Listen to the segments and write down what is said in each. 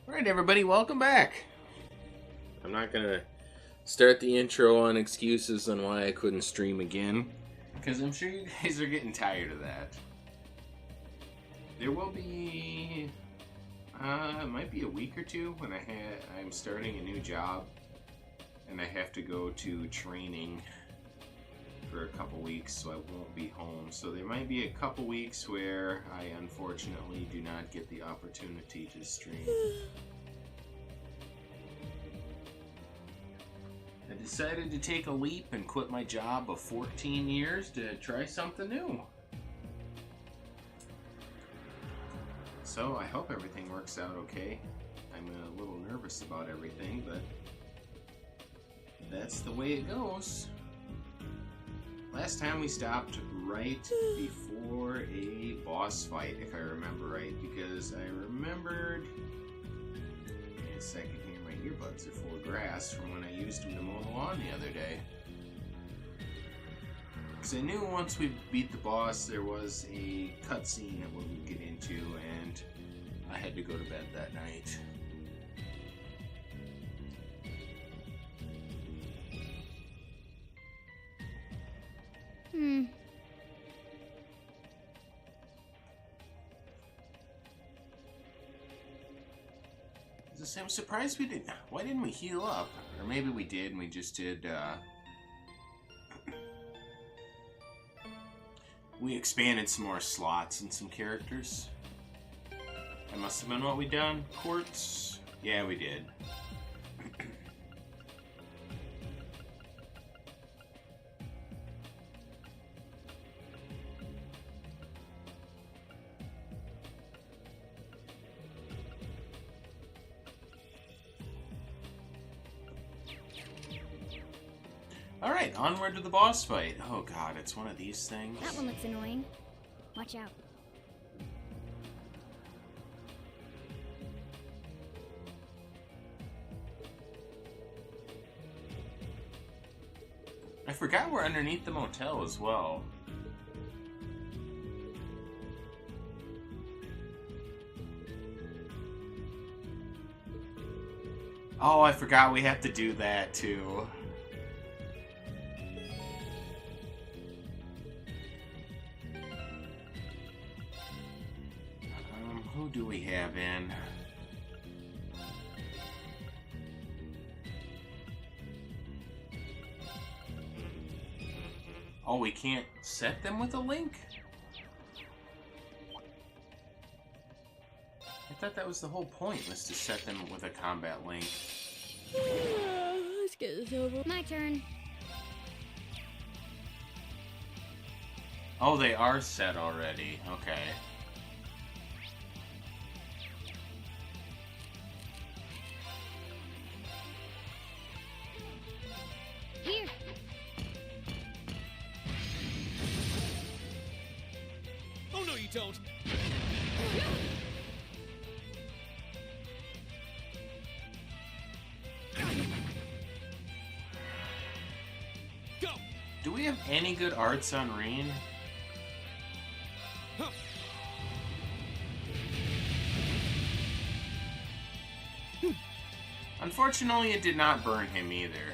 Alright, everybody, welcome back. I'm not gonna start the intro on excuses on why I couldn't stream again, because I'm sure you guys are getting tired of that. There will be, it might be a week or two when I'm starting a new job, and I have to go to training for a couple weeks, so I won't be home. So there might be a couple weeks where I unfortunately do not get the opportunity to stream. I decided to take a leap and quit my job of 14 years to try something new. So I hope everything works out okay. I'm a little nervous about everything, but that's the way it goes. Last time we stopped right before a boss fight, if I remember right, because I remembered... Give me a second here, my earbuds are full of grass from when I used them to mow the lawn the other day. Because I knew once we beat the boss, there was a cutscene that we would get into, and I had to go to bed that night. I'm surprised we didn't. Why didn't we heal up? Or maybe we did, and we just did, we expanded some more slots and some characters. That must have been what we done. Quartz? Yeah, we did. Alright, onward to the boss fight. Oh god, it's one of these things. That one looks annoying. Watch out. I forgot we're underneath the motel as well. Oh, I forgot we have to do that too. Who do we have in? Oh, we can't set them with a link? I thought that was the whole point, was to set them with a combat link. Let's get this over. My turn. Oh, they are set already. Okay. Here. Oh no, you don't. Go. Do we have any good arts on Reen? Huh. Unfortunately, it did not burn him either.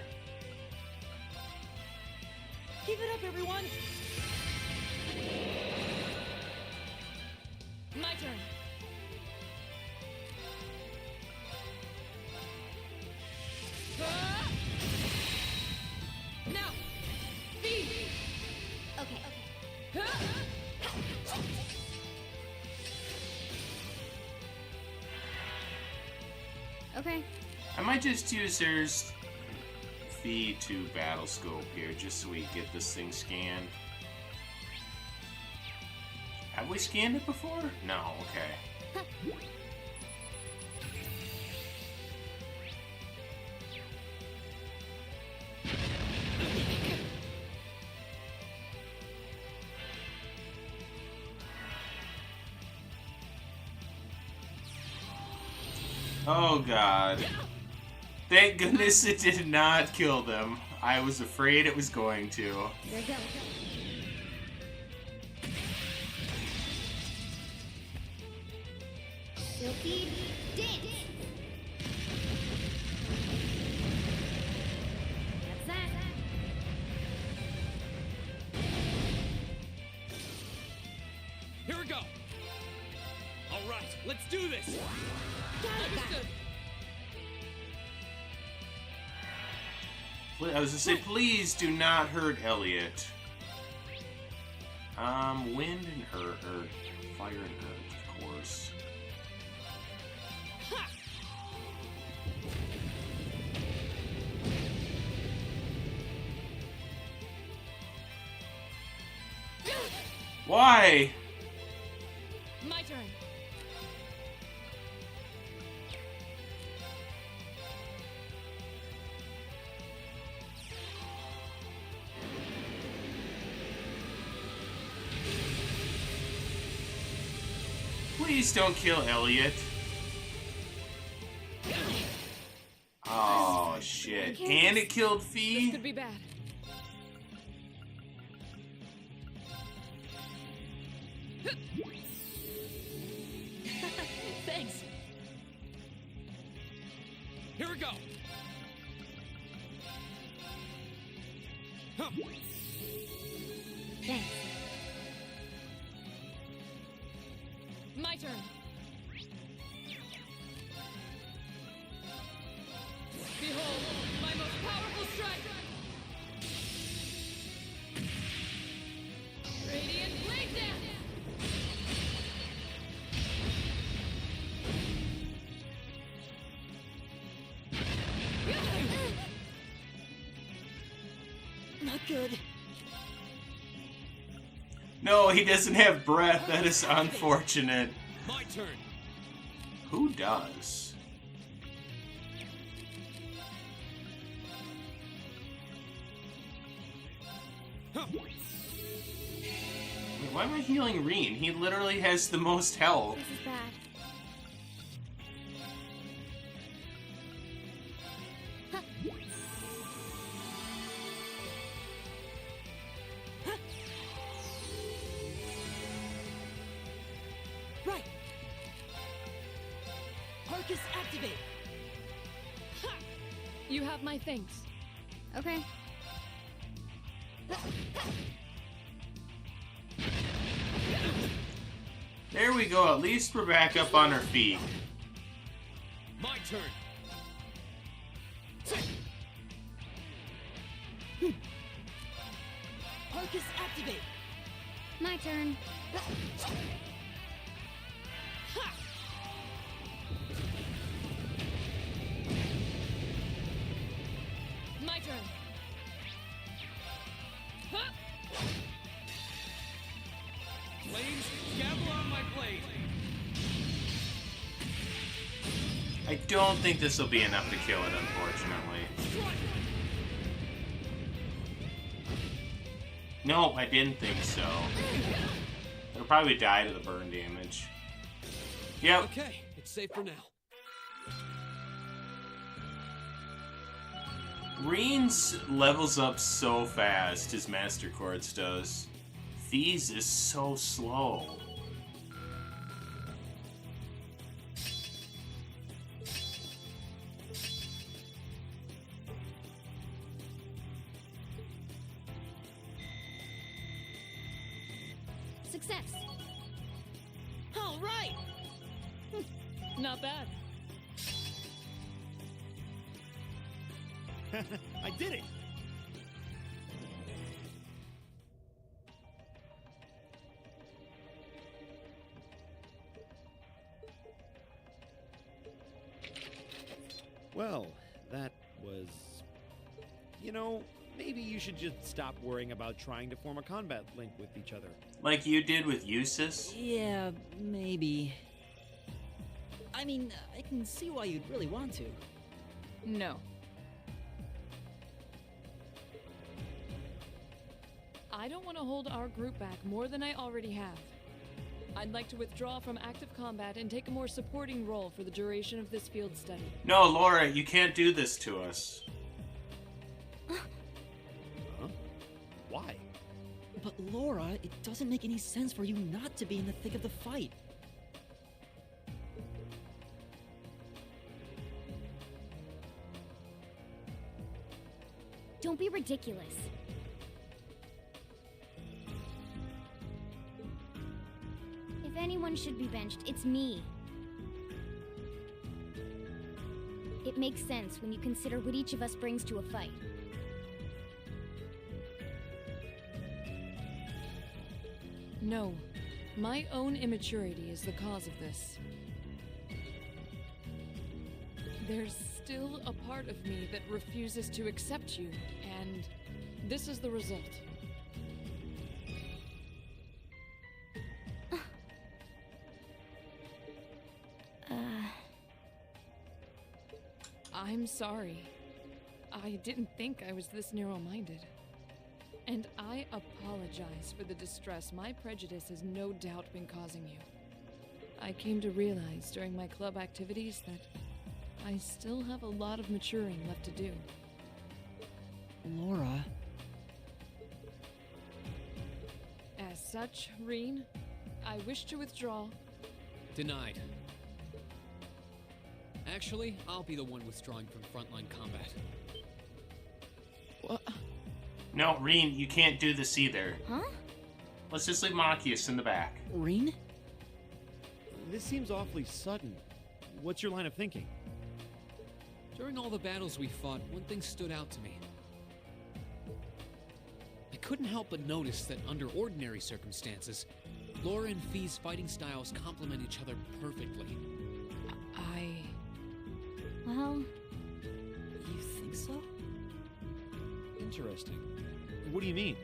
Give it up, everyone. My turn. Now. Speed. Okay. Okay. I might just use there's fee to battle scope here, just so we get this thing scanned. Have we scanned it before? No, okay. Oh god. Thank goodness it did not kill them. I was afraid it was going to. There you go. Silky dance. Let's do this! Understood! I was gonna say, please do not hurt Elliot. Wind and hurt, or fire and hurt, of course. Ha! Why? My turn. Please don't kill Elliot. Oh, shit. And it killed This Fee? could be bad. Thanks. Here we go! Huh. Thanks. My turn. Behold, my most powerful strike! Radiant Blade Dance! Not good. No, he doesn't have breath. That is unfortunate. My turn! Who does? Huh. Wait, why am I healing Reen? He literally has the most health. This is bad. Right! Arcus activate! Ha! You have my things. Okay. There we go. At least we're back up on our feet. My turn! Arcus activate! My turn. Ha! My turn. Ha! Flames, gather on my blade! I don't think this will be enough to kill it, unfortunately. Strike! No, I didn't think so. It'll probably die to the burn damage. Yep. Okay, it's safe for now. Reen's levels up so fast, his Master Quartz does. Thieves is so slow. Success. All right! Not bad. I did it! Well, that was... You know, maybe you should just stop worrying about trying to form a combat link with each other. Like you did with Eustace? Yeah, maybe. I mean, I can see why you'd really want to. No. I don't want to hold our group back more than I already have. I'd like to withdraw from active combat and take a more supporting role for the duration of this field study. No, Laura, you can't do this to us. Huh? Why? But Laura, it doesn't make any sense for you not to be in the thick of the fight. Don't be ridiculous. If anyone should be benched, it's me. It makes sense when you consider what each of us brings to a fight. No. My own immaturity is the cause of this. There's still a part of me that refuses to accept you, and this is the result. I'm sorry. I didn't think I was this narrow-minded. And I apologize for the distress my prejudice has no doubt been causing you. I came to realize during my club activities that I still have a lot of maturing left to do. Laura. As such, Reen, I wish to withdraw. Denied. Actually, I'll be the one withdrawing from frontline combat. What? No, Reen, you can't do this either. Huh? Let's just leave Machias in the back. Reen? This seems awfully sudden. What's your line of thinking? During all the battles we fought, one thing stood out to me. I couldn't help but notice that under ordinary circumstances, Laura and Fee's fighting styles complement each other perfectly. Well, You think so? Interesting. What do you mean?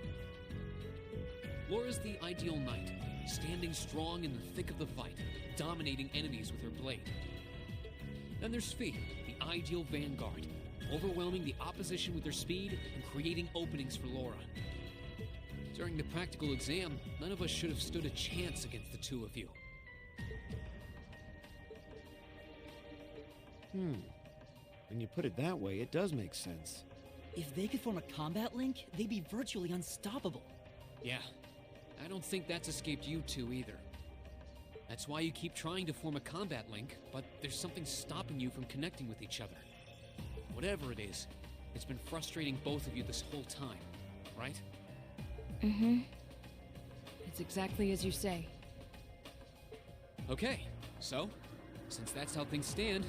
Laura's the ideal knight, standing strong in the thick of the fight, dominating enemies with her blade. Then there's Fee, the ideal vanguard, overwhelming the opposition with her speed and creating openings for Laura. During the practical exam, none of us should have stood a chance against the two of you. When you put it that way, it does make sense. If they could form a combat link, they'd be virtually unstoppable. Yeah, I don't think that's escaped you two either. That's why you keep trying to form a combat link, but there's something stopping you from connecting with each other. Whatever it is, it's been frustrating both of you this whole time, right? Mm-hmm. It's exactly as you say. Okay, so, since that's how things stand,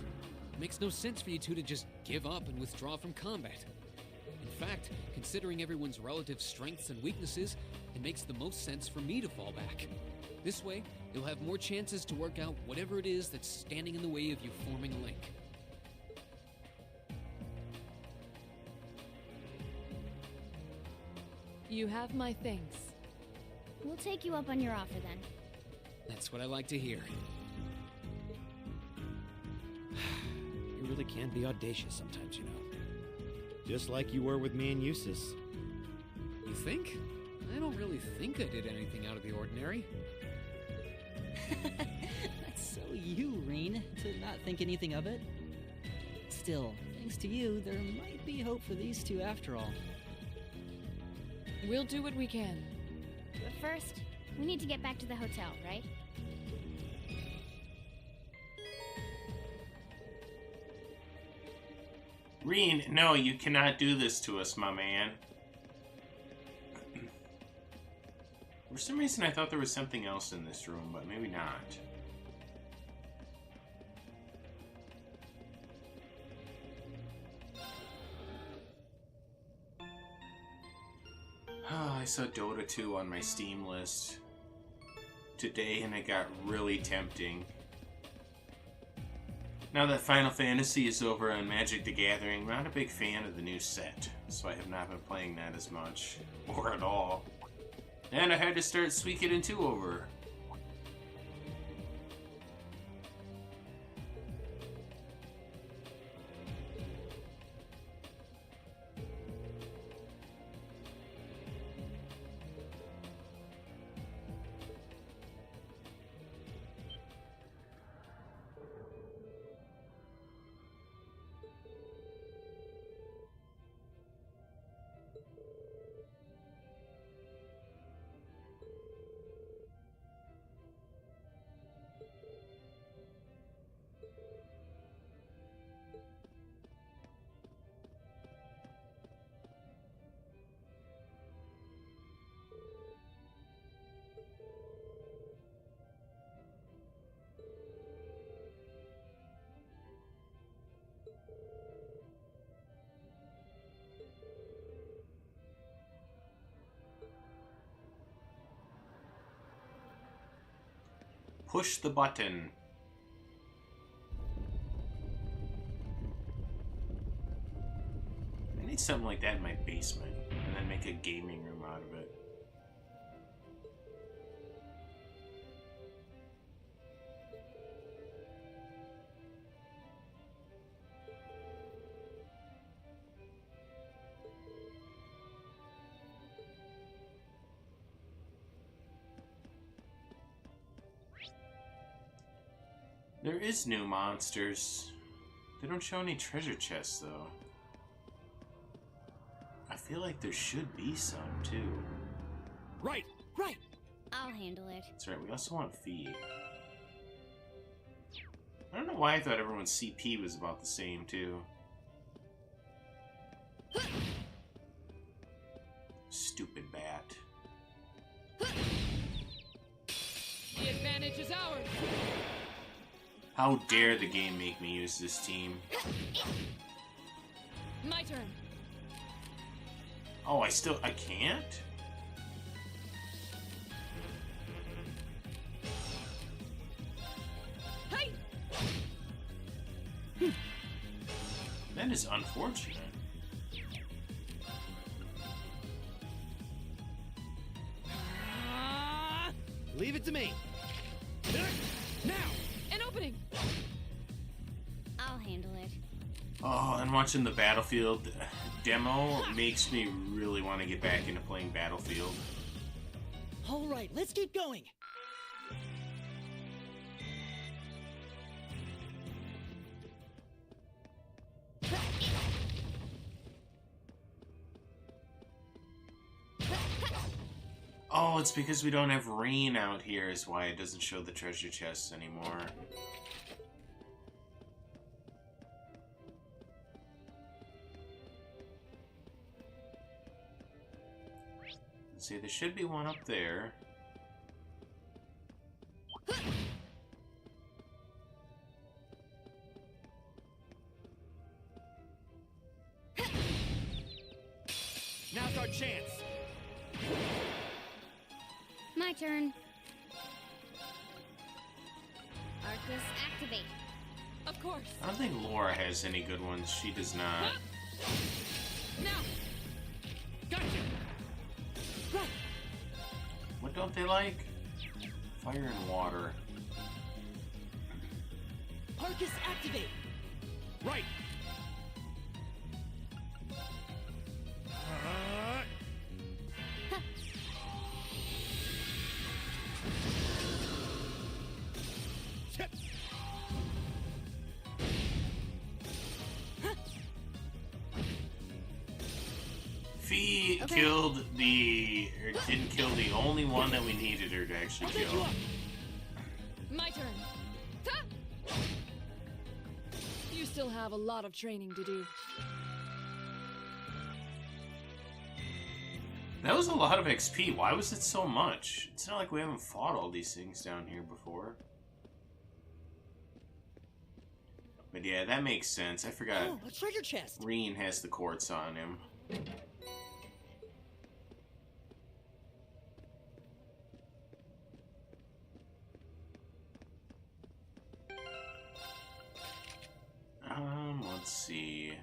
it makes no sense for you two to just give up and withdraw from combat. In fact, considering everyone's relative strengths and weaknesses, it makes the most sense for me to fall back. This way, you'll have more chances to work out whatever it is that's standing in the way of you forming a link. You have my thanks. we'll take you up on your offer then. That's what I like to hear. You really can be audacious sometimes, you know. Just like you were with me and Eustace. You think? I don't really think I did anything out of the ordinary. That's so you, Reen, to not think anything of it. Still, thanks to you, there might be hope for these two after all. We'll do what we can. But first, we need to get back to the hotel, right? Reen, no, you cannot do this to us, my man. For some reason, I thought there was something else in this room, but maybe not. Oh, I saw Dota 2 on my Steam list today, and it got really tempting. Now that Final Fantasy is over on Magic the Gathering, I'm not a big fan of the new set, so I have not been playing that as much, or at all. And I had to start Suikoden 2 over. Push the button. I need something like that in my basement, and then make a gaming room out of it. There is new monsters. They don't show any treasure chests, though. I feel like there should be some, too. Right. I'll handle it. That's right, we also want Fee. I don't know why I thought everyone's CP was about the same, too. Stupid bat. The advantage is ours. How dare the game make me use this team? My turn. Oh, I can't? Hey! That is unfortunate. Leave it to me. Now. An opening. I'll handle it. Oh, and watching the Battlefield demo makes me really want to get back into playing Battlefield. All right, let's keep going. Oh, it's because we don't have rain out here is why it doesn't show the treasure chests anymore. Let's see, there should be one up there. Now's our chance. My turn. Arcus, activate. Of course. I don't think Laura has any good ones. She does not. Now. Gotcha. Right. What don't they like? Fire and water. Arcus, activate. Right. Fee Okay. killed the... or didn't kill the only one that we needed her to actually I'll take you kill. up. My turn. Ha! You still have a lot of training to do. That was a lot of XP. Why was it so much? It's not like we haven't fought all these things down here before. But yeah, that makes sense. I forgot. Oh, a treasure chest. Reen has the quartz on him. Let's see.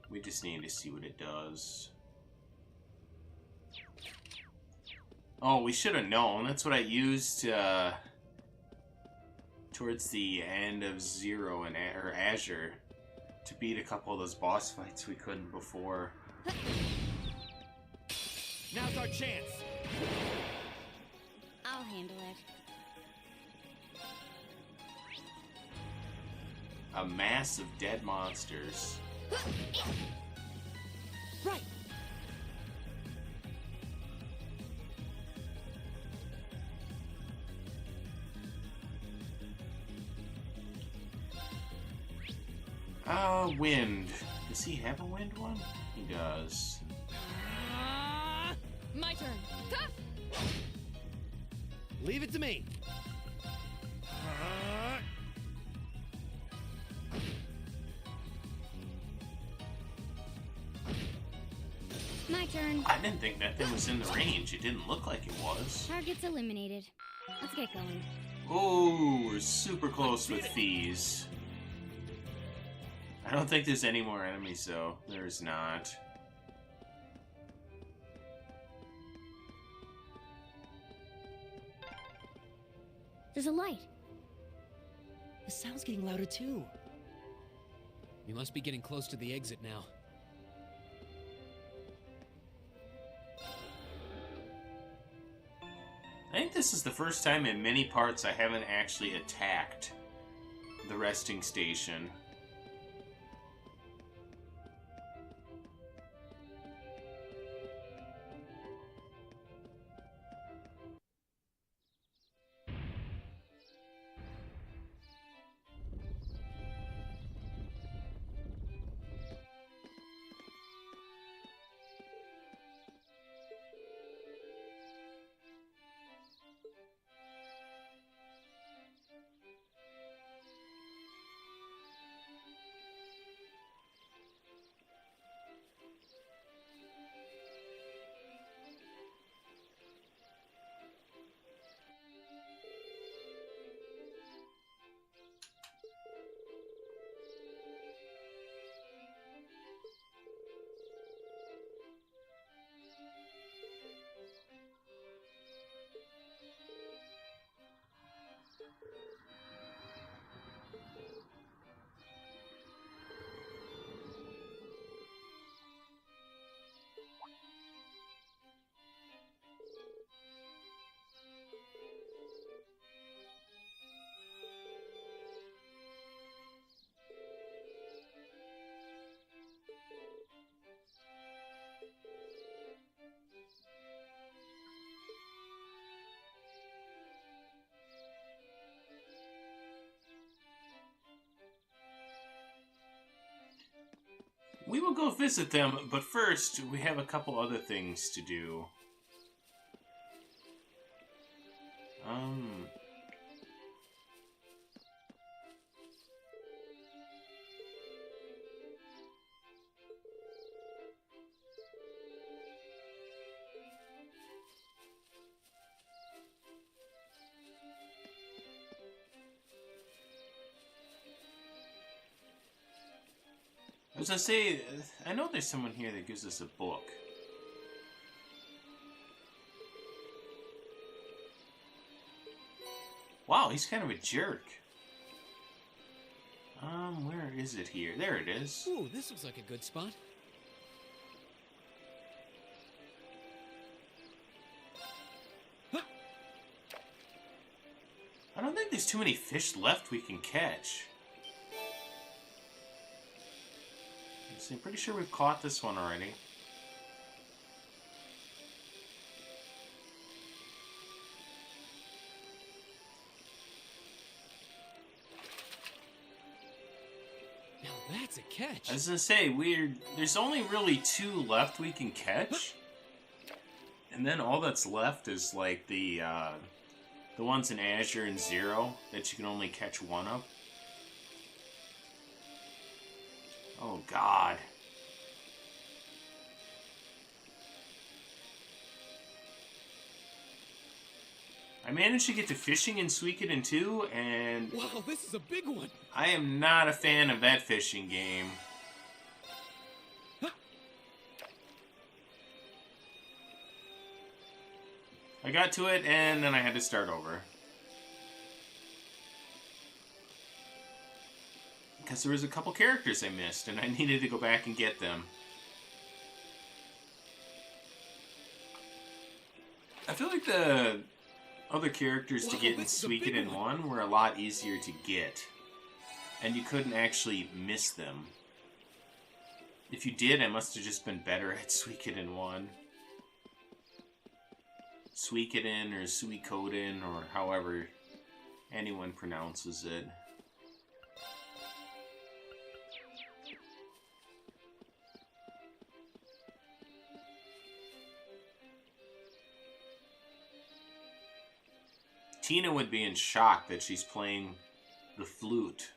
We just need to see what it does. Oh, we should have known. That's what I used towards the end of Zero and or Azure to beat a couple of those boss fights we couldn't before. Now's our chance. I'll handle it. A mass of dead monsters. Right. Wind. Does he have a wind one? He does. My turn. Ha! Leave it to me. My turn. I didn't think that thing was in the range. It didn't look like it was. Target's eliminated. Let's get going. Oh, we're super close with these. I don't think there's any more enemies, though. There's not. There's a light. The sound's getting louder too. We must be getting close to the exit now. I think this is the first time in many parts I haven't actually attacked the resting station. We will go visit them, but first, we have a couple other things to do. As I say, I know there's someone here that gives us a book. Wow, he's kind of a jerk. Where is it here? There it is. Ooh, this looks like a good spot. I don't think there's too many fish left we can catch. I'm pretty sure we've caught this one already. Now that's a catch. I was gonna say, there's only really 2 left we can catch. And then all that's left is like the ones in Azure and Zero that you can only catch 1 of. Oh, God. I managed to get to fishing in Suikoden 2, and Wow, this is a big one. I am not a fan of that fishing game. I got to it, and then I had to start over. Because there was a couple characters I missed, and I needed to go back and get them. I feel like the other characters to get in Suikoden 1 were a lot easier to get. And you couldn't actually miss them. If you did, I must have just been better at Suikoden 1. Suikoden or Suikoden, or however anyone pronounces it. Tina would be in shock that she's playing the flute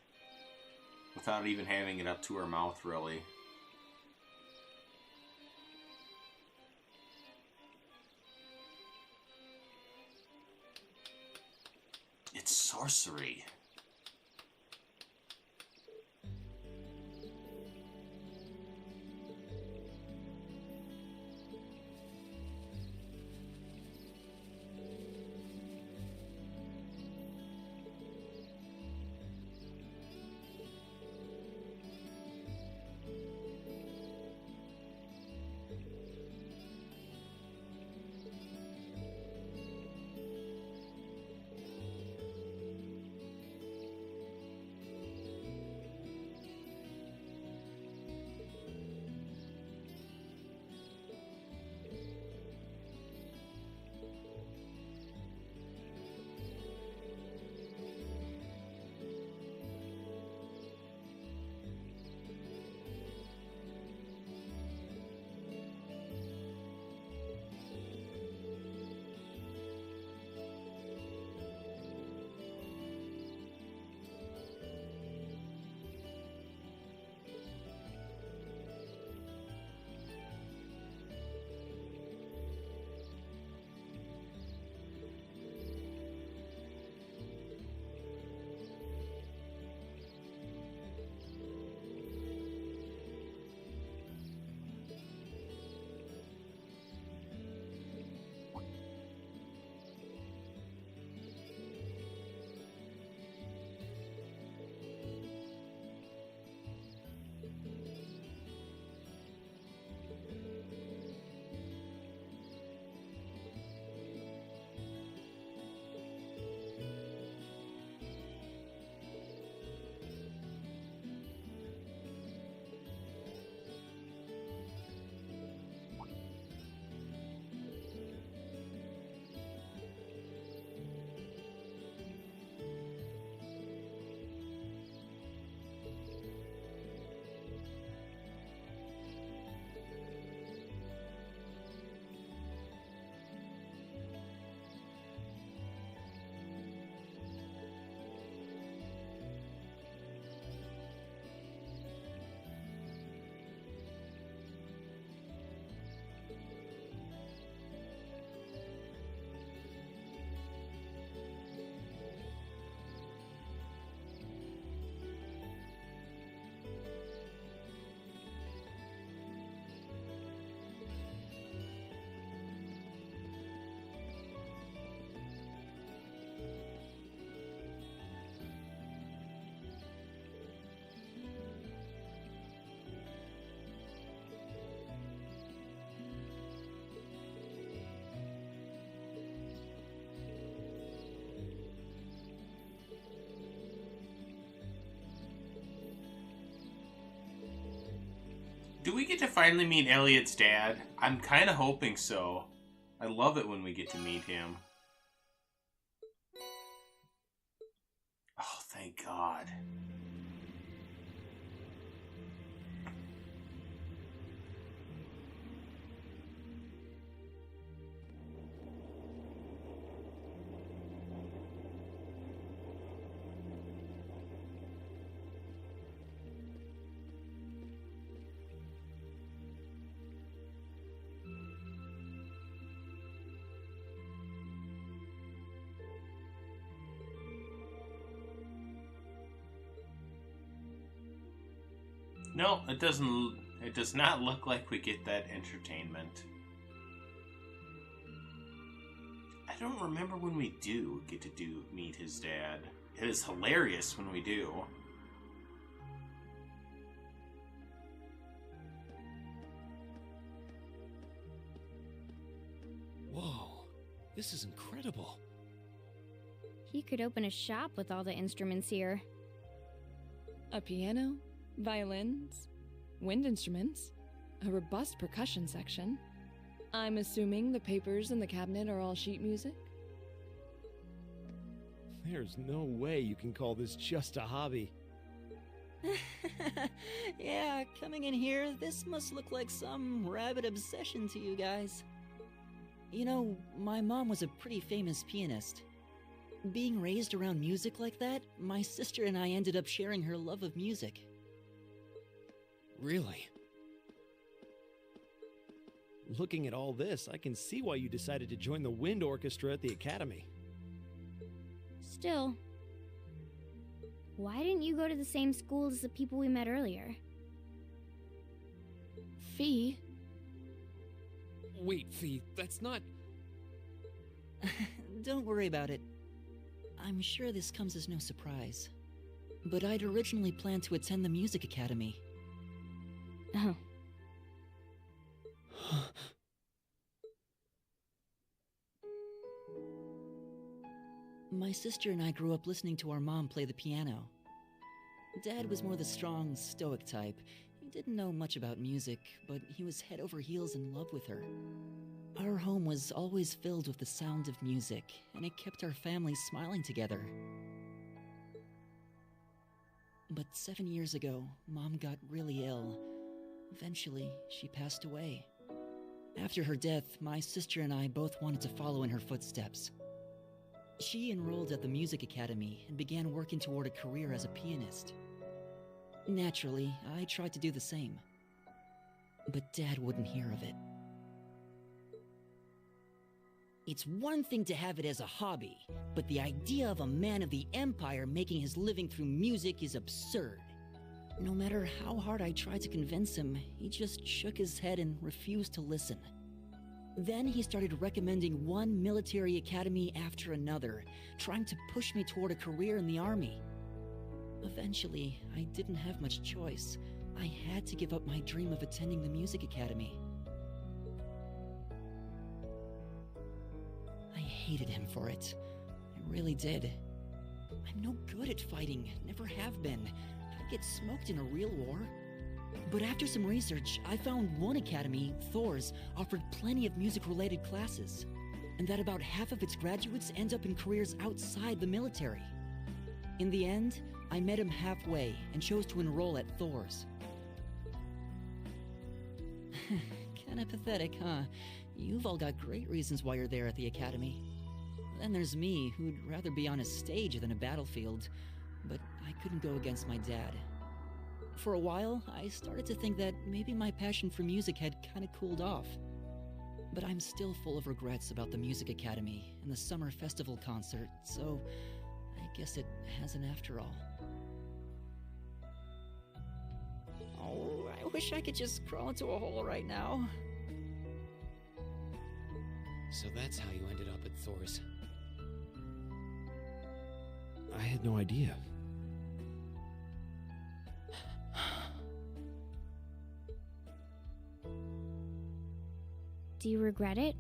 without even having it up to her mouth, really. sorcery. Do we get to finally meet Elliot's dad? I'm kind of hoping so. I love it when we get to meet him. Oh, thank God. No, it doesn't. It does not look like we get that entertainment. I don't remember when we do get to meet his dad. It is hilarious when we do. Whoa, this is incredible. He could open a shop with all the instruments here. A piano, violins, wind instruments, a robust percussion section. I'm assuming the papers in the cabinet are all sheet music? There's no way you can call this just a hobby. Yeah, coming in here, this must look like some rabid obsession to you guys. You know, my mom was a pretty famous pianist. Being raised around music like that, my sister and I ended up sharing her love of music. Really? Looking at all this, I can see why you decided to join the wind orchestra at the academy. Still, Why didn't you go to the same school as the people we met earlier? Fee? Wait, Fee, that's not. Don't worry about it. I'm sure this comes as no surprise. But I'd originally planned to attend the music academy. Oh. My sister and I grew up listening to our mom play the piano. Dad was more the strong, stoic type. He didn't know much about music, but he was head over heels in love with her. Our home was always filled with the sound of music, and it kept our family smiling together. But 7 years ago, Mom got really ill. Eventually, she passed away. After her death, my sister and I both wanted to follow in her footsteps. She enrolled at the music academy and began working toward a career as a pianist. Naturally, I tried to do the same. But Dad wouldn't hear of it. It's one thing to have it as a hobby, but the idea of a man of the Empire making his living through music is absurd. No matter how hard I tried to convince him, he just shook his head and refused to listen. Then he started recommending one military academy after another, trying to push me toward a career in the army. Eventually, I didn't have much choice. I had to give up my dream of attending the music academy. I hated him for it. I really did. I'm no good at fighting, never have been. I'd get smoked in a real war. But after some research, I found one academy, Thor's, offered plenty of music-related classes, and that about half of its graduates end up in careers outside the military. In the end, I met him halfway and chose to enroll at Thor's. Kinda pathetic, huh? You've all got great reasons why you're there at the academy. Then there's me, who'd rather be on a stage than a battlefield, but I couldn't go against my dad. For a while, I started to think that maybe my passion for music had kinda cooled off. But I'm still full of regrets about the music academy and the summer festival concert, so I guess it hasn't after all. Oh, I wish I could just crawl into a hole right now. So that's how you ended up at Thor's. I had no idea. Do you regret it?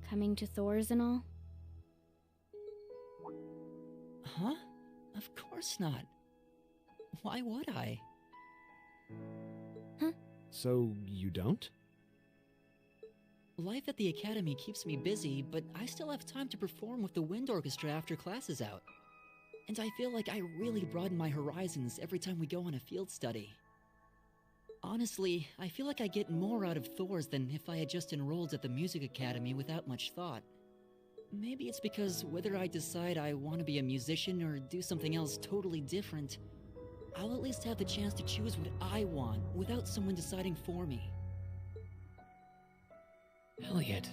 Coming to Thor's and all? Huh? Of course not. Why would I? Huh? So you don't? Life at the academy keeps me busy, but I still have time to perform with the wind orchestra after class is out. And I feel like I really broaden my horizons every time we go on a field study. Honestly, I feel like I get more out of Thor's than if I had just enrolled at the music academy without much thought. Maybe it's because whether I decide I want to be a musician or do something else totally different, I'll at least have the chance to choose what I want without someone deciding for me. Elliot.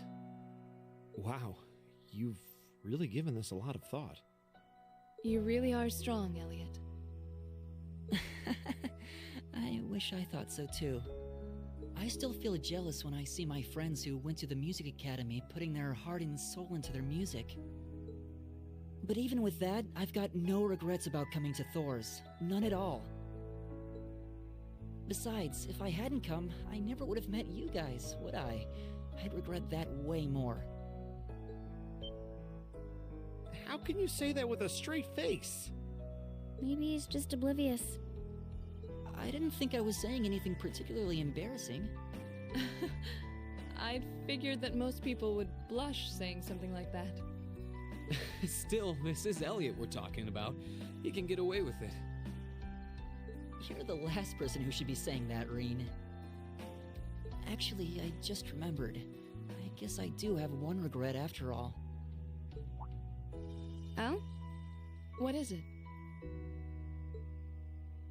Wow, you've really given this a lot of thought. You really are strong, Elliot. I wish I thought so too. I still feel jealous when I see my friends who went to the music academy putting their heart and soul into their music. But even with that, I've got no regrets about coming to Thor's. None at all. Besides, if I hadn't come, I never would have met you guys, would I? I'd regret that way more. How can you say that with a straight face? Maybe he's just oblivious. I didn't think I was saying anything particularly embarrassing. I'd figured that most people would blush saying something like that. Still, this is Elliot we're talking about. He can get away with it. You're the last person who should be saying that, Reen. Actually, I just remembered. I guess I do have one regret after all. Oh? What is it?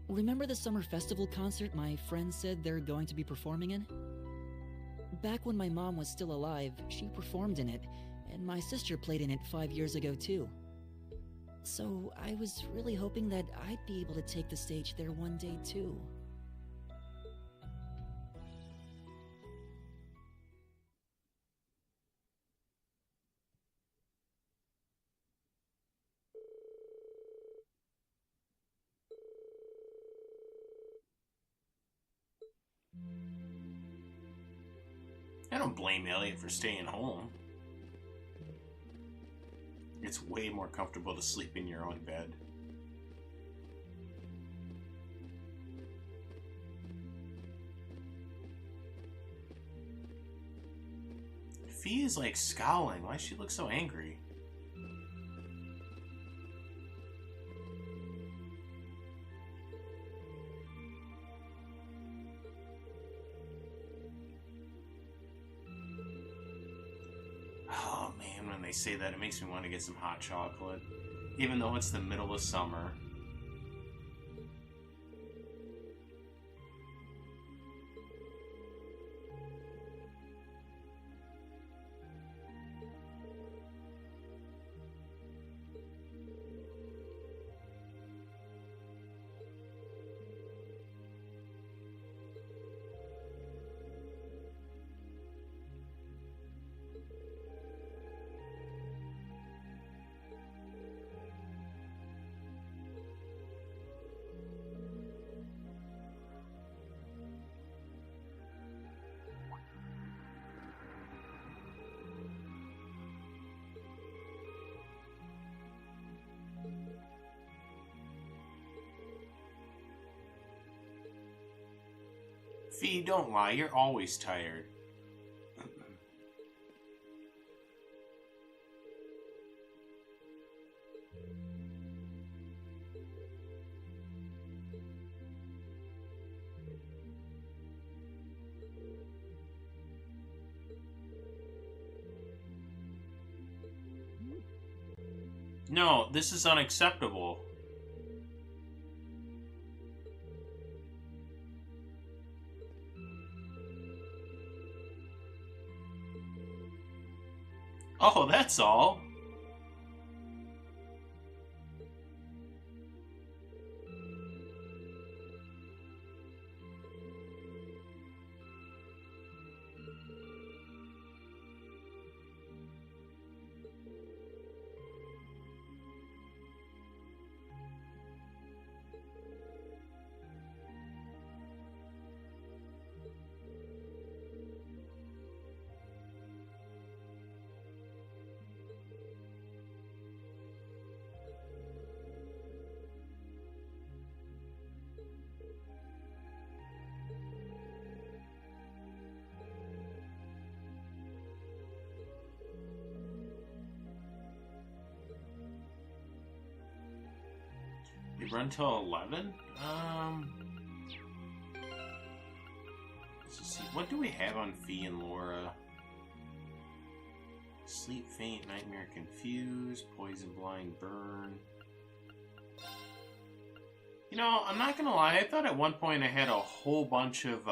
Remember the summer festival concert my friends said they're going to be performing in? Back when my mom was still alive, she performed in it, and my sister played in it 5 years ago too. So I was really hoping that I'd be able to take the stage there one day too. I don't blame Elliot for staying home. It's way more comfortable to sleep in your own bed. Fee is like scowling. Why does she look so angry? Oh man, when they say that, it makes me want to get some hot chocolate. Even though it's the middle of summer. Fee, don't lie. You're always tired. No, this is unacceptable. Oh, that's all. We run till 11? Let's just see. What do we have on Fee and Laura? Sleep, faint, nightmare, confused, poison, blind, burn. You know, I'm not gonna lie, I thought at one point I had a whole bunch of,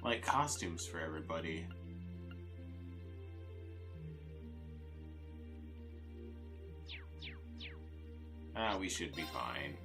like, costumes for everybody. Ah, we should be fine.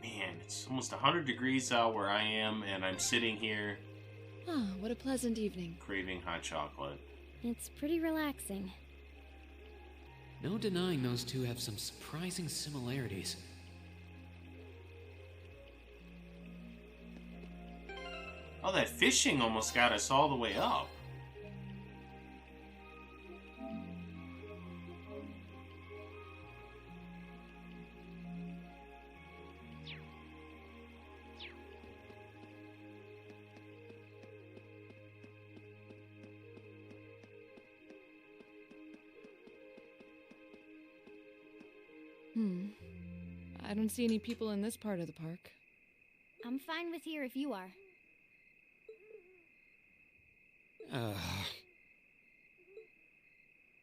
Man, it's almost 100 degrees out where I am, and I'm sitting here Ah, what a pleasant evening. craving hot chocolate. It's pretty relaxing. No denying those two have some surprising similarities. Oh, that fishing almost got us all the way up. I don't see any people in this part of the park. I'm fine with here if you are.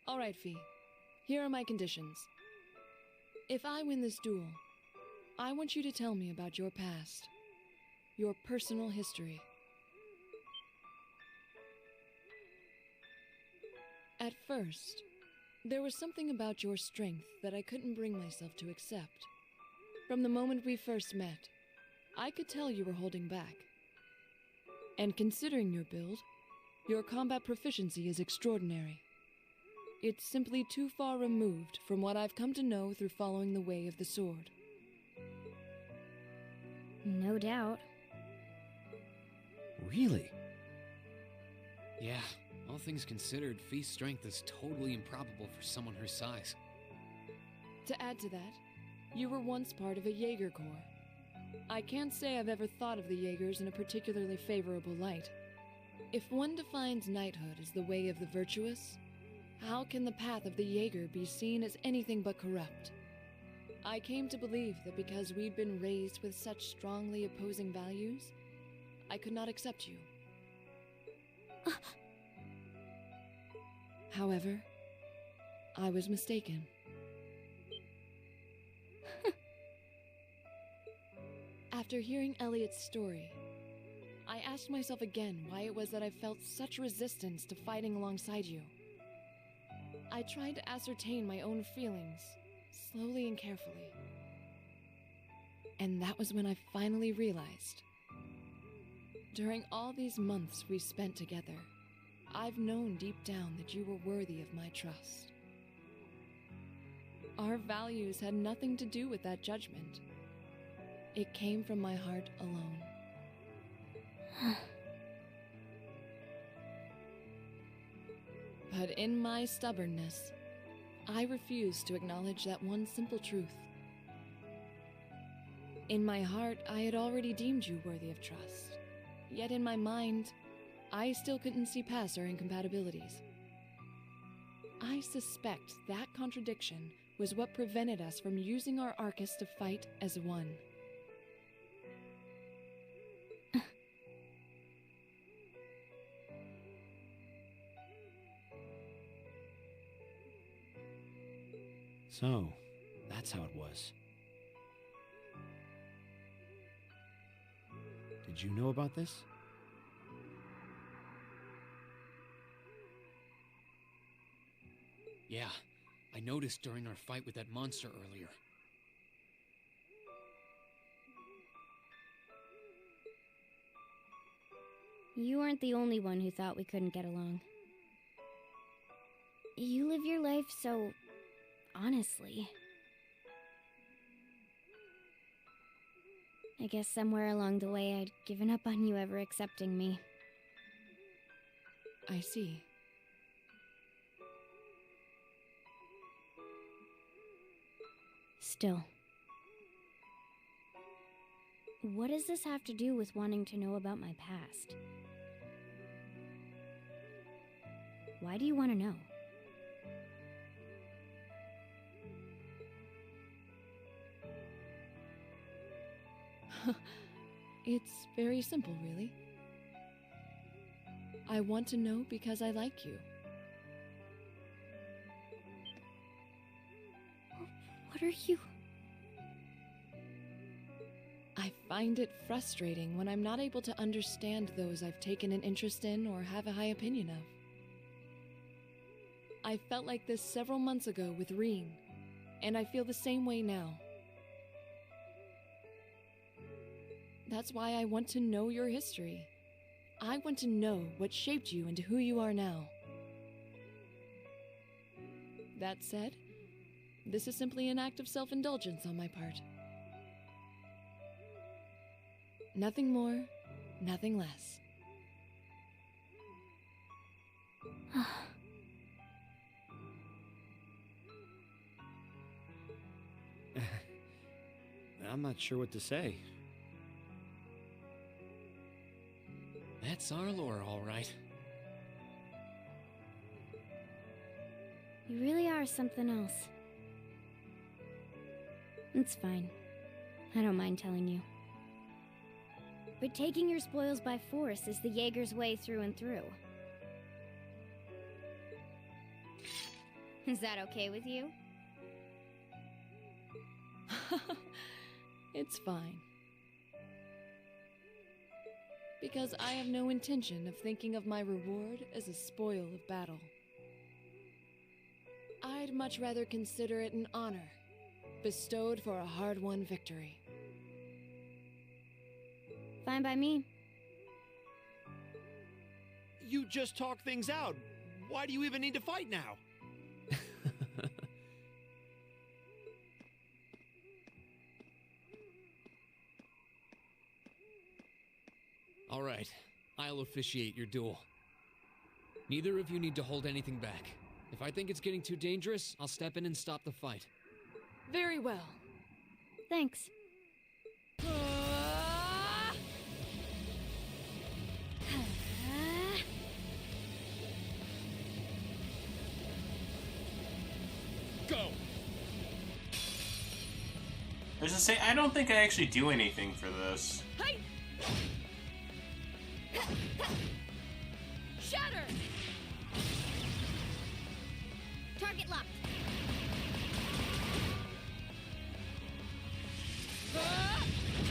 All right, Fee. Here are my conditions. If I win this duel, I want you to tell me about your past, your personal history. At first, there was something about your strength that I couldn't bring myself to accept. From the moment we first met, I could tell you were holding back. And considering your build, your combat proficiency is extraordinary. It's simply too far removed from what I've come to know through following the way of the sword. No doubt. Really? Yeah, all things considered, Fee's strength is totally improbable for someone her size. To add to that, you were once part of a Jaeger Corps. I can't say I've ever thought of the Jaegers in a particularly favorable light. If one defines knighthood as the way of the virtuous, how can the path of the Jaeger be seen as anything but corrupt? I came to believe that because we'd been raised with such strongly opposing values, I could not accept you. However, I was mistaken. After hearing Elliot's story, I asked myself again why it was that I felt such resistance to fighting alongside you. I tried to ascertain my own feelings, slowly and carefully. And that was when I finally realized. During all these months we spent together, I've known deep down that you were worthy of my trust. Our values had nothing to do with that judgment. It came from my heart alone. But in my stubbornness, I refused to acknowledge that one simple truth. In my heart, I had already deemed you worthy of trust. Yet in my mind, I still couldn't see past our incompatibilities. I suspect that contradiction was what prevented us from using our Arcus to fight as one. So, that's how it was. Did you know about this? Yeah, I noticed during our fight with that monster earlier. You weren't the only one who thought we couldn't get along. You live your life so honestly. I guess somewhere along the way I'd given up on you ever accepting me. I see. Still. What does this have to do with wanting to know about my past? Why do you want to know? It's very simple, really. I want to know because I like you. What are you? I find it frustrating when I'm not able to understand those I've taken an interest in or have a high opinion of. I felt like this several months ago with Reen, and I feel the same way now. That's why I want to know your history. I want to know what shaped you into who you are now. That said, this is simply an act of self-indulgence on my part. Nothing more, nothing less. I'm not sure what to say. That's our lore, all right. You really are something else. It's fine. I don't mind telling you. But taking your spoils by force is the Jaeger's way through and through. Is that okay with you? It's fine. Because I have no intention of thinking of my reward as a spoil of battle. I'd much rather consider it an honor, bestowed for a hard-won victory. Fine by me. You just talk things out. Why do you even need to fight now? All right, I'll officiate your duel. Neither of you need to hold anything back. If I think it's getting too dangerous, I'll step in and stop the fight. Very well. Thanks. Go! I was just saying, I don't think I actually do anything for this. Hey! Shatter! Target locked.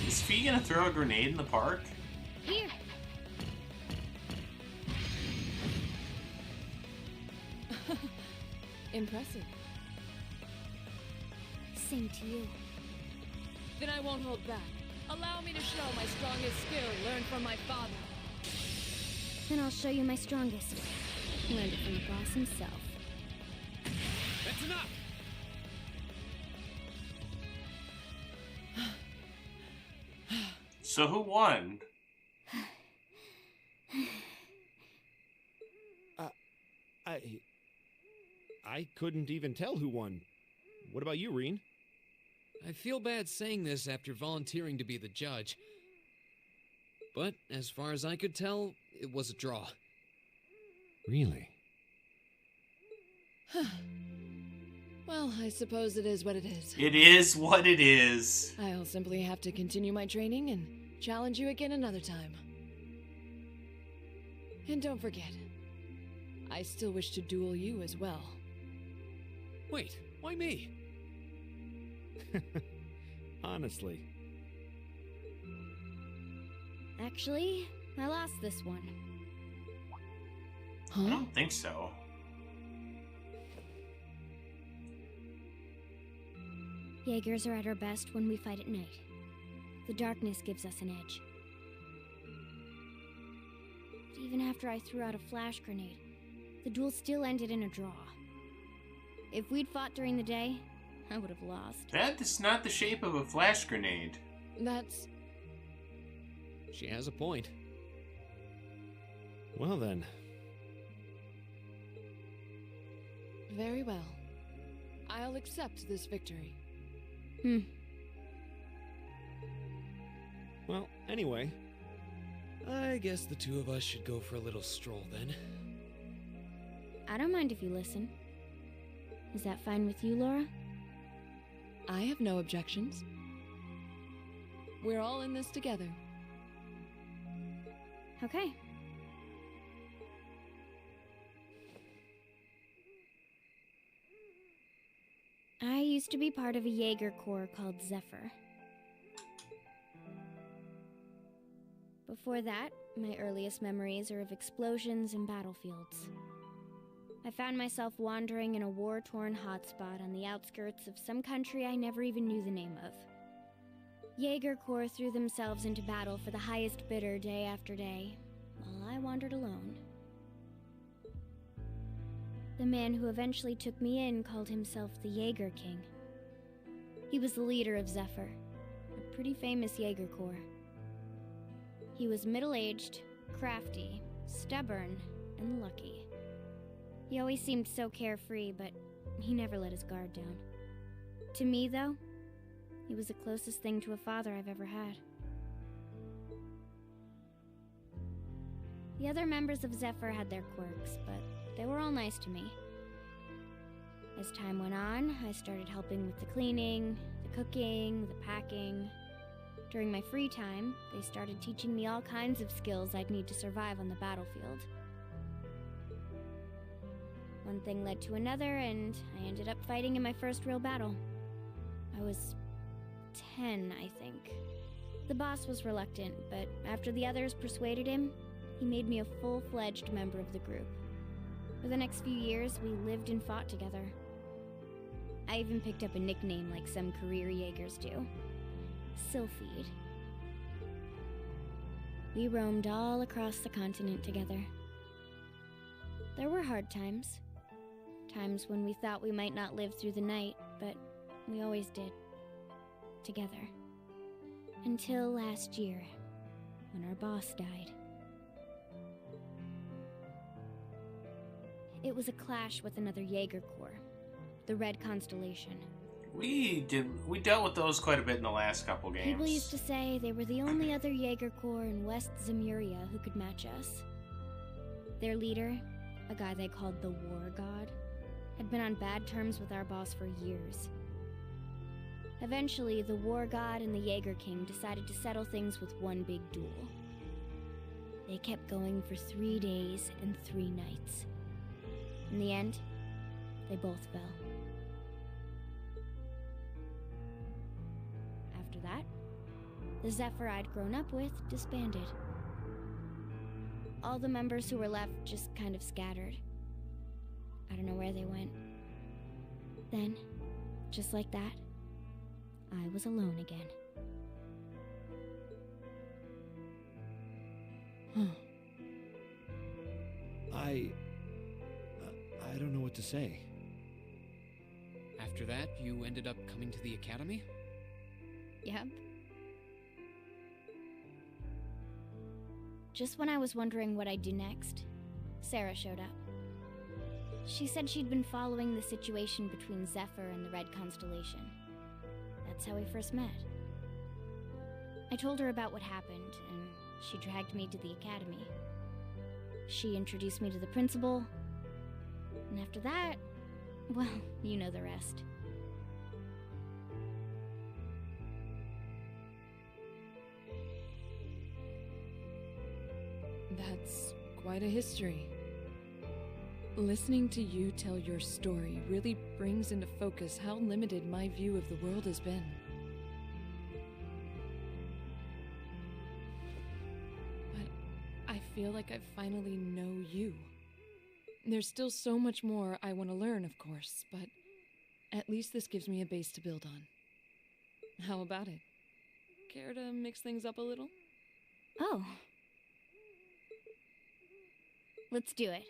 Is Fee gonna throw a grenade in the park? Here. Impressive. Same to you. Then I won't hold back. Allow me to show my strongest skill learned from my father. Then I'll show you my strongest. Learned it from the boss himself. That's enough! So who won? I couldn't even tell who won. What about you, Reen? I feel bad saying this after volunteering to be the judge. But as far as I could tell, it was a draw. Really? Well, I suppose it is what it is. It is what it is. I'll simply have to continue my training and challenge you again another time. And don't forget, I still wish to duel you as well. Wait, why me? Honestly. Actually, I lost this one. I Huh? don't think so. Jaegers are at our best when we fight at night. The darkness gives us an edge. But even after I threw out a flash grenade, the duel still ended in a draw. If we'd fought during the day, I would have lost. That is not the shape of a flash grenade. That's... She has a point. Well then. very well. I'll accept this victory. Well, anyway. I guess the two of us should go for a little stroll then. I don't mind if you listen. Is that fine with you, Laura? I have no objections. We're all in this together. Okay. I used to be part of a Jaeger Corps called Zephyr. Before that, my earliest memories are of explosions and battlefields. I found myself wandering in a war-torn hotspot on the outskirts of some country I never even knew the name of. Jaeger Corps threw themselves into battle for the highest bidder day after day, while I wandered alone. The man who eventually took me in called himself the Jaeger King. He was the leader of Zephyr, a pretty famous Jaeger Corps. He was middle-aged, crafty, stubborn, and lucky. He always seemed so carefree, but he never let his guard down. To me, though, he was the closest thing to a father I've ever had. The other members of Zephyr had their quirks, but they were all nice to me. As time went on, I started helping with the cleaning, the cooking, the packing. During my free time, they started teaching me all kinds of skills I'd need to survive on the battlefield. One thing led to another, and I ended up fighting in my first real battle. I was 10, I think. The boss was reluctant, but after the others persuaded him, he made me a full-fledged member of the group. For the next few years, we lived and fought together. I even picked up a nickname like some career Jaegers do. Sylphide. We roamed all across the continent together. There were hard times. Times when we thought we might not live through the night, but we always did. Together. Until last year, when our boss died. It was a clash with another Jaeger Corps, the Red Constellation. We dealt with those quite a bit in the last couple games. People used to say they were the only other Jaeger Corps in West Zemuria who could match us. Their leader, a guy they called the War God, had been on bad terms with our boss for years. Eventually, the War God and the Jaeger King decided to settle things with one big duel. They kept going for 3 days and 3 nights. In the end, they both fell. After that, the Zephyr I'd grown up with disbanded. All the members who were left just kind of scattered. I don't know where they went. Then, just like that, I was alone again. I don't know what to say. After that, you ended up coming to the academy? Yep. Just when I was wondering what I'd do next, Sarah showed up. She said she'd been following the situation between Zephyr and the Red Constellation. That's how we first met. I told her about what happened, and she dragged me to the academy. She introduced me to the principal, and after that, well, you know the rest. That's quite a history. Listening to you tell your story really brings into focus how limited my view of the world has been. But I feel like I finally know you. There's still so much more I want to learn, of course, but at least this gives me a base to build on. How about it? Care to mix things up a little? Oh. Let's do it.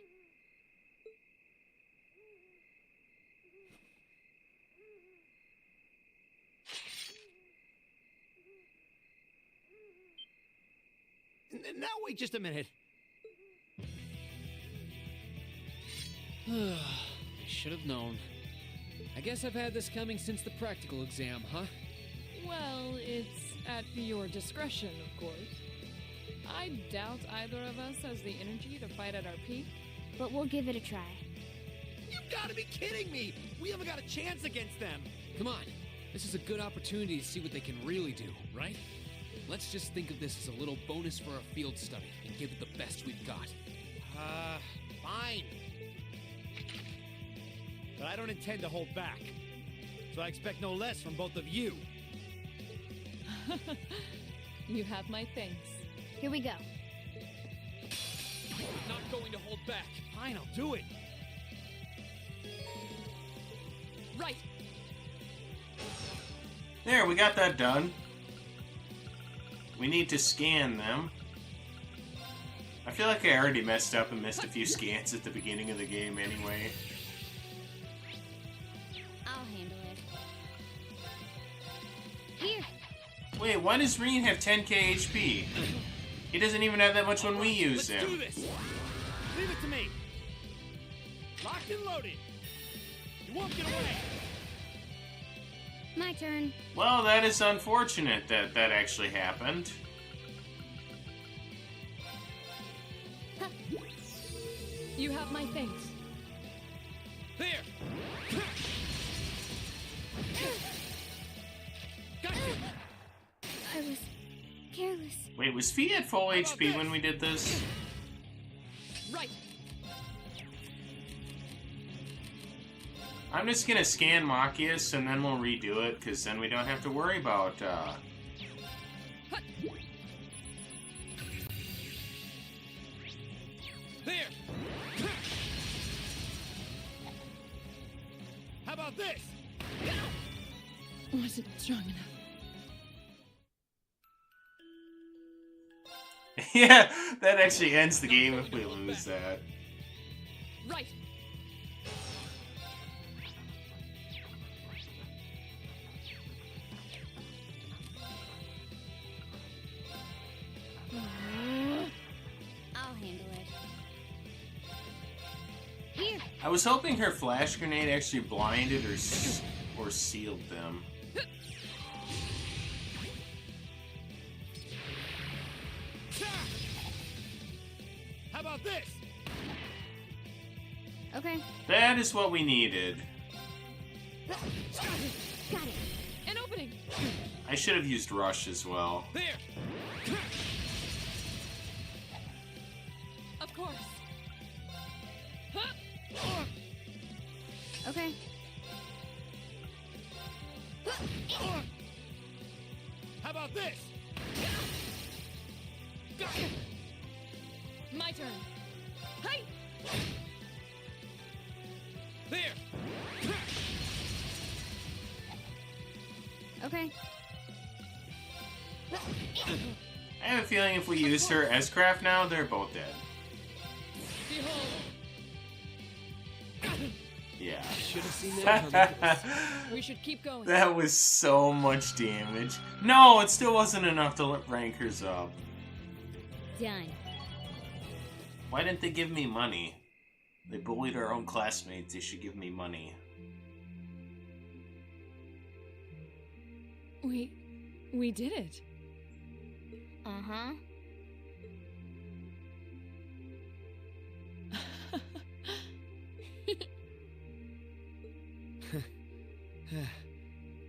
Now wait just a minute. I should have known. I guess I've had this coming since the practical exam, huh? Well, it's at your discretion, of course. I doubt either of us has the energy to fight at our peak. But we'll give it a try. You gotta be kidding me! We haven't got a chance against them! Come on. This is a good opportunity to see what they can really do, right? Let's just think of this as a little bonus for our field study and give it the best we've got. Fine. But I don't intend to hold back. So I expect no less from both of you. You have my thanks. Here we go. Not going to hold back. Fine, I'll do it. Right. There, we got that done. We need to scan them. I feel like I already messed up and missed a few scans at the beginning of the game anyway. I'll handle it. Here. Wait, why does Reen have 10k HP? He doesn't even have that much when we use Let's do him. this! Leave it to me! Locked and loaded! You won't get away! My turn. Well, that is unfortunate that that actually happened. You have my thanks. There! Gotcha! I was Wait, was Fee at full HP when we did this? Right. I'm just gonna scan Machias and then we'll redo it, because then we don't have to worry about, There! How about this? Wasn't strong enough. Yeah, that actually ends the game if we lose that. Right. I'll handle it. Here. I was hoping her flash grenade actually blinded or sealed them. How about this? Okay. That is what we needed. Got it. An opening. I should have used Rush as well. There! Of course. Okay. How about this? My turn. Hi. There! Okay. I have a feeling if we use her as craft now, they're both dead. Behold. Yeah. Should have seen that coming. We should keep going. That was so much damage. No, it still wasn't enough to rank hers up. Done. Why didn't they give me money? They bullied our own classmates. They should give me money. We did it. Uh-huh.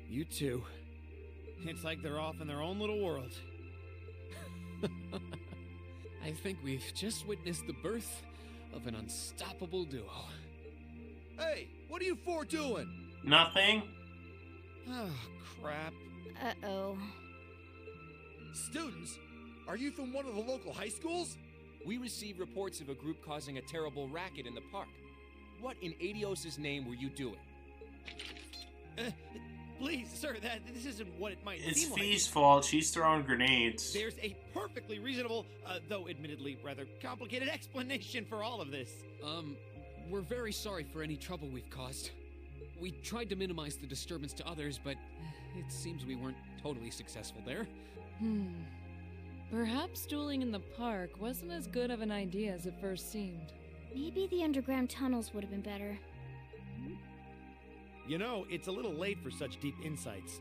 You two. It's like they're off in their own little world. I think we've just witnessed the birth of an unstoppable duo. Hey, what are you four doing? Nothing? Oh, crap. Uh-oh. Students? Are you from one of the local high schools? We received reports of a group causing a terrible racket in the park. What in Adios' name were you doing? Please, sir, this isn't what it might It's seem like. Fee's fault. She's throwing grenades. There's a perfectly reasonable, though admittedly rather complicated explanation for all of this. We're very sorry for any trouble we've caused. We tried to minimize the disturbance to others, but it seems we weren't totally successful there. Perhaps dueling in the park wasn't as good of an idea as it first seemed. Maybe the underground tunnels would have been better. You know, it's a little late for such deep insights.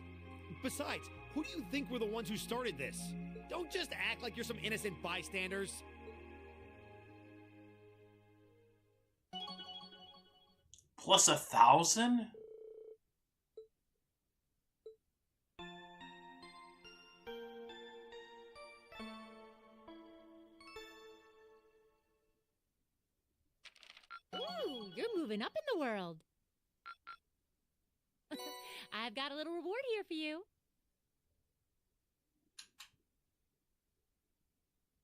Besides, who do you think were the ones who started this? Don't just act like you're some innocent bystanders. Plus 1,000? Ooh, you're moving up in the world. I've got a little reward here for you.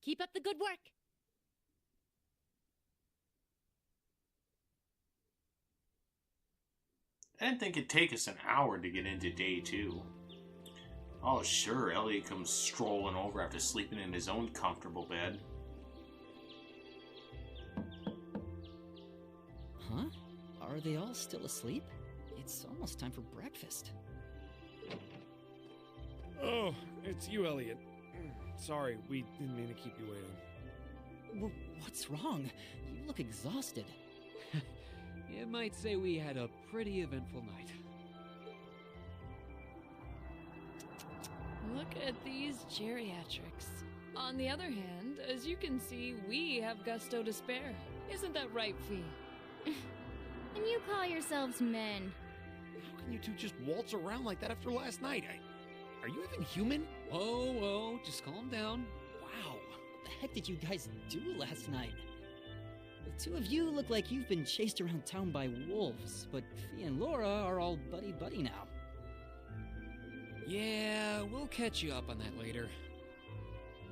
Keep up the good work. I didn't think it'd take us an hour to get into day 2. Oh, sure, Elliot comes strolling over after sleeping in his own comfortable bed. Huh? Are they all still asleep? It's almost time for breakfast. Oh, it's you, Elliot. Sorry, we didn't mean to keep you waiting. What's wrong? You look exhausted. You might say we had a pretty eventful night. Look at these geriatrics. On the other hand, as you can see, we have gusto to spare. Isn't that right, Fee? And you call yourselves men. How can you two just waltz around like that after last night? Are you even human? Whoa, just calm down. Wow, heck did you guys do last night? The two of you look like you've been chased around town by wolves, but Fee and Laura are all buddy-buddy now. Yeah, we'll catch you up on that later.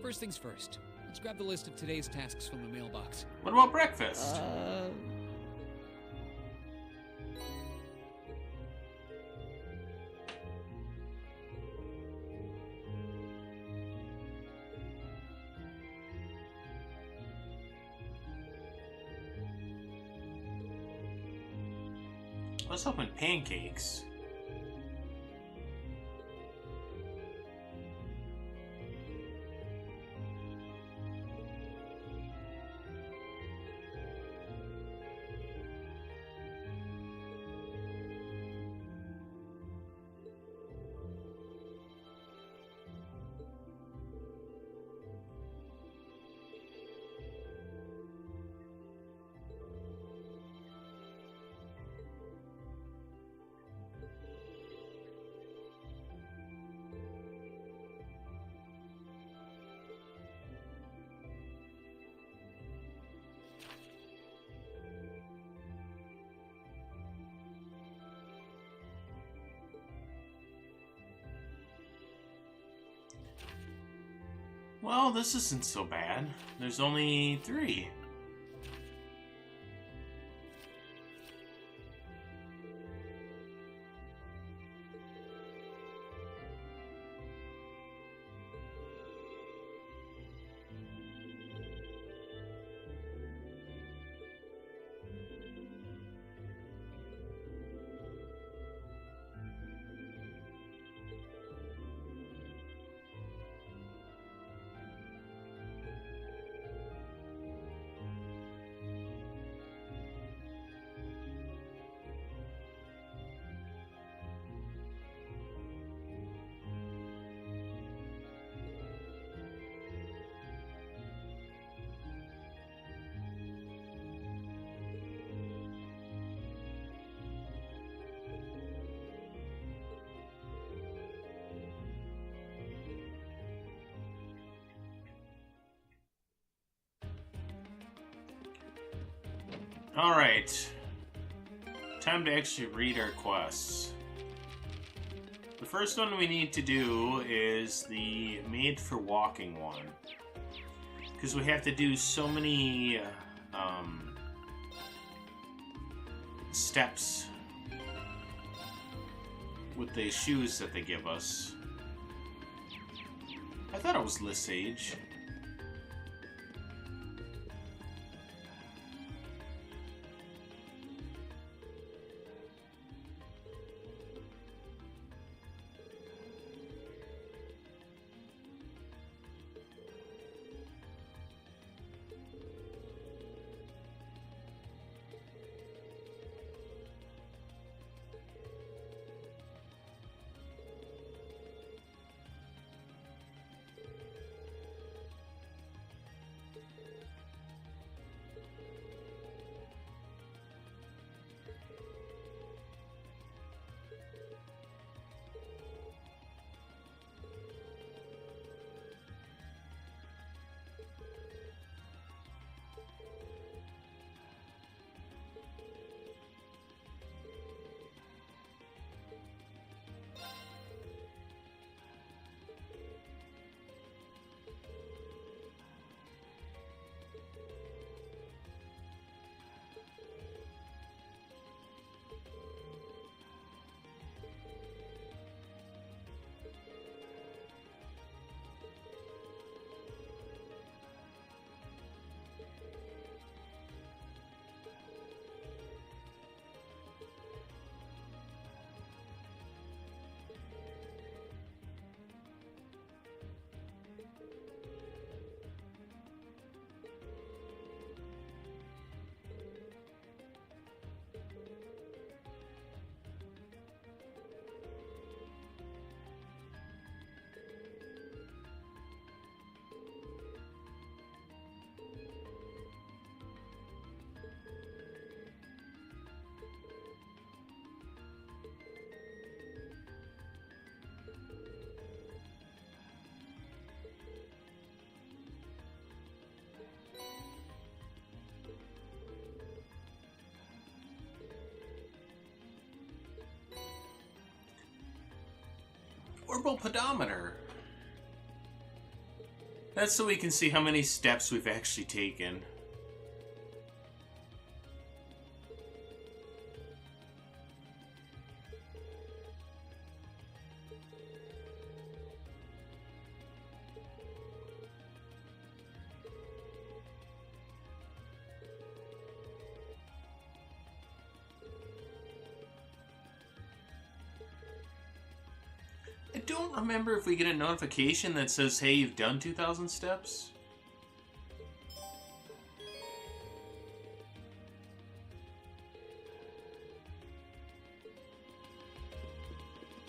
First things first, let's grab the list of today's tasks from the mailbox. What about breakfast? Let's open pancakes. Well, this isn't so bad. There's only 3. Alright. Time to actually read our quests. The first one we need to do is the Made for Walking one. Because we have to do so many steps with the shoes that they give us. I thought it was Lesage. portable pedometer. That's so we can see how many steps we've actually taken. I don't remember if we get a notification that says, hey, you've done 2,000 steps.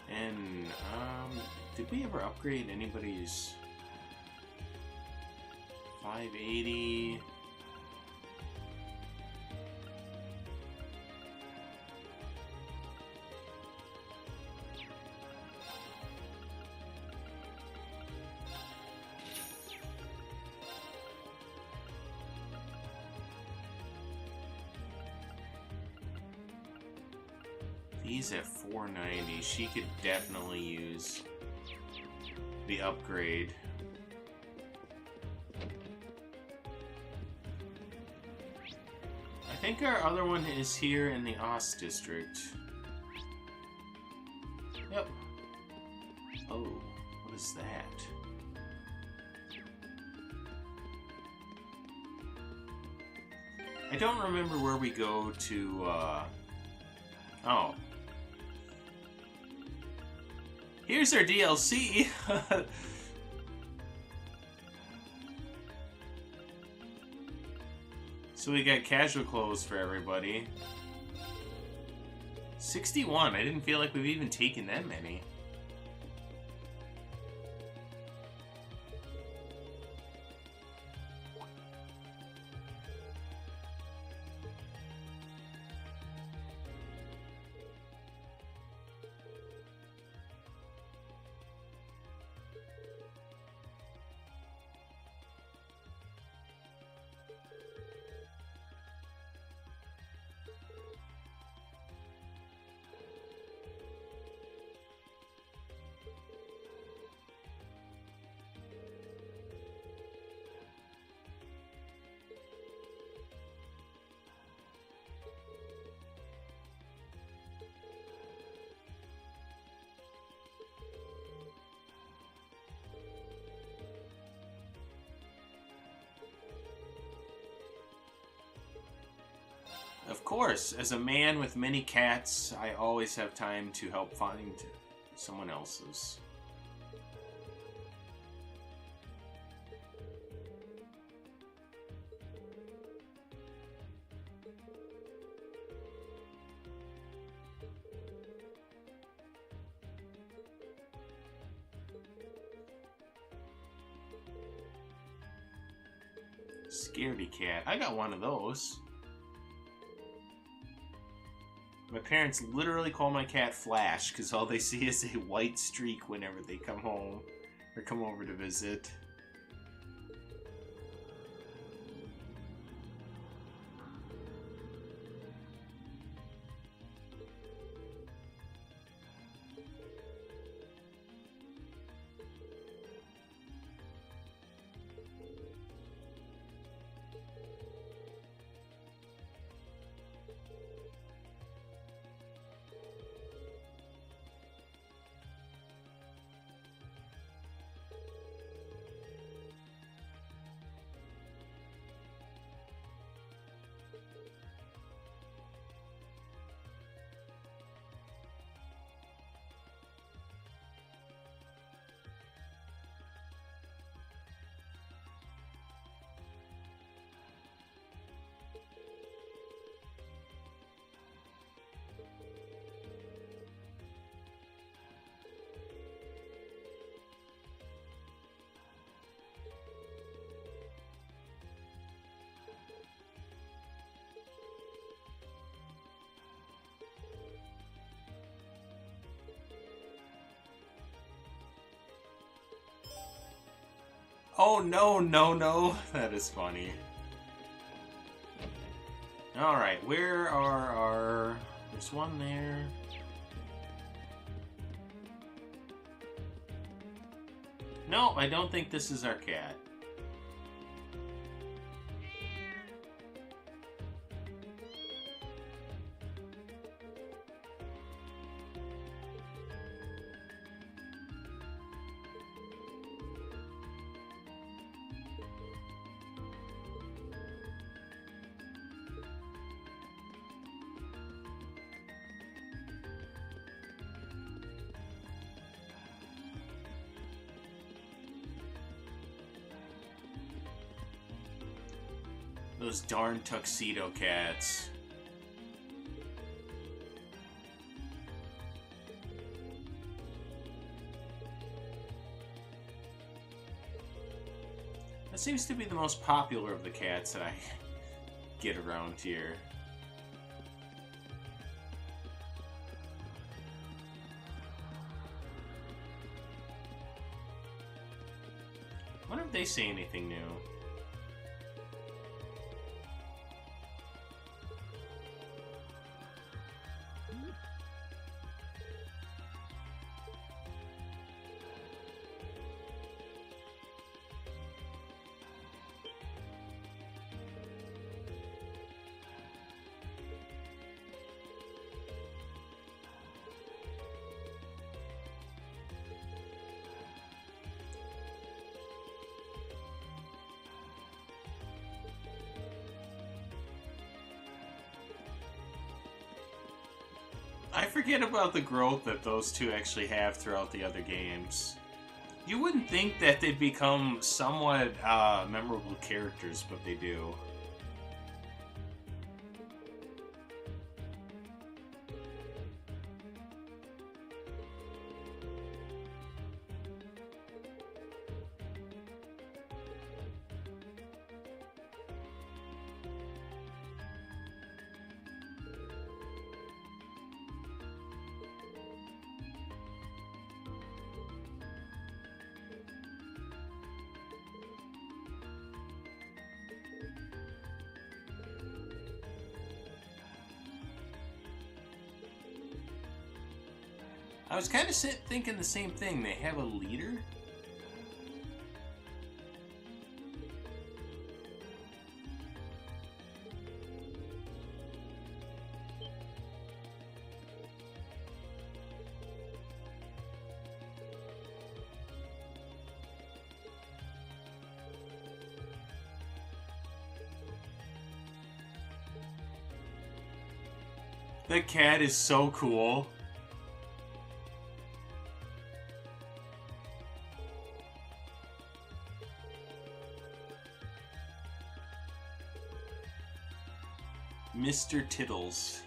And, did we ever upgrade anybody's 580? He's at 490. She could definitely use the upgrade. I think our other one is here in the Ost district. Yep. Oh, what is that? I don't remember where we go to, oh. Here's our DLC! So we got casual clothes for everybody. 61, I didn't feel like we've even taken that many. Of course, as a man with many cats, I always have time to help find someone else's. Scaredy cat. I got one of those. My parents literally call my cat Flash because all they see is a white streak whenever they come home or come over to visit. Oh no, no, no. That is funny. Alright, where are our... There's one there. No, I don't think this is our cat. Those darn tuxedo cats. That seems to be the most popular of the cats that I get around here. I wonder if they say anything new. I forget about the growth that those two actually have throughout the other games. You wouldn't think that they'd become somewhat memorable characters, but they do. I was kind of thinking the same thing. They have a leader? The cat is so cool. Mr. Tittles.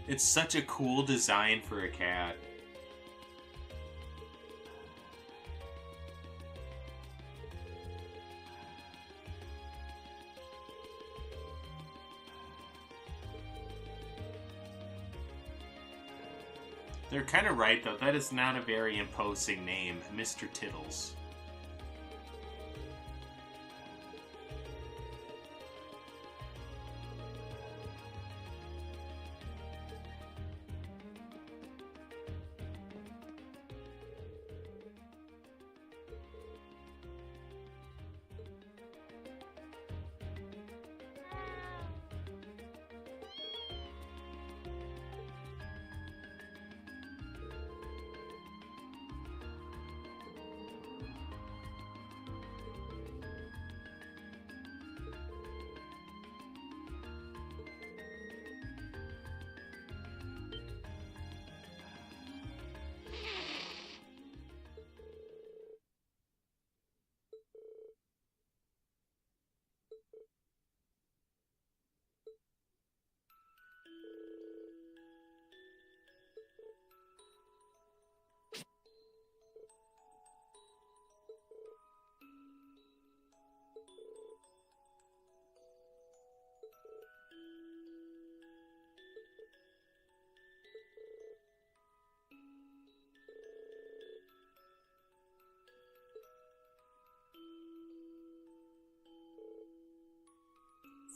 It's such a cool design for a cat. They're kind of right, though. That is not a very imposing name, Mr. Tittles.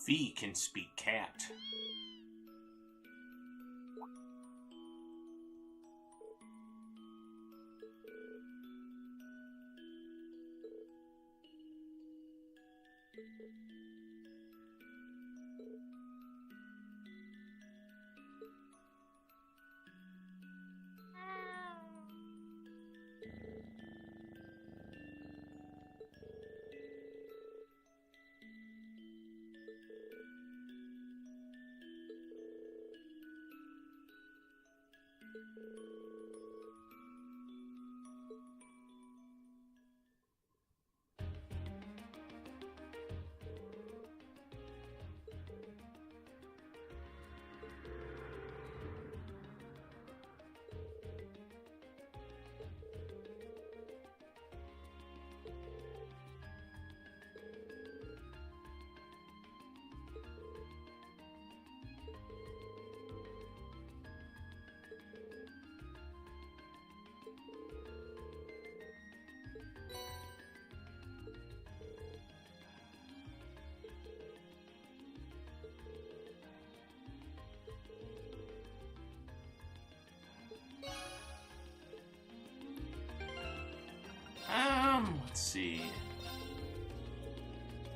Fee can speak cat. Let's see.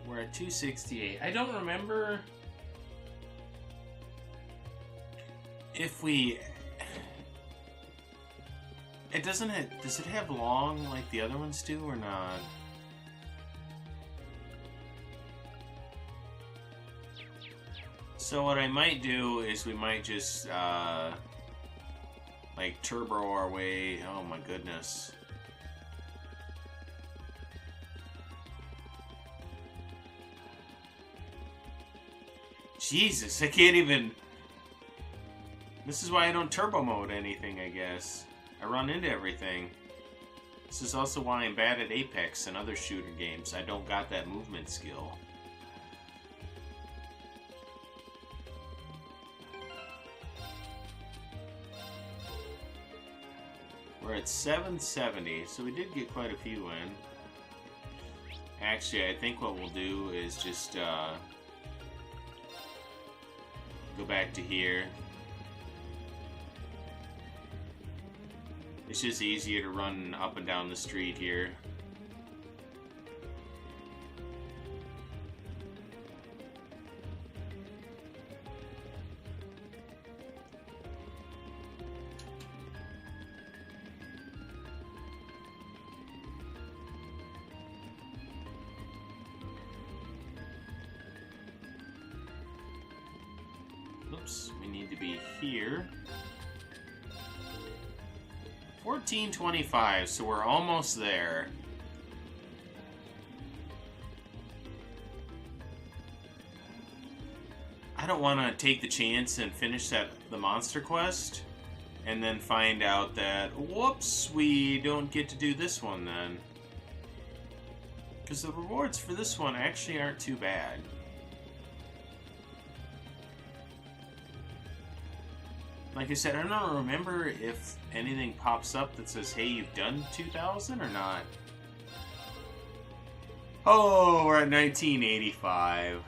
We're at 268. I don't remember if we... It doesn't have... Does it have long like the other ones do or not? So what I might do is we might just like turbo our way. Oh my goodness. Jesus, I can't even... This is why I don't turbo mode anything, I guess. I run into everything. This is also why I'm bad at Apex and other shooter games. I don't got that movement skill. We're at 770, so we did get quite a few in. Actually, I think what we'll do is just go back to here. It's just easier to run up and down the street here. Oops, we need to be here. 1425, so we're almost there. I don't want to take the chance and finish the monster quest and then find out that, whoops, we don't get to do this one then. Because the rewards for this one actually aren't too bad. Like I said, I don't remember if anything pops up that says, hey, you've done 2,000 or not. Oh, we're at 1985.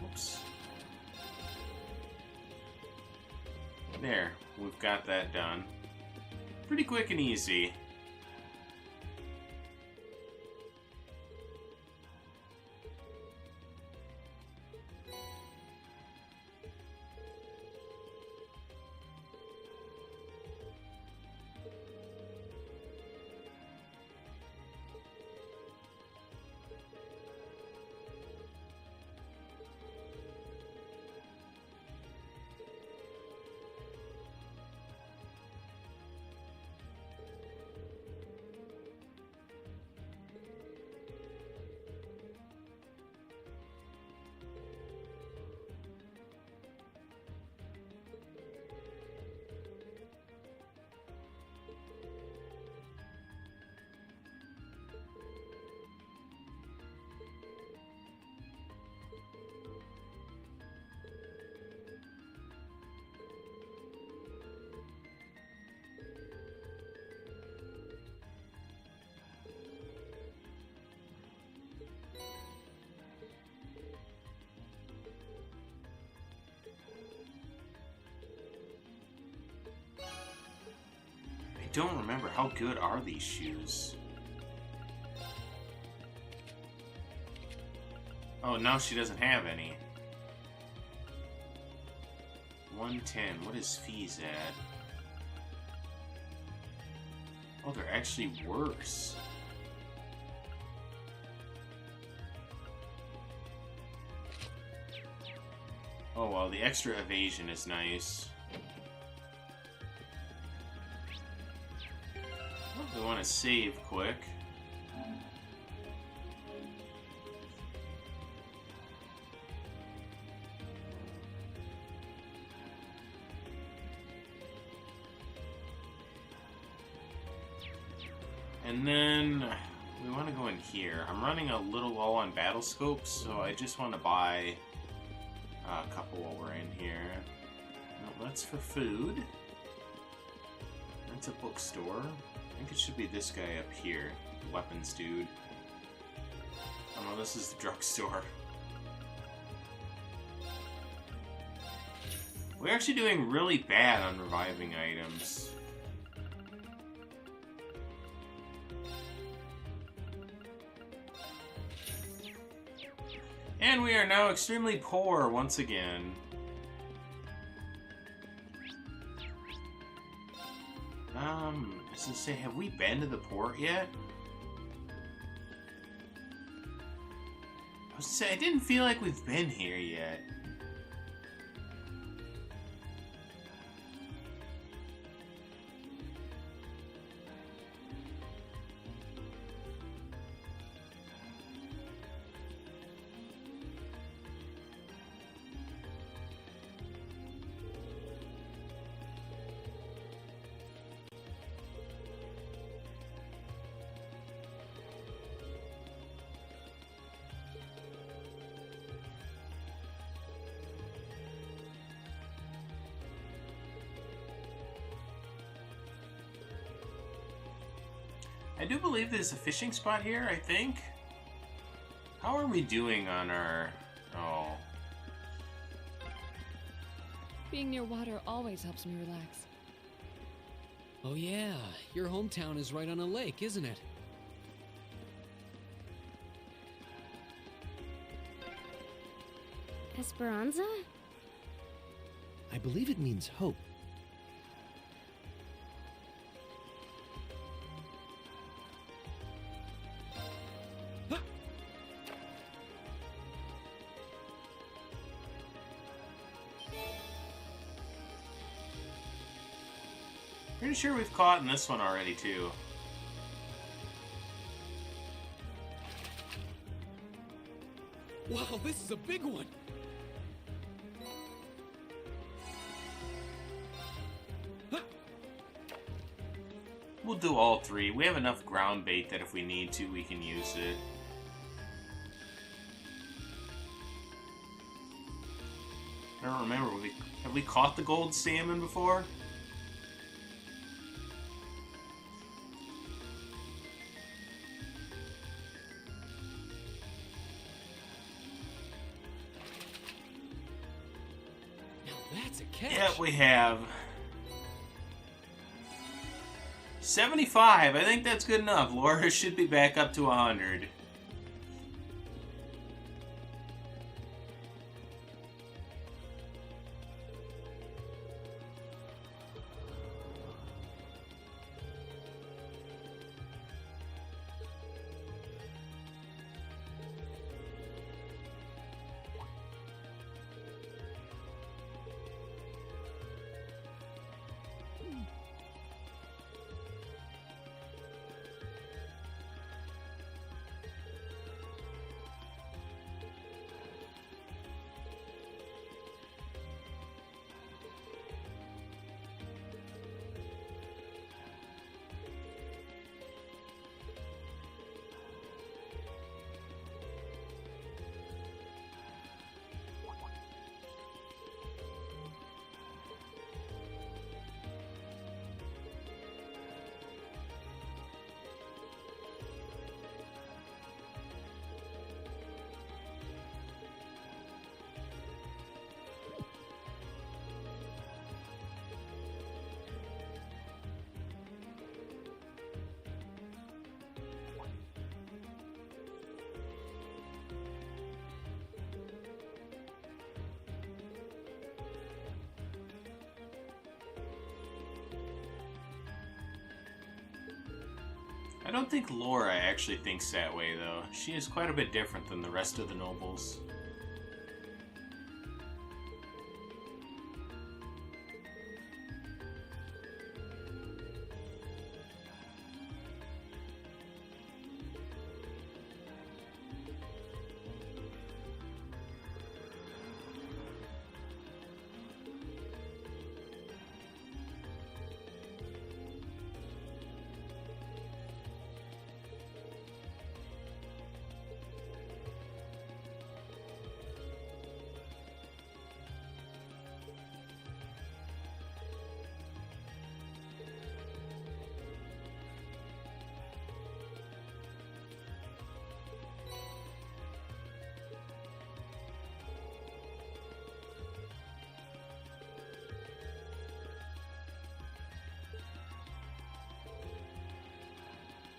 Oops. There, we've got that done. Pretty quick and easy. don't remember. How good are these shoes? Oh, now she doesn't have any. 110. What is fees at? Oh, they're actually worse. Oh, well, the extra evasion is nice. We want to save quick. And then we want to go in here. I'm running a little low on battle scopes, so I just want to buy a couple while we're in here. No, that's for food. That's a bookstore. I think it should be this guy up here. The weapons dude. Oh no, this is the drugstore. We're actually doing really bad on reviving items. And we are now extremely poor once again. I was gonna say, have we been to the port yet? I was gonna say, I didn't feel like we've been here yet. I do believe there's a fishing spot here, I think. How are we doing on our... Oh. Being near water always helps me relax. Oh yeah, your hometown is right on a lake, isn't it? Esperanza? I believe it means hope. Pretty sure we've caught in this one already, too. Wow, this is a big one! We'll do all three. We have enough ground bait that if we need to, we can use it. I don't remember. Have we caught the gold salmon before? That's a catch. Yeah, we have. 75. I think that's good enough. Laura should be back up to 100. I don't think Laura actually thinks that way, though. She is quite a bit different than the rest of the nobles.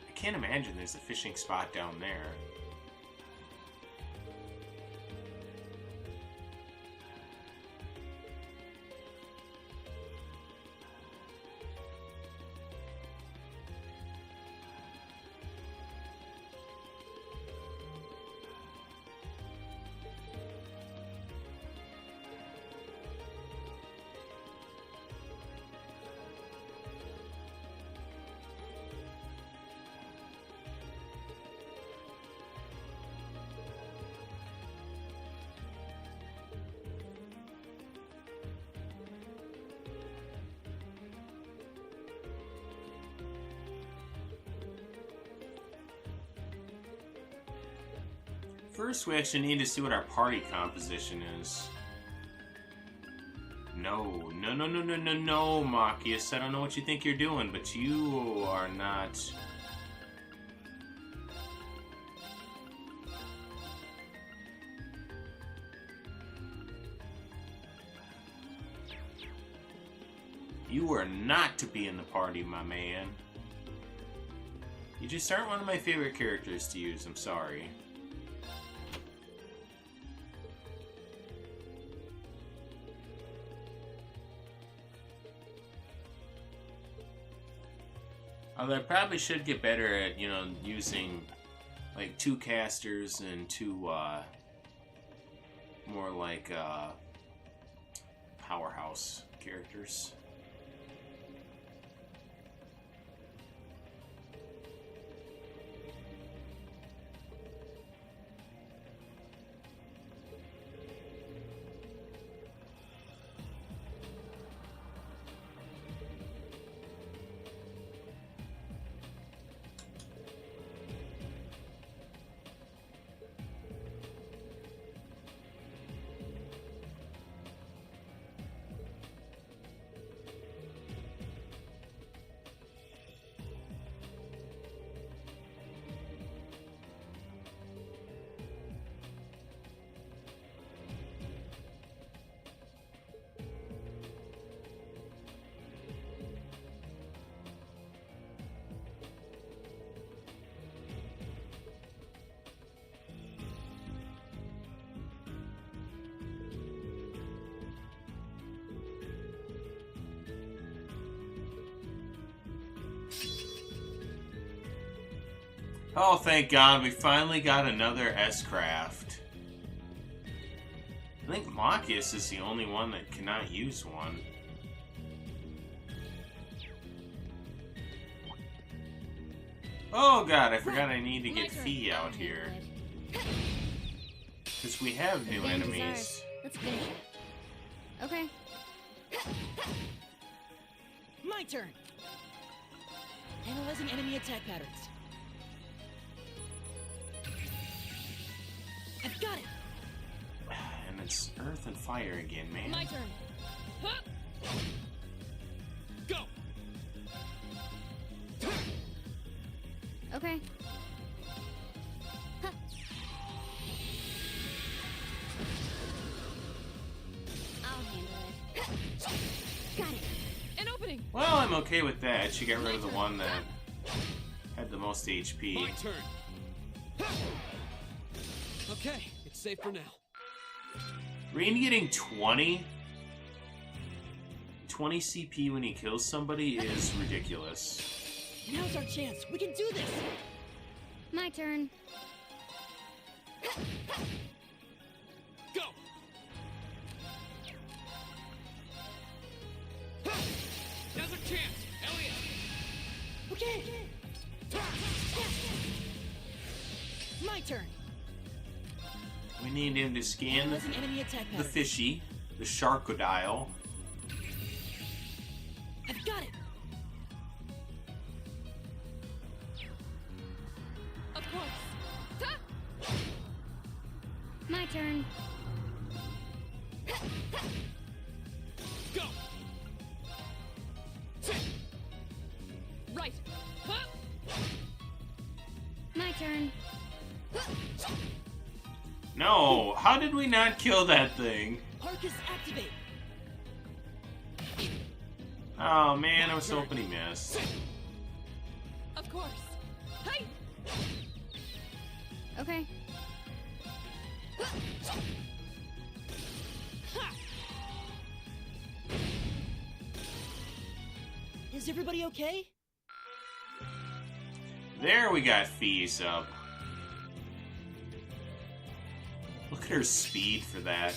I can't imagine there's a fishing spot down there. First, we actually need to see what our party composition is. No, Machias. I don't know what you think you're doing, but you are not... You are not to be in the party, my man. You just aren't one of my favorite characters to use, I'm sorry. Although I probably should get better at, you know, using like 2 casters and 2 more like powerhouse characters. Oh, thank God, we finally got another S-Craft. I think Machias is the only one that cannot use one. Oh God, I forgot I need to get Fee out here. Because we have new enemies. Let's finish it. Okay. My turn! Analyzing enemy attack patterns. I've got it! And it's Earth and Fire again, man. My turn. Huh? Go! Okay. Huh. I'll handle it. Got it. An opening. Well, I'm okay with that. She got rid of the one that had the most HP. My turn. Okay, it's safe for now. Rain getting 20 CP when he kills somebody is ridiculous. Now's our chance. We can do this. My turn. Go! Now's our chance! Elliot! Okay. My turn. We need him to scan As an enemy attack the pattern. fishy, the sharkodile. I've got it. Of course. Ha! My turn. Go! Right. Ha! My turn. No, how did we not kill that thing? Arcus activate. Oh man, I was hoping he missed. Of course. Hey! Okay. Is everybody okay? There we got Fees up. Look at her speed for that.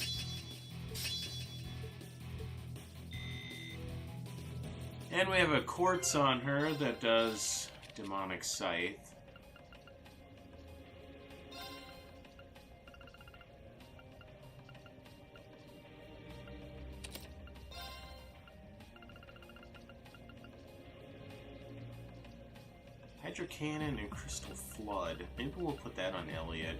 And we have a quartz on her that does demonic scythe. Hydro Cannon and Crystal Flood. Maybe we'll put that on Elliot.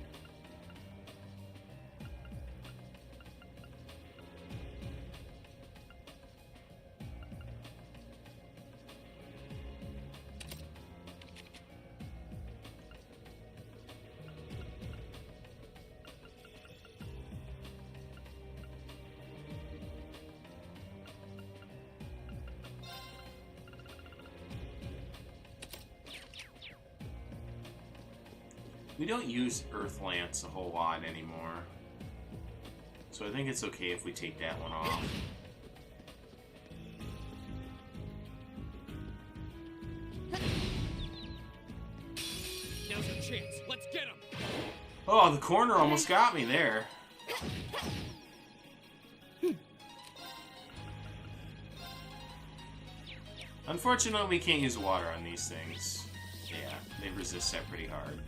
We don't use Earth Lance a whole lot anymore. So I think it's okay if we take that one off. Now's our chance. Let's get him! Oh, the corner almost got me there. Unfortunately, we can't use water on these things. Yeah, they resist that pretty hard.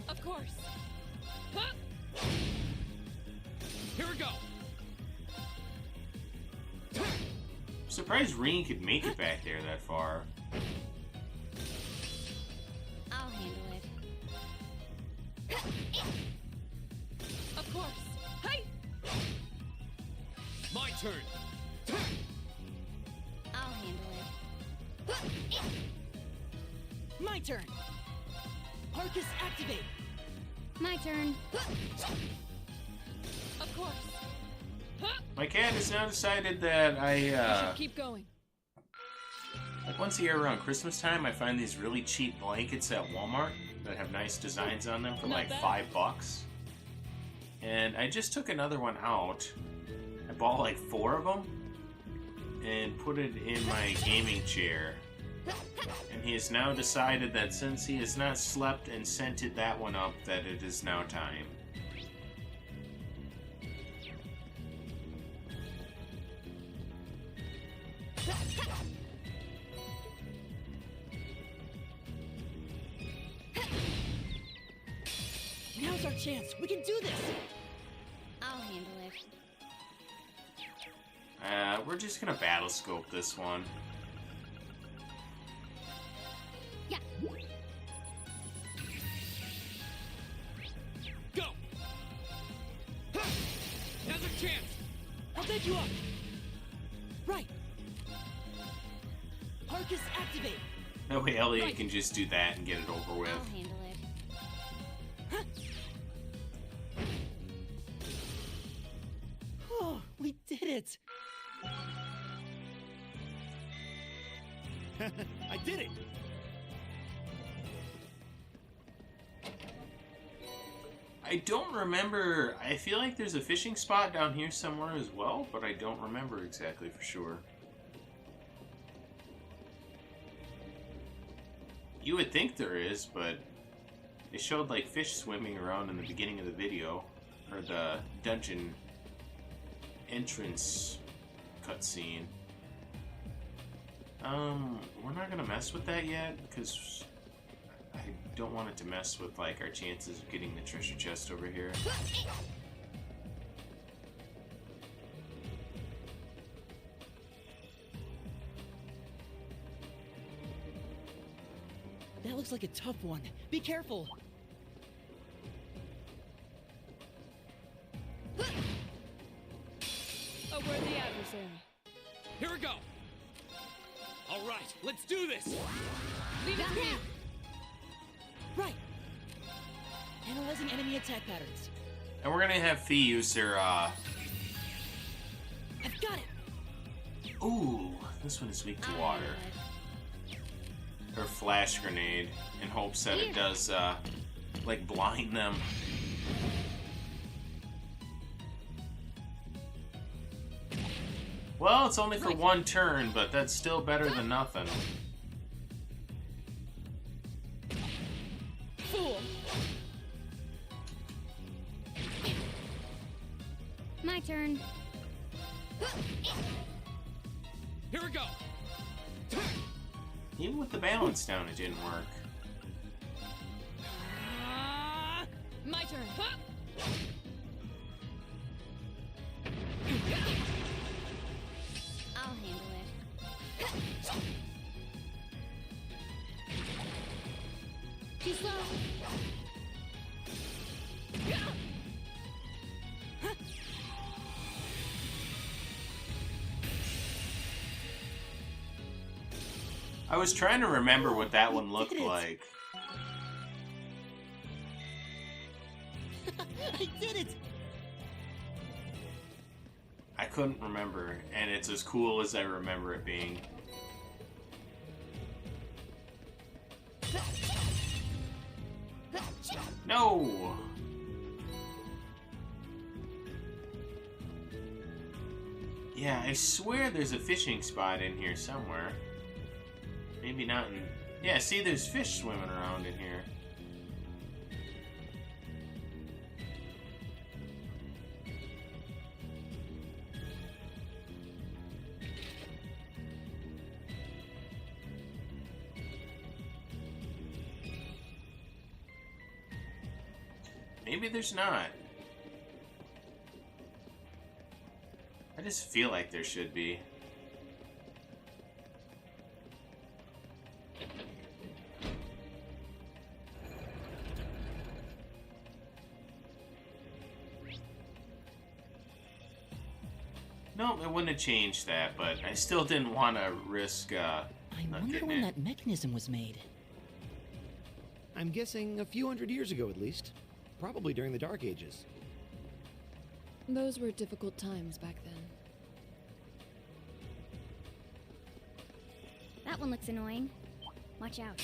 Of course. Ha! Here we go! I'm surprised Reen could make it back there that far. I'll handle it. Of course. Hey! My turn! I'll handle it. My turn. Arcus activate. My turn. Of course. Ha! My cat has now decided that We should keep going. like once a year around Christmas time, I find these really cheap blankets at Walmart that have nice designs on them for Not like bad. $5. And I just took another one out. I bought like 4 of them and put it in my gaming chair. And he has now decided that since he has not slept and scented that one up, that it is now time. Now's our chance. We can do this. I'll handle it. We're just gonna battle scope this one. Yeah. Go! Now's our chance! I'll take you up. Right. Arcus activate. That way Elliot can just do that and get it over with. I'll handle it. Oh, we did it. I did it! I don't remember. I feel like there's a fishing spot down here somewhere as well, but I don't remember exactly for sure. You would think there is, but they showed like fish swimming around in the beginning of the video, or the dungeon entrance cutscene. We're not gonna mess with that yet because I don't want it to mess with like our chances of getting the treasure chest over here. That looks like a tough one. Be careful. A worthy adversary. Here we go. All right, let's do this. Leave it to me. Right. Analyzing enemy attack patterns. And we're gonna have Fee use her, I've got it. ooh, this one is weak to water. Her flash grenade in hopes that it does, like, blind them. Well, it's only for one turn, but that's still better than nothing. Fool. My turn. Here we go. Even with the balance down, it didn't work. My turn. I'll handle it. Too slow. I was trying to remember what that one looked like. I did it. I couldn't remember, and it's as cool as I remember it being. No! Yeah, I swear there's a fishing spot in here somewhere. Maybe not in... Yeah, see, there's fish swimming around in here. Maybe there's not. I just feel like there should be. No, it wouldn't have changed that, but I still didn't want to risk, I wonder when that mechanism was made. I'm guessing a few hundred years ago at least. Probably during the Dark Ages. Those were difficult times back then. That one looks annoying. Watch out.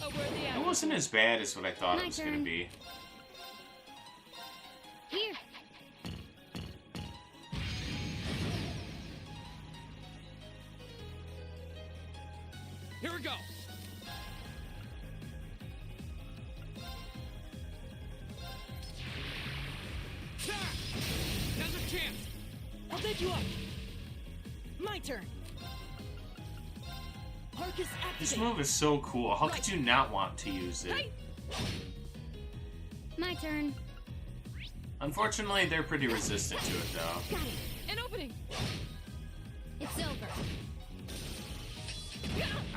A worthy It wasn't as bad as what I thought it was going to be. Here. Here we go. Now's our chance. I'll bed you up. My turn. Arcus activate. This move is so cool. How could you not want to use it? My turn. Unfortunately, they're pretty resistant to it, though. Got it. An opening. It's over.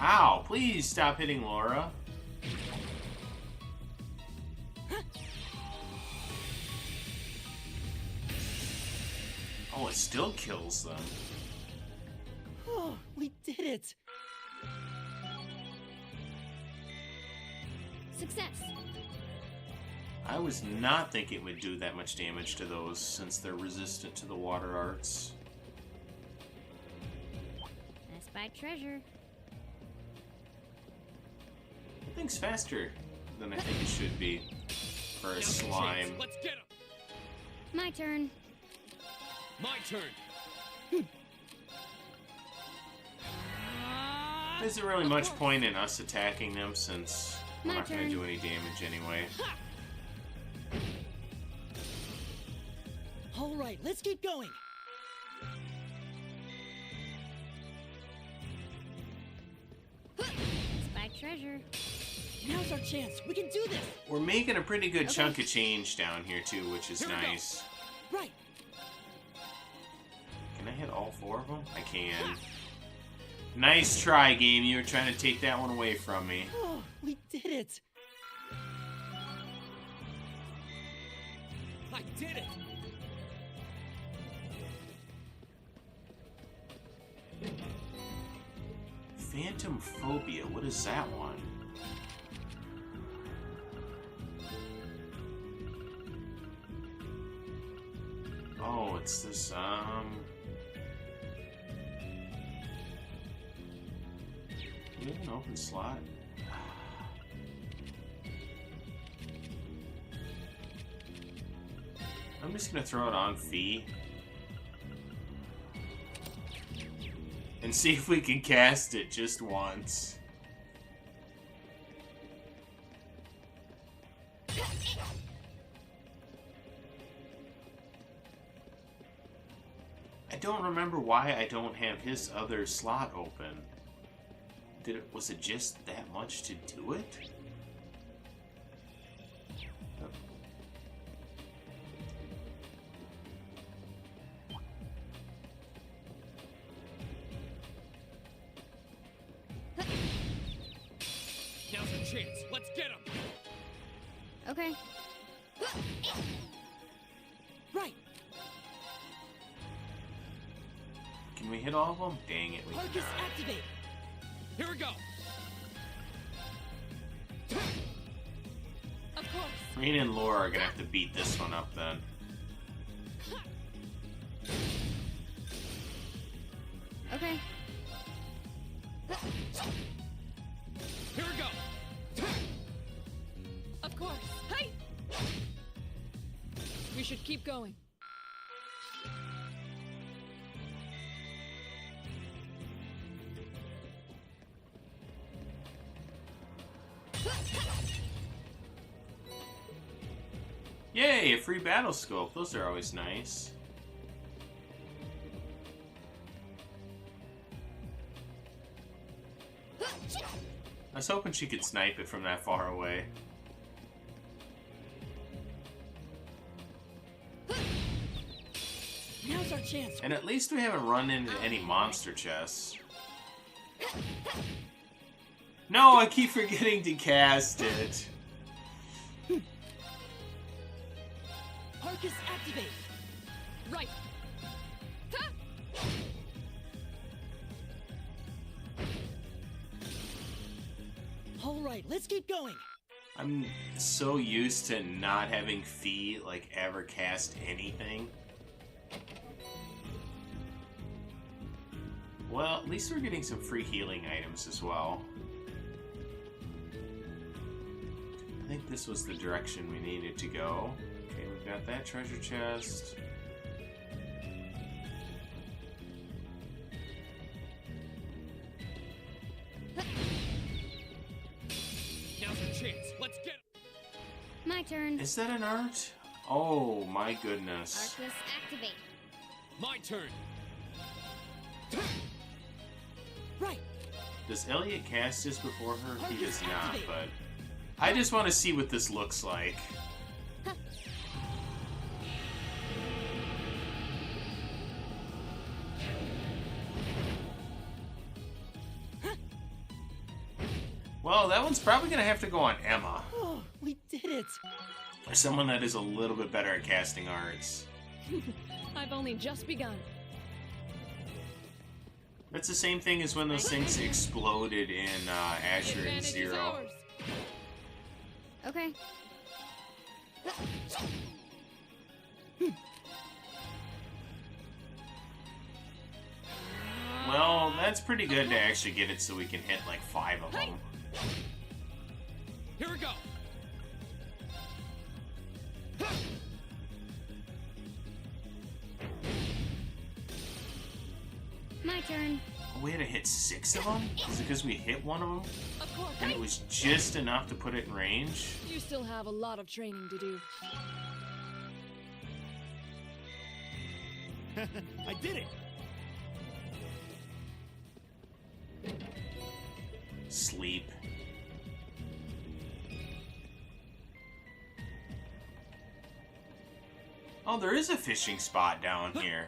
Ow! Please stop hitting Laura. Oh, it still kills them. Oh, we did it. Success. I was not thinking it would do that much damage to those since they're resistant to the water arts. I spied treasure. That thing's faster than I think it should be for a slime. Let's get him. My turn. My turn. There isn't really much point in us attacking them since we're not going to do any damage anyway. All right, let's keep going. Spike treasure. Now's our chance. We can do this. We're making a pretty good chunk of change down here too, which is nice. Right. Can I hit all 4 of them? I can. Nice try, game. You were trying to take that one away from me. Oh, we did it. I did it! Phantom Phobia, what is that one? Oh, it's this, Do we have an open slot? I'm just gonna throw it on Fee. And see if we can cast it just once. I don't remember why I don't have his other slot open. Was it just that much to do it? Now's our chance. Let's get him. Okay. Right. Can we hit all of them? Dang it, we Arcus cannot. activate. Here we go. Of course. Rena and Laura are gonna have to beat this one up then. Okay. Here we go. Of course. Hey! We should keep going. Yay, a free battle scope. Those are always nice. I was hoping she could snipe it from that far away. Now's our chance. And at least we haven't run into any monster chests. No, I keep forgetting to cast it. Arcus activate. Right. Ha! All right, let's keep going. I'm so used to not having Fee, like, ever cast anything. Well, at least we're getting some free healing items as well. I think this was the direction we needed to go. Okay, we've got that treasure chest. Now's our chance. Let's get him. My turn. Is that an art? Oh my goodness. Arcus activate. My turn. Right. Does Elliot cast this before her? He does not, but I just want to see what this looks like. Well, that one's probably going to have to go on Emma. Oh, we did it. Or someone that is a little bit better at casting arts. I've only just begun. That's the same thing as when those things exploded in Azure and Advantage is Zero. ours. Okay. Well, that's pretty good to actually get it so we can hit like 5 of them. Here we go. My turn. we had to hit 6 of them? Is it because we hit one of them? Of course. And it was just enough to put it in range? You still have a lot of training to do. I did it! Sleep. Oh, there is a fishing spot down here.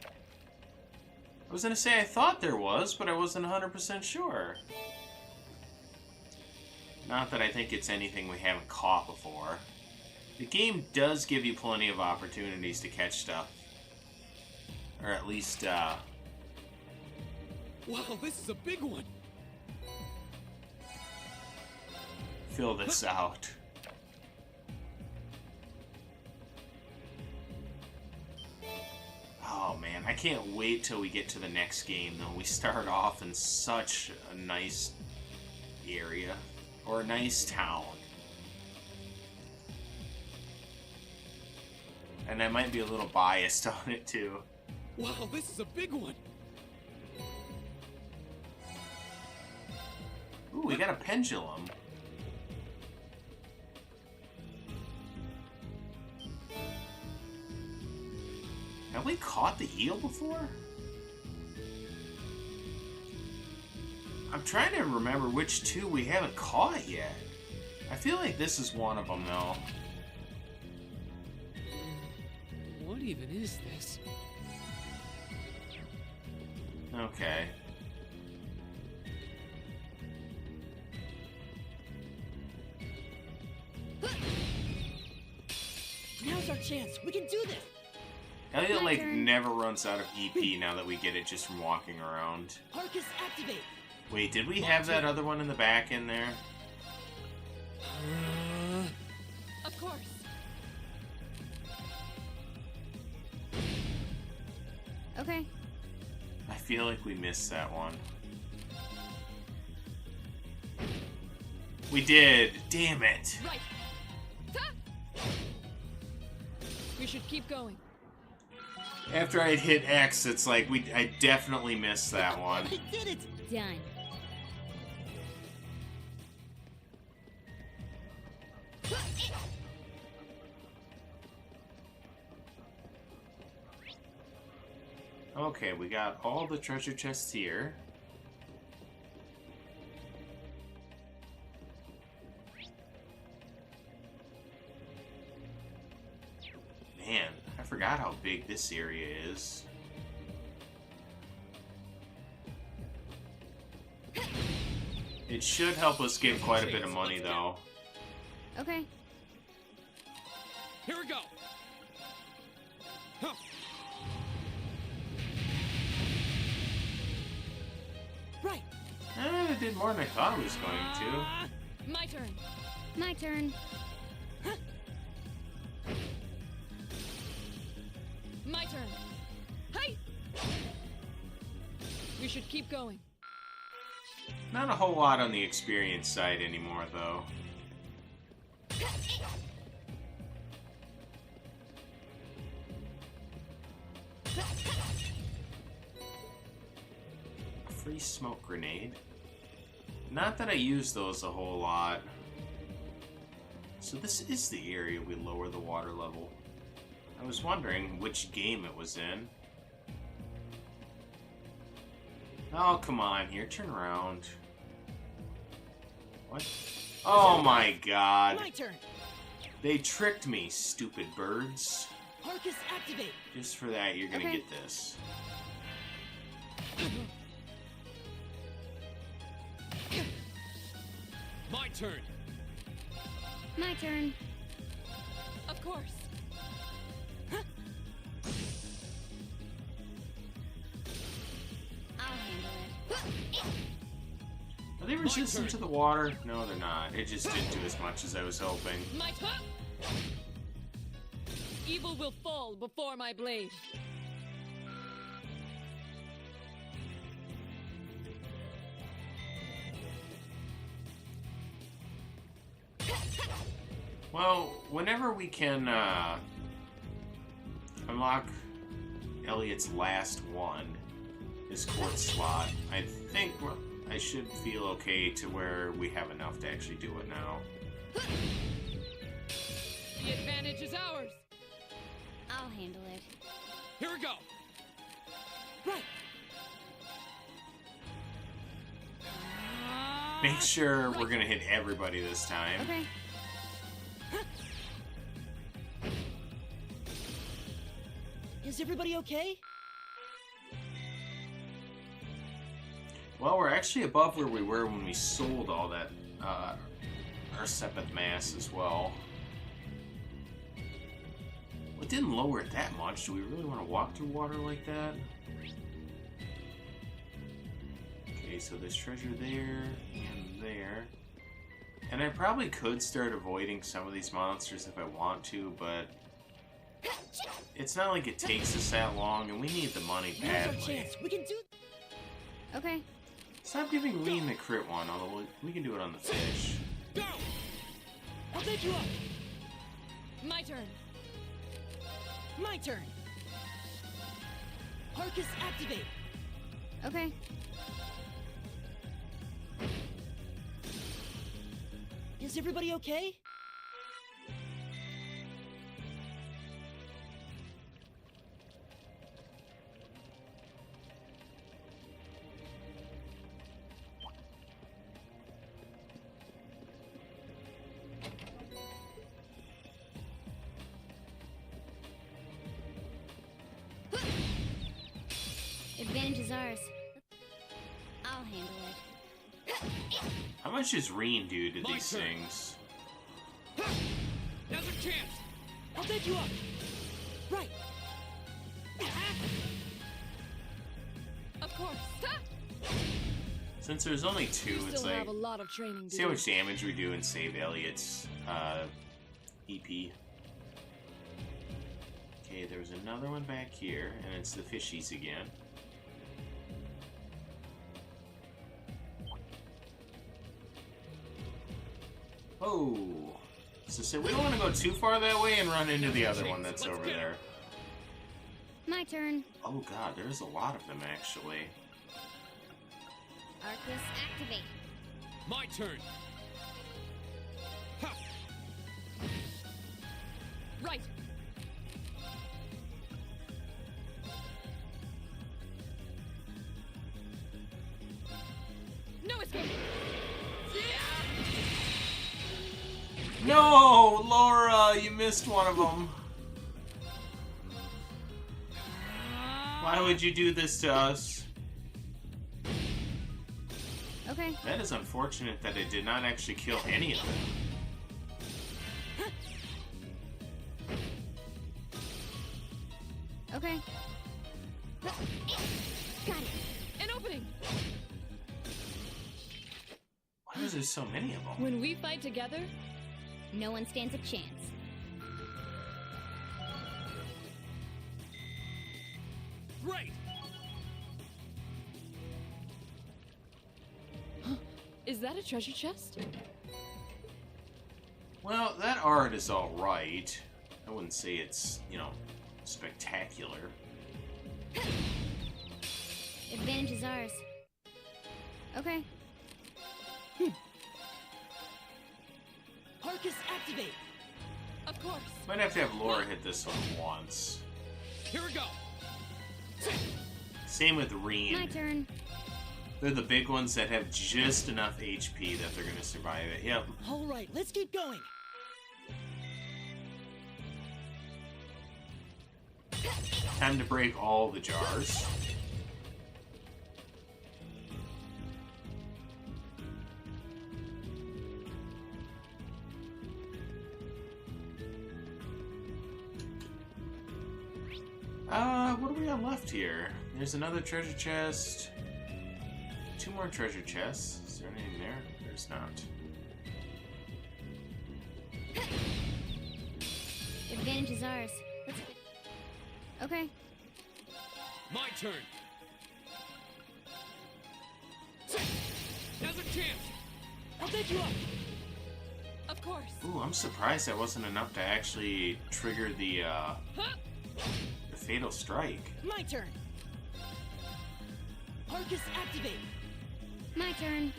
I was gonna say I thought there was, but I wasn't 100% sure. Not that I think it's anything we haven't caught before. The game does give you plenty of opportunities to catch stuff. Or at least, Wow, this is a big one! fill this out. Oh man, I can't wait till we get to the next game though. We start off in such a nice area, or a nice town. And I might be a little biased on it too. Wow, this is a big one! Ooh, we got a pendulum. Have we caught the eel before? I'm trying to remember which two we haven't caught yet. I feel like this is one of them, though. What even is this? Okay. Now's our chance. We can do this. Elliot, like, never runs out of EP now that we get it just from walking around. Arcus, activate. Wait, did we have that other one in the back in there? Of course. Okay. I feel like we missed that one. We did. Damn it. Right. We should keep going. After I'd hit X, it's like I definitely missed that one. I did it. Done. Okay, we got all the treasure chests here. Man, I forgot how big this area is. It should help us get quite a bit of money, though. Okay. Here we go! Huh. Right. It did more than I thought it was going to. My turn. My turn. My turn. Hey! We should keep going. Not a whole lot on the experience side anymore, though. Free smoke grenade. Not that I use those a whole lot. So this is the area we lower the water level. I was wondering which game it was in. Oh, come on here. Turn around. What? Oh my god. My turn. They tricked me, stupid birds. Arcus, activate. Just for that, you're gonna Okay. get this. My turn! My turn. Of course. I'll handle it. Are they resistant to the water? No, they're not. It just didn't do as much as I was hoping. My turn. Evil will fall before my blade. Well, whenever we can unlock Elliot's last one, this quartz slot. I think I should feel okay to where we have enough to actually do it now. The advantage is ours. I'll handle it. Here we go. Right. Make sure we're gonna hit everybody this time. Okay. Is everybody okay? Well, we're actually above where we were when we sold all that, our Sepith mass as well. It didn't lower it that much. Do we really want to walk through water like that? Okay, so there's treasure there and there. And I probably could start avoiding some of these monsters if I want to, but it's not like it takes us that long, and we need the money Here's our badly. chance. We can do. Okay. Stop giving Lean the crit one, although we can do it on the fish. Go! I'll take you up. My turn. My turn. Arcus activate. Okay. Is everybody okay? Advantage is ours. I'll handle it. How much does Reen do to My these turn. things? Now's our chance. I'll take you up. Right. Of course. Ha! Since there's only two, You it's still like, have a lot of training to see how do. much damage we do and save Elliot's EP. Okay, there's another one back here, and it's the fishies again. Oh, so we don't want to go too far that way and run into the other one that's over there. My turn. Oh god, there's a lot of them actually. Arcus activate. My turn. Ha! Right. No escape. No, Laura, you missed one of them. Why would you do this to us? Okay. That is unfortunate that it did not actually kill any of them. Okay. Got it. An opening. Why is there so many of them? When we fight together, No one stands a chance. Great. is that a treasure chest? Well, that art is alright. I wouldn't say it's, you know, spectacular. Advantage is ours. Okay. Arcus activate. Of course. Might have to have Laura hit this one once. Here we go. Same with My Reen. turn. They're the big ones that have just enough HP that they're gonna survive it. Yep. All right, let's keep going. Time to break all the jars. What do we have left here? There's another treasure chest. 2 more treasure chests. Is there anything there? There's not. Advantage is ours. Let's... Okay. My turn. Now's our chance. I'll take you up. Of course. Ooh, I'm surprised that wasn't enough to actually trigger the fatal strike. My turn. Arcus, activate! My turn.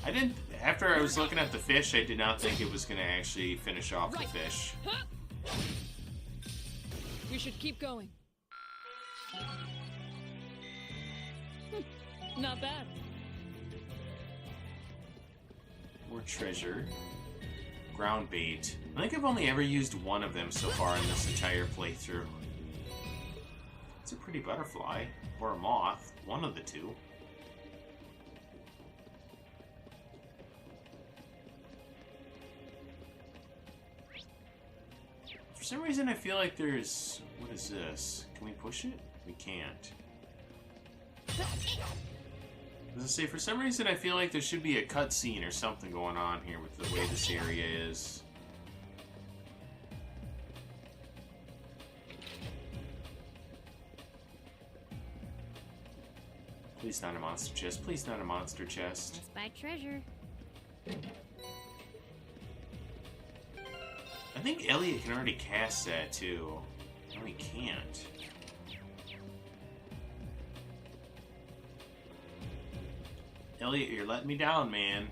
I didn't. After I was looking at the fish, I did not think it was going to actually finish off the fish. We should keep going. Not bad. More treasure. Ground bait. I think I've only ever used one of them so far in this entire playthrough. It's a pretty butterfly. Or a moth. One of the two. For some reason I feel like there's... What is this? Can we push it? We can't. As I say, for some reason I feel like there should be a cutscene or something going on here with the way this area is. Please not a monster chest. Please not a monster chest. Let's buy treasure. I think Elliot can already cast that too. No, he can't. Elliot, you're letting me down, man.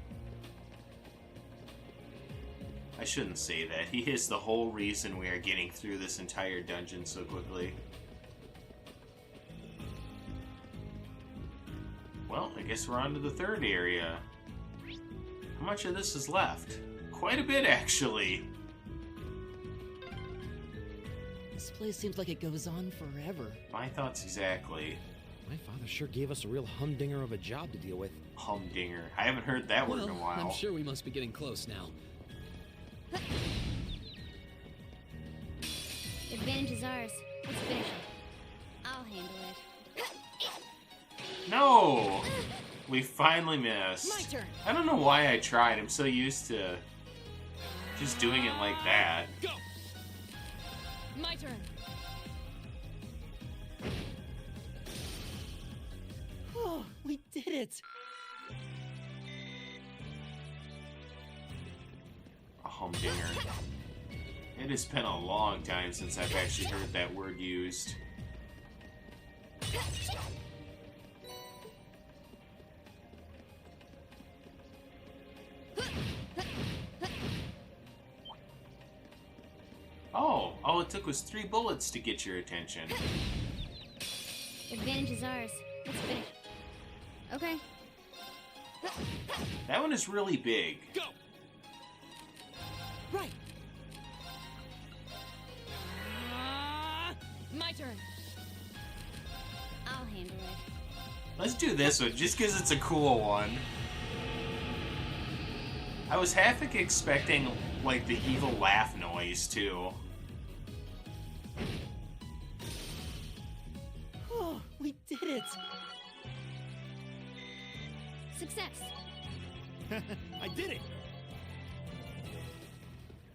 I shouldn't say that. He is the whole reason we are getting through this entire dungeon so quickly. Well, I guess we're on to the third area. How much of this is left? Quite a bit, actually. This place seems like it goes on forever. My thoughts exactly. My father sure gave us a real humdinger of a job to deal with. Humdinger. I haven't heard that word in a while. I'm sure we must be getting close now. Advantage is ours. Let's finish it. I'll handle it. No! We finally missed. My turn. I don't know why I tried. I'm so used to just doing it like that. Go! My turn. Oh, we did it! A humdinger. It has been a long time since I've actually heard that word used. Oh, all it took was 3 bullets to get your attention. Advantage is ours. Let's finish. Okay. That one is really big. Go! Right! My turn. I'll handle it. Let's do this one, just because it's a cool one. I was half expecting, like, the evil laugh noise, too. Oh, we did it! Success. I did it!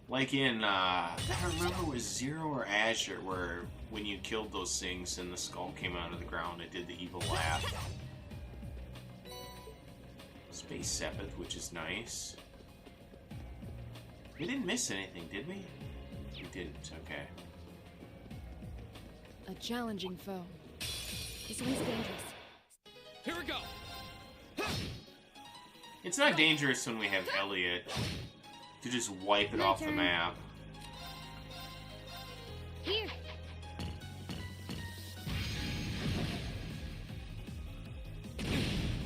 Like in, I don't remember it was Zero or Azure, where when you killed those things and the skull came out of the ground, it did the evil laugh. Space Sepith, which is nice. We didn't miss anything, did we? We didn't, okay. A challenging foe. This one's dangerous. Here we go. It's not dangerous when we have Elliot to just wipe it off the map. Here.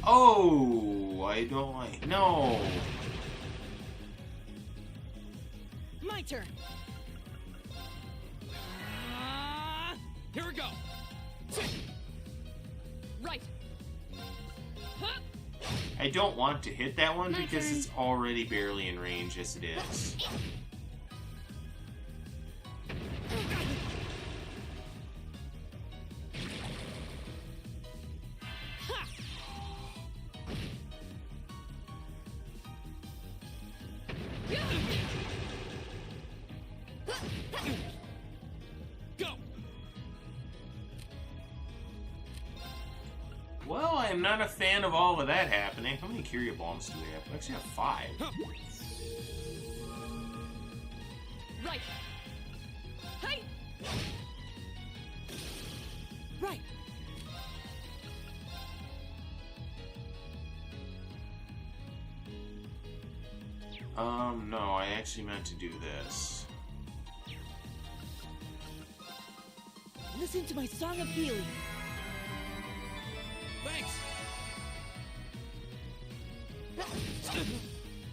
Oh, I don't like... No! My turn! Here we go. Right. Huh? I don't want to hit that one My because turn. it's already barely in range as it is. Go. Well, I am not a fan of all of that happening. How many Curia Bombs do we have? We actually have 5. Right. Hey. Right. No, I actually meant to do this. Listen to my song of healing. Thanks.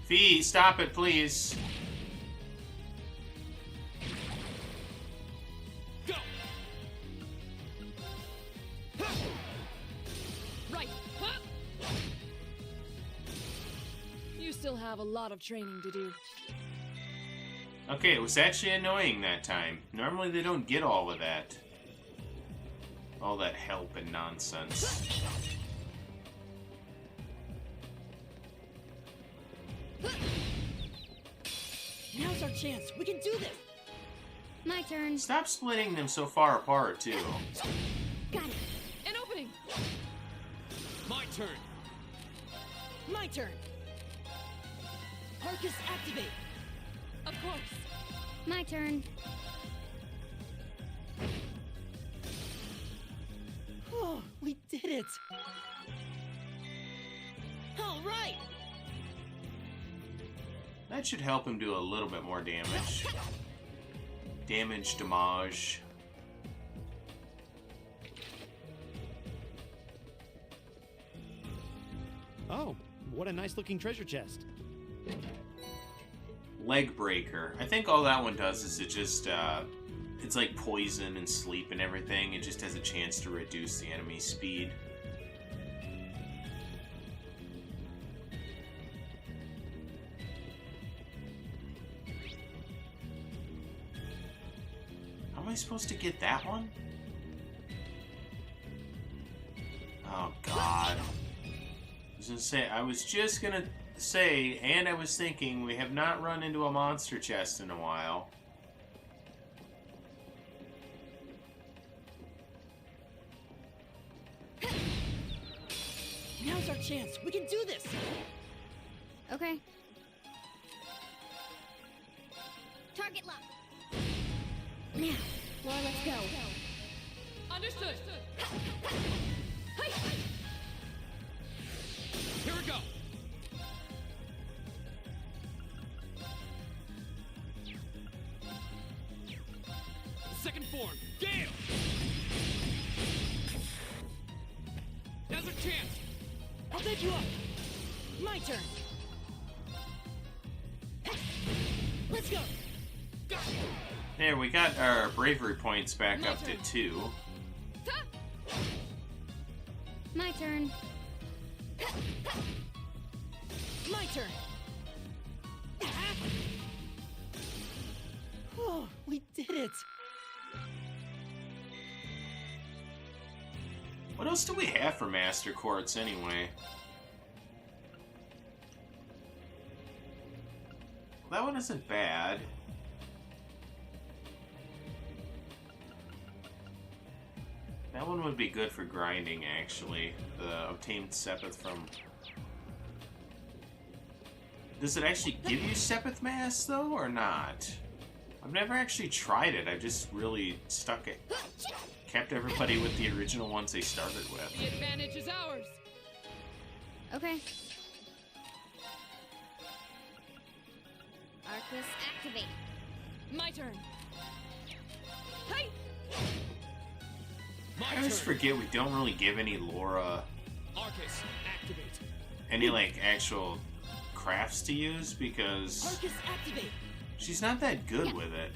Fee, stop it, please. Go. Right. Huh? You still have a lot of training to do. Okay, it was actually annoying that time. Normally they don't get all of that. All that help and nonsense. Now's our chance. We can do this. My turn. Stop splitting them so far apart, too. Got it. An opening. My turn. My turn. Arcus activate. Of course. My turn. Oh, we did it. All right. That should help him do a little bit more damage. Damage. Oh, what a nice looking treasure chest. Leg breaker. I think all that one does is it just, it's like poison and sleep and everything. It just has a chance to reduce the enemy's speed. How am I supposed to get that one? Oh, God. I was just gonna say, and I was thinking, we have not run into a monster chest in a while. Now's our chance. We can do this. Okay. Target lock. Now, Laura, let's go. Understood. Here we go. Second form. Gale. Now's our chance. I'll pick you up. My turn. Let's go. There, we got our bravery points back up to 2. My turn. My turn. Oh, we did it. What else do we have for Master Quartz, anyway? That one isn't bad. That one would be good for grinding, actually. The obtained Sepith from... Does it actually give you Sepith Mass, though, or not? I've never actually tried it. I just really stuck it. Kept everybody with the original ones they started with. The advantage is ours. Okay. Arcus activate. My turn. Hey! I always forget we don't really give any Laura Arcus activate. any, like, actual crafts to use because Arcus activate. she's not that good with it.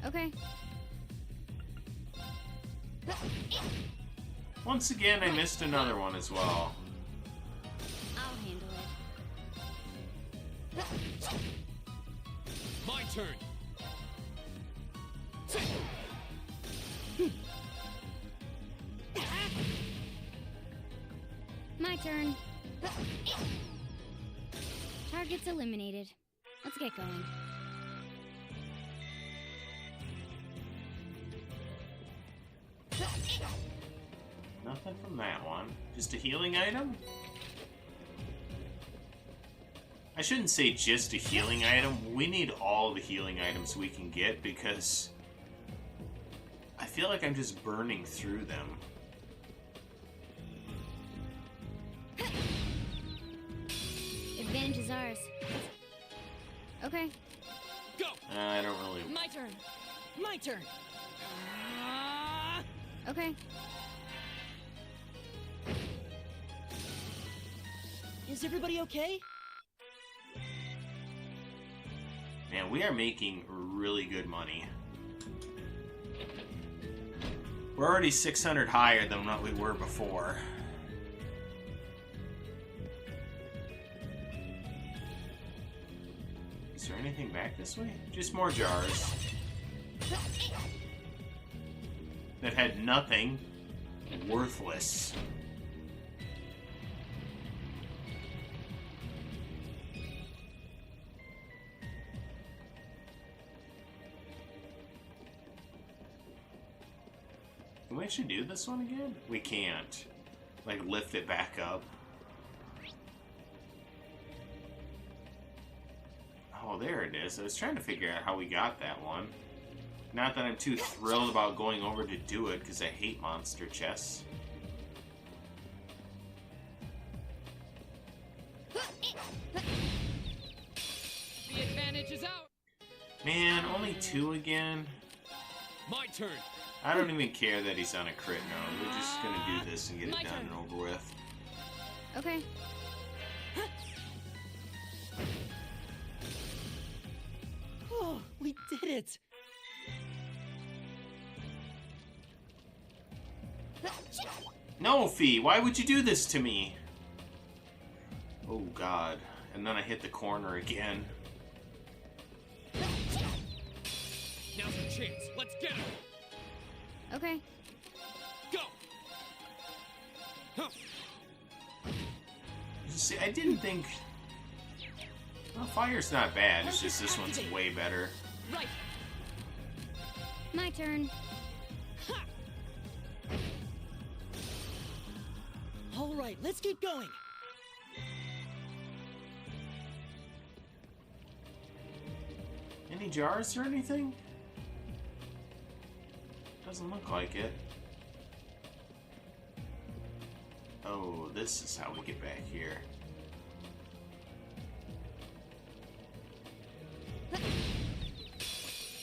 Okay. Once again, I missed another one as well. I'll handle it. My turn. My turn. Target's eliminated. Let's get going. Nothing from that one. Just a healing item? I shouldn't say just a healing item. We need all the healing items we can get because I feel like I'm just burning through them. Advantage is ours. Okay. Go! I don't really... My turn. My turn. Okay. Is everybody okay? Man, we are making really good money. We're already 600 higher than what we were before. Is there anything back this way? Just more jars. That had nothing. Worthless. Can we actually do this one again? We can't. Like, lift it back up. Oh, there it is. I was trying to figure out how we got that one. Not that I'm too thrilled about going over to do it, because I hate monster chests. The advantage is out. Man, only 2 again? My turn. I don't even care that he's on a crit node. We're just gonna do this and get it done and over with. Okay. Oh, we did it! No, Fee, why would you do this to me? Oh, God. And then I hit the corner again. Now's our chance. Let's get him. Okay. Go. Huh. See, I didn't think... Well, fire's not bad, it's just this one's way better. Right. My turn. All right, let's keep going. Any jars or anything? Doesn't look like it. Oh, this is how we get back here.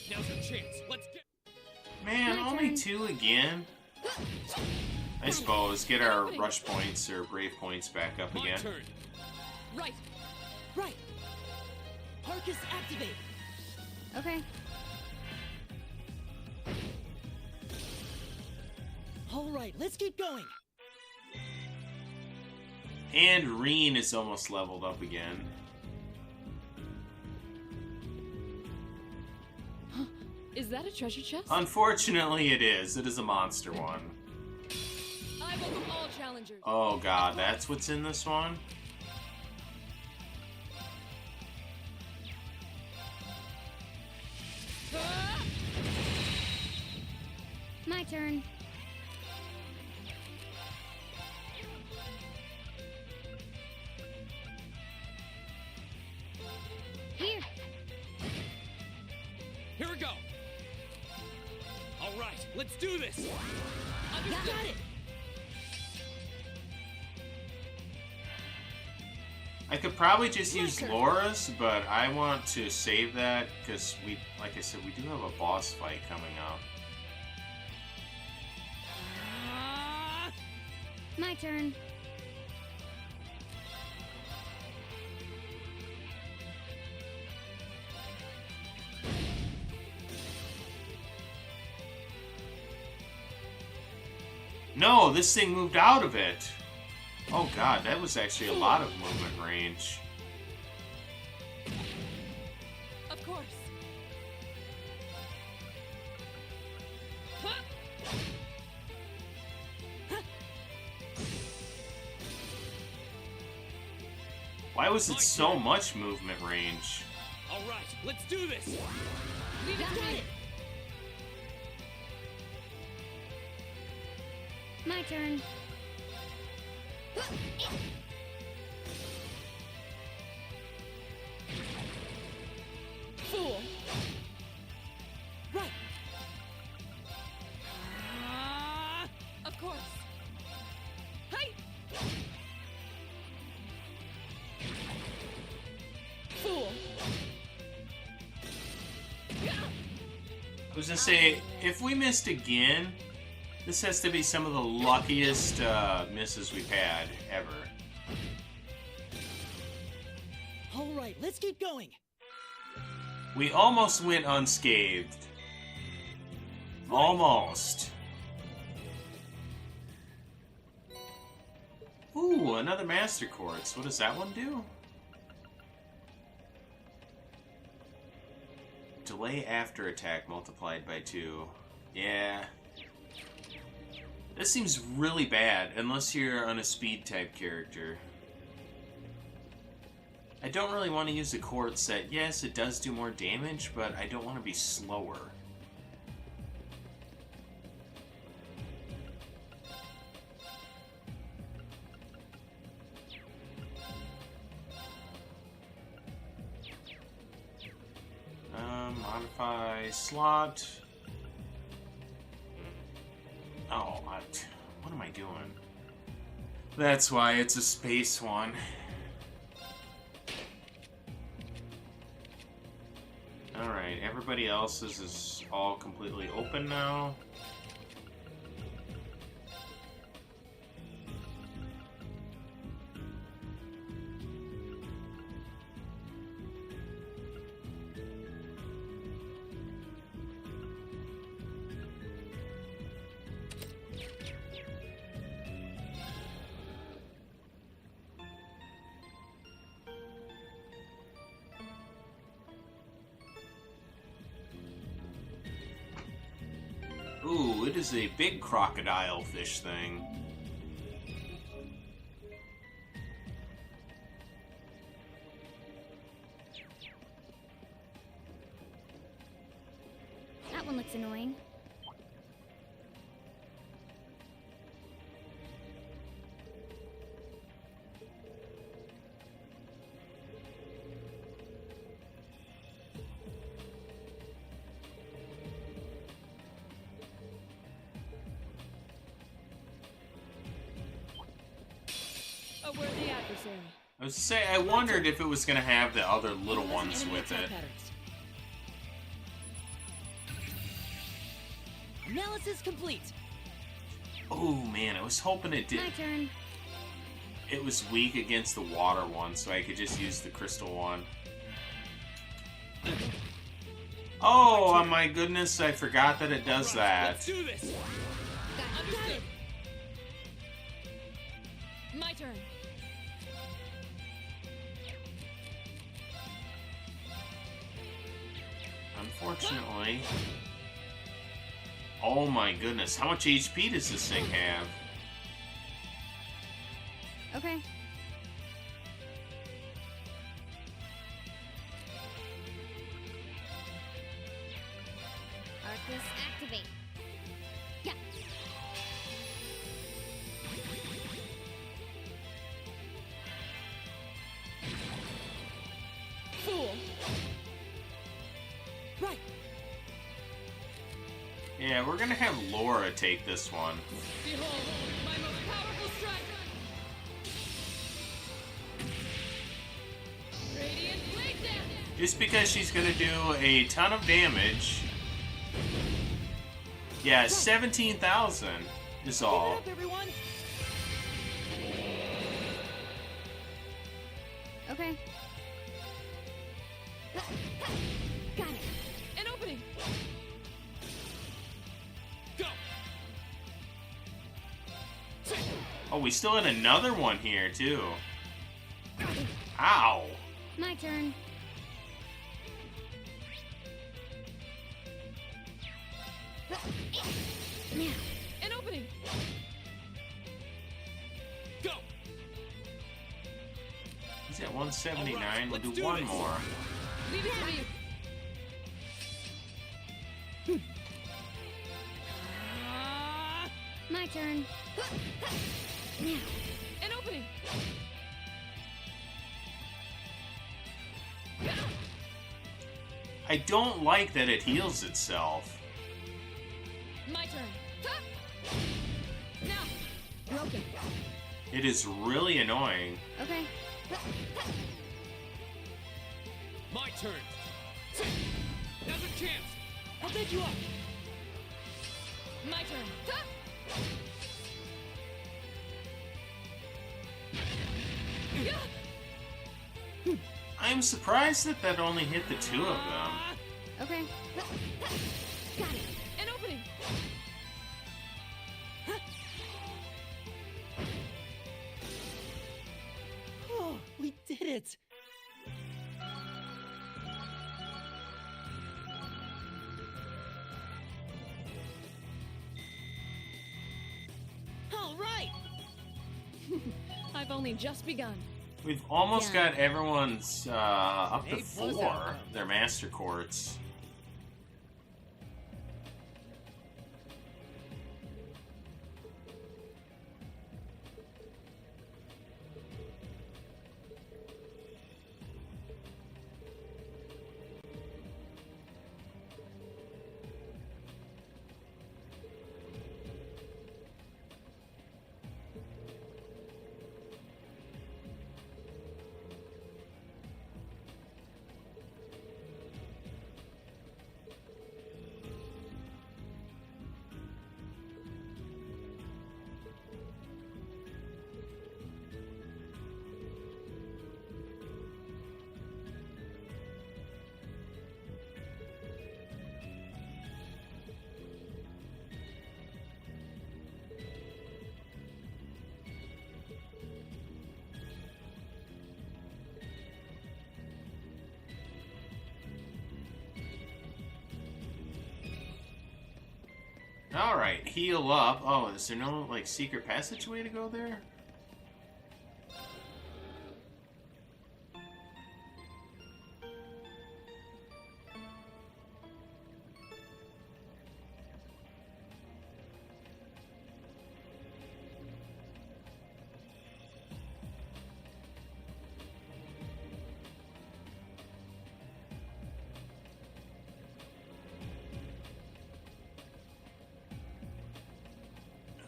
Now's our chance. Let's get. Man, My only turn. 2 again? I suppose. Get our rush points or brave points back up My again. turn. Right. Right. Arcus activate. Okay. All right, let's keep going. And Reen is almost leveled up again. Is that a treasure chest? Unfortunately, it is. It is a monster one. I welcome all challengers. Oh god, that's what's in this one? My turn. Here. Here we go. All right, let's do this. Got it. I could probably just use Laura's, but I want to save that because we, like I said, we do have a boss fight coming up. My turn. No, this thing moved out of it. Oh god, that was actually a lot of movement range. Of course. Why was it so much movement range? All right, let's do this. Leave it to me. My turn. Fool! Right. Of course. Hey! Fool! I was gonna say, if we missed again, this has to be some of the luckiest misses we've had ever. All right, let's keep going. We almost went unscathed. Almost. Ooh, another Master Quartz. What does that one do? Delay after attack multiplied by 2. Yeah. This seems really bad, unless you're on a speed type character. I don't really want to use the quartz set. Yes, it does do more damage, but I don't want to be slower. Modify slot. Oh, what am I doing? That's why it's a space one. Alright, everybody else's is all completely open now. Ooh, it is a big crocodile fish thing. That one looks annoying. A worthy adversary. I was say, I wondered if it was going to have the other little ones Enemy with attack it. patterns. Analysis complete. Oh man, I was hoping it did. My turn. It was weak against the water one, so I could just use the crystal one. Oh my goodness, I forgot that it does that. Let's do this. Understood. My turn. Unfortunately. Oh my goodness, how much HP does this thing have? Okay. Arcus activate. Yeah. Fool. Right. Yeah, we're gonna have Laura take this one. Behold, my most powerful strike. Radiant blade dance. Just because she's gonna do a ton of damage. Yeah, 17,000 is Keep it all. up, everyone. Okay. Got it. An opening. Go. Oh, we still had another one here, too. Ow! My turn. Now. An opening. Go. He's at 179. We'll let's do do one this. more. Leave it to me. My turn. An opening! I don't like that it heals itself. My turn. Now! Broken. It is really annoying. Okay. My turn. Now's a chance. I'll take you up. My turn. I'm surprised that that only hit the two of them. Okay. Got it. An opening! Oh, we did it! All right! I've only just begun. We've almost Yeah. got everyone's up to A+ 4, outcome. their master courts. Alright, heal up. Oh, is there no, like, secret passageway to go there?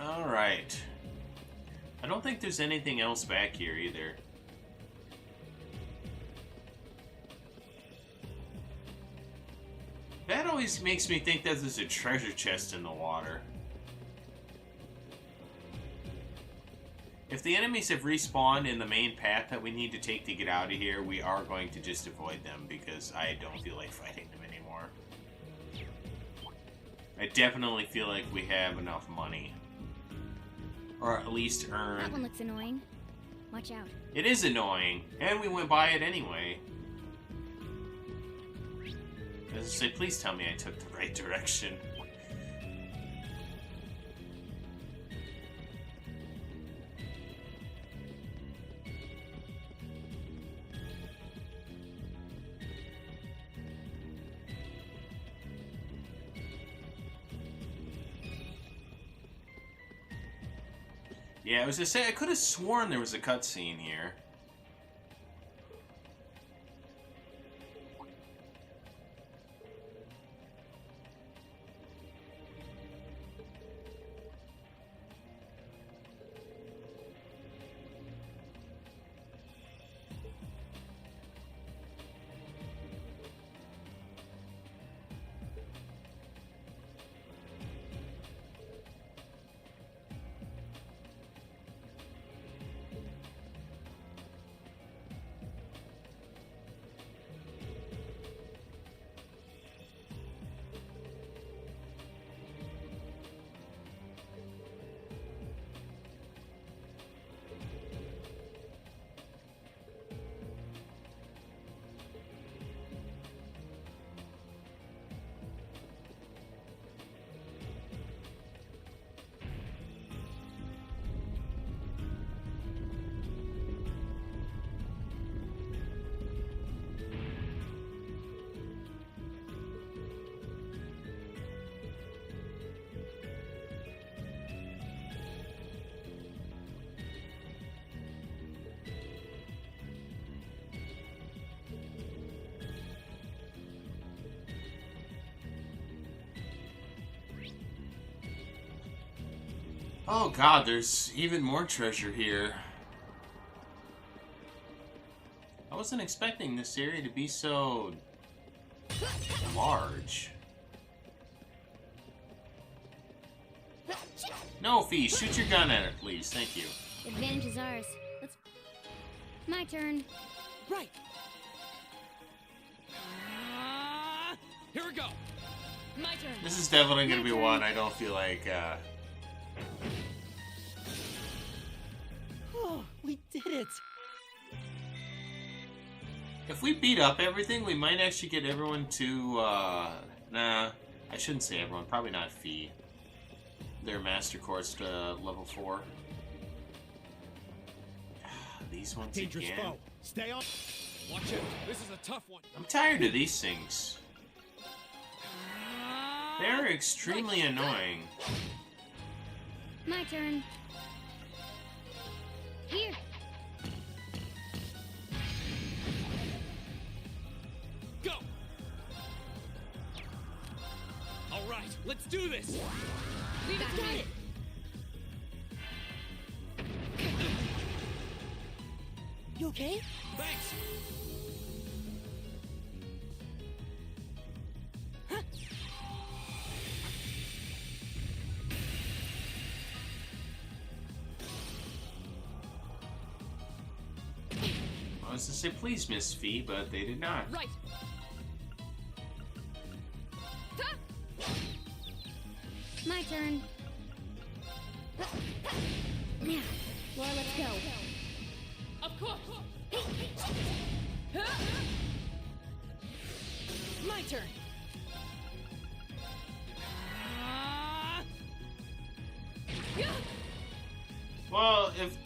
Alright. I don't think there's anything else back here either. That always makes me think that there's a treasure chest in the water. If the enemies have respawned in the main path that we need to take to get out of here, we are going to just avoid them because I don't feel like fighting them anymore. I definitely feel like we have enough money. Or at least earn. That one looks annoying. Watch out. It is annoying, and we went by it anyway. As I say, please tell me I took the right direction. Yeah, I was gonna say, I could have sworn there was a cutscene here. Oh god, there's even more treasure here. I wasn't expecting this area to be so large. No, Fee, shoot your gun at it, please. Thank you. Advantage is ours. Let's. My turn. Right. Here we go. My turn. This is definitely going to be one I don't feel like, Oh, we did it! If we beat up everything, we might actually get everyone to, nah, I shouldn't say everyone. Probably not Fee. Their master course to level 4. These ones Dangerous again. foe. Stay on. Watch it. This is a tough one. I'm tired of these things. They're extremely annoying. My turn. Here. Go. All right, let's do this. Leave it to me. You okay? Thanks. I was to say, please, Miss Fee, but they did not. Right. My turn. Now, Laura, let's go. Of course. My turn! Well, if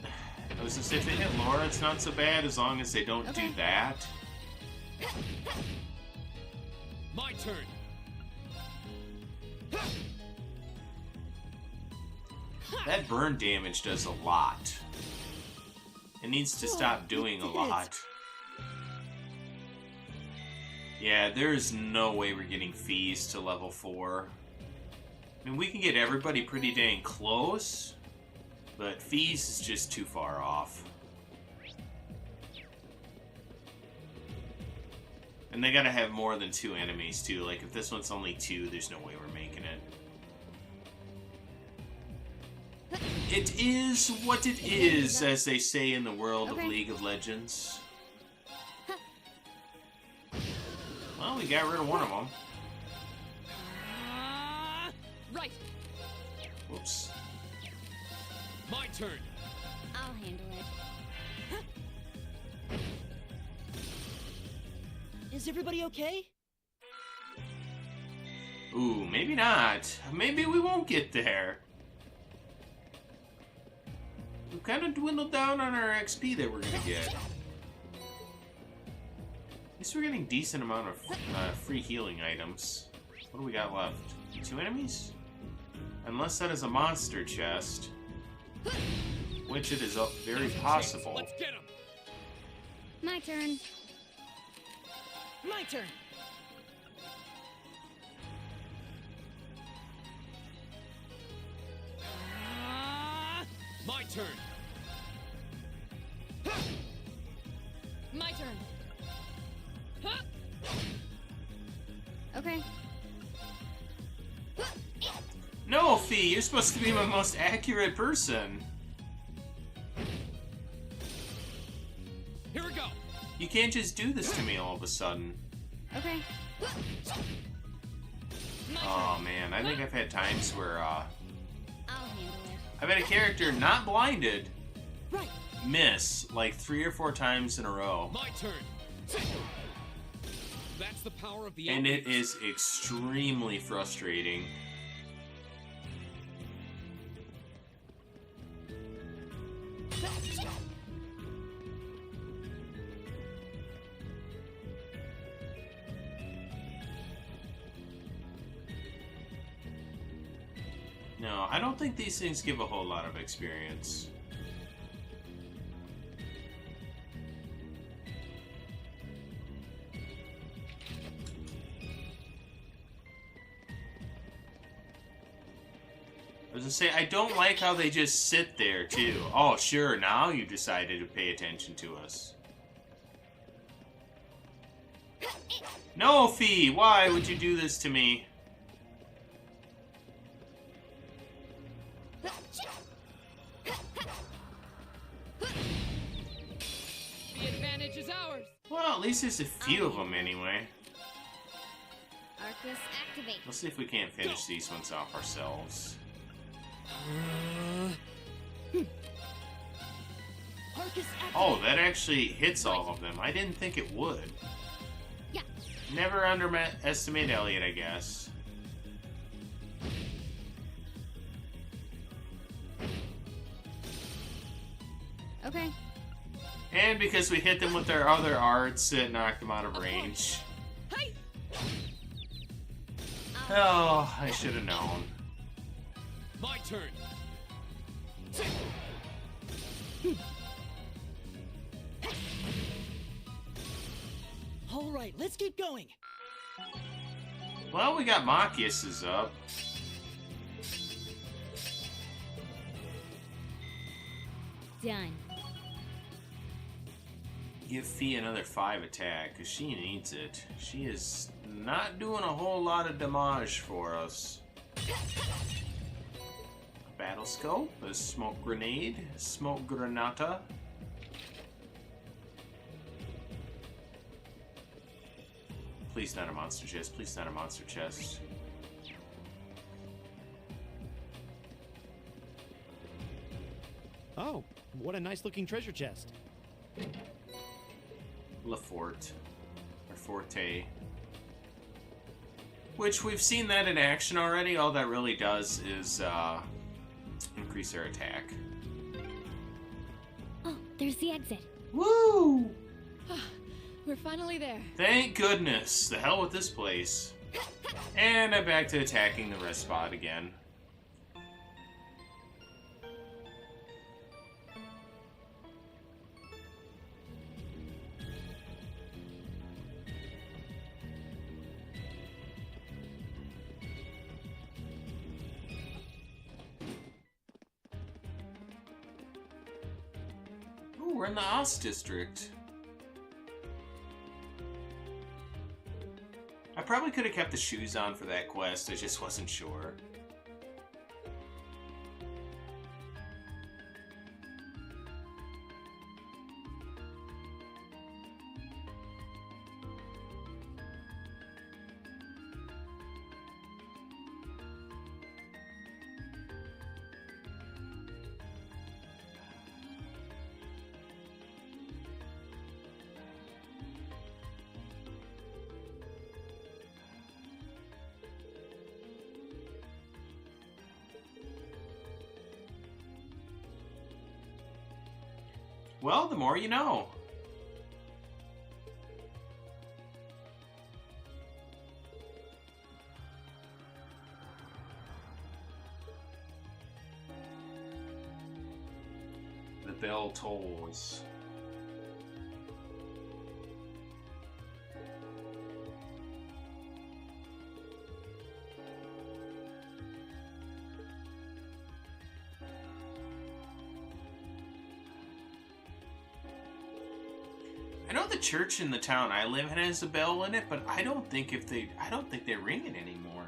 I was to say, if they hit Laura, it's not so bad as long as they don't do that. My turn. That burn damage does a lot. It needs to stop doing a lot. Yeah, there's no way we're getting Fees to level 4. I mean, we can get everybody pretty dang close, but Fees is just too far off. And they gotta have more than 2 enemies, too. Like, if this one's only 2, there's no way we're making it. It is what it is, as they say in the world of League of Legends. Well, we got rid of one of them. Right. Whoops. My turn. I'll handle it. Is everybody okay? Ooh, maybe not. Maybe we won't get there. We've kind of dwindled down on our XP that we're gonna get. At least we're getting decent amount of free healing items. What do we got left? 2 enemies? Unless that is a monster chest. Which it is very possible. Let's get him. My turn. My turn! My turn. My turn. Okay. No, Fee, you're supposed to be my most accurate person. Here we go. You can't just do this to me all of a sudden. Okay. Oh man, I think I've had times where I'll handle it. I've had a character not blinded miss like 3 or 4 times in a row. My turn. That's the power of the And it outreach. is extremely frustrating. No, I don't think these things give a whole lot of experience. I was gonna say, I don't like how they just sit there, too. Oh, sure, now you decided to pay attention to us. No, Fee! Why would you do this to me? The advantage is ours. Well, at least there's a few of them anyway. Arcus activate. Let's see if we can't finish these ones off ourselves. Arcus activate. Oh, that actually hits all of them. I didn't think it would. Yeah. Never underestimate Elliot, I guess. Okay. And because we hit them with our other arts, it knocked them out of range. Hey! Oh, I should have known. My turn. All right, let's keep going. Well, we got Machias up. Done. Give Fee another 5 attack, because she needs it. She is not doing a whole lot of damage for us. Battle Scope, a Smoke Grenade, Smoke Granata. Please not a monster chest, please not a monster chest. Oh, what a nice looking treasure chest. Lefort, or Forte. Which we've seen that in action already. All that really does is increase their attack. Oh, there's the exit. Woo! We're finally there. Thank goodness. The hell with this place. And I'm back to attacking the rest spot again. Ooh, we're in the Oz district. I probably could have kept the shoes on for that quest, I just wasn't sure. Well, the more you know. The bell tolls. I know the church in the town I live in has a bell in it, but I don't think they ring it anymore.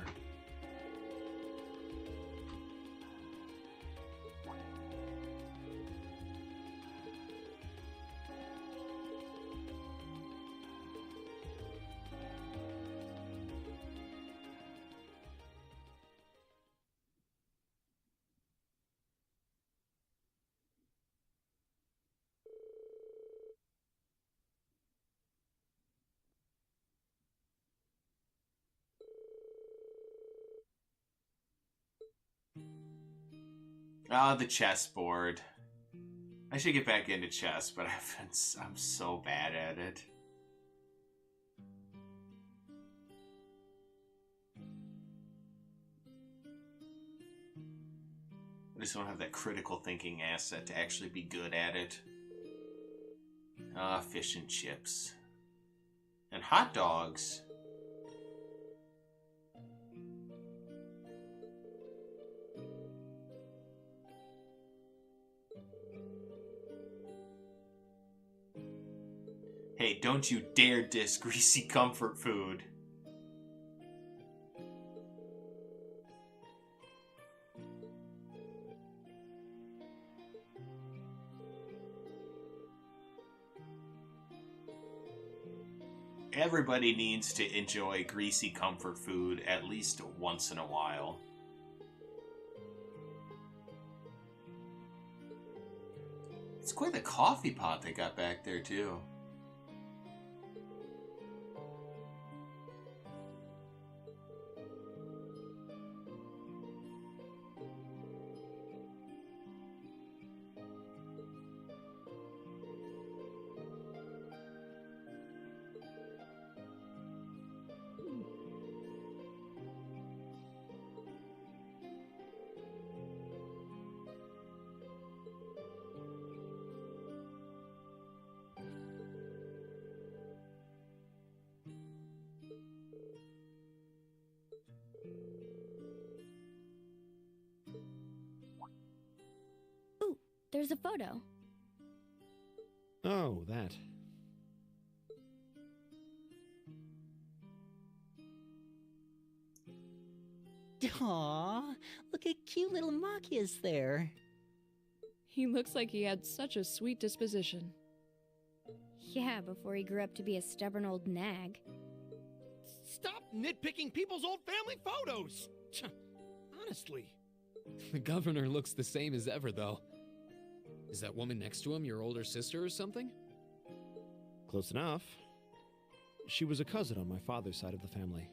Ah, the chessboard. I should get back into chess, but I'm so bad at it. I just don't have that critical thinking asset to actually be good at it. Ah, fish and chips. And hot dogs. Hey, don't you dare diss greasy comfort food. Everybody needs to enjoy greasy comfort food at least once in a while. It's quite the coffee pot they got back there, too. Ooh, there's a photo. Oh, that. Aww, look at cute little Machias there. He looks like he had such a sweet disposition. Yeah, before he grew up to be a stubborn old nag. Stop nitpicking people's old family photos! Honestly. The governor looks the same as ever, though. Is that woman next to him your older sister or something? Close enough. She was a cousin on my father's side of the family.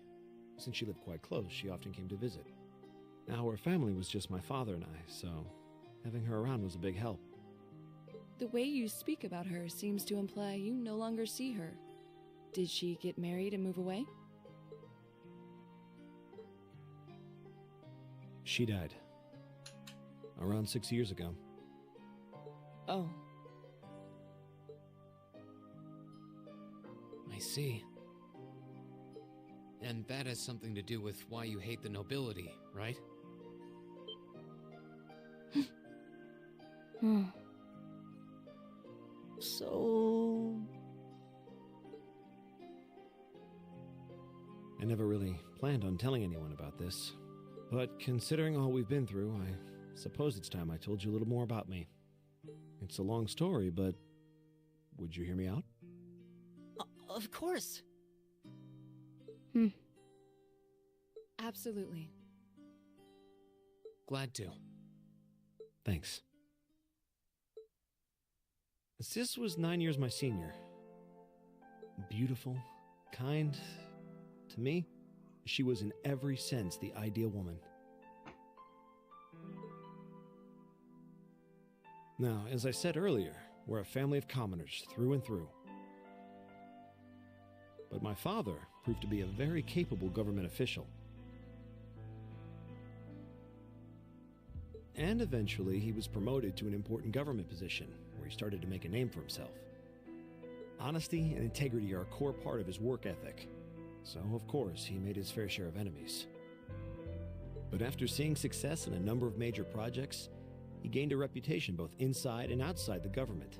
Since she lived quite close, she often came to visit. Now our family was just my father and I, so having her around was a big help. The way you speak about her seems to imply you no longer see her. Did she get married and move away? She died. Around 6 years ago. Oh. I see. And that has something to do with why you hate the nobility, right? So... I never really planned on telling anyone about this. But considering all we've been through, I suppose it's time I told you a little more about me. It's a long story, but would you hear me out? Of course. Absolutely. Glad to. Thanks. Sis was 9 years my senior. Beautiful, kind. To me, she was in every sense the ideal woman. Now, as I said earlier, we're a family of commoners through and through. But my father proved to be a very capable government official. And eventually, he was promoted to an important government position, where he started to make a name for himself. Honesty and integrity are a core part of his work ethic. So, of course, he made his fair share of enemies. But after seeing success in a number of major projects, he gained a reputation both inside and outside the government.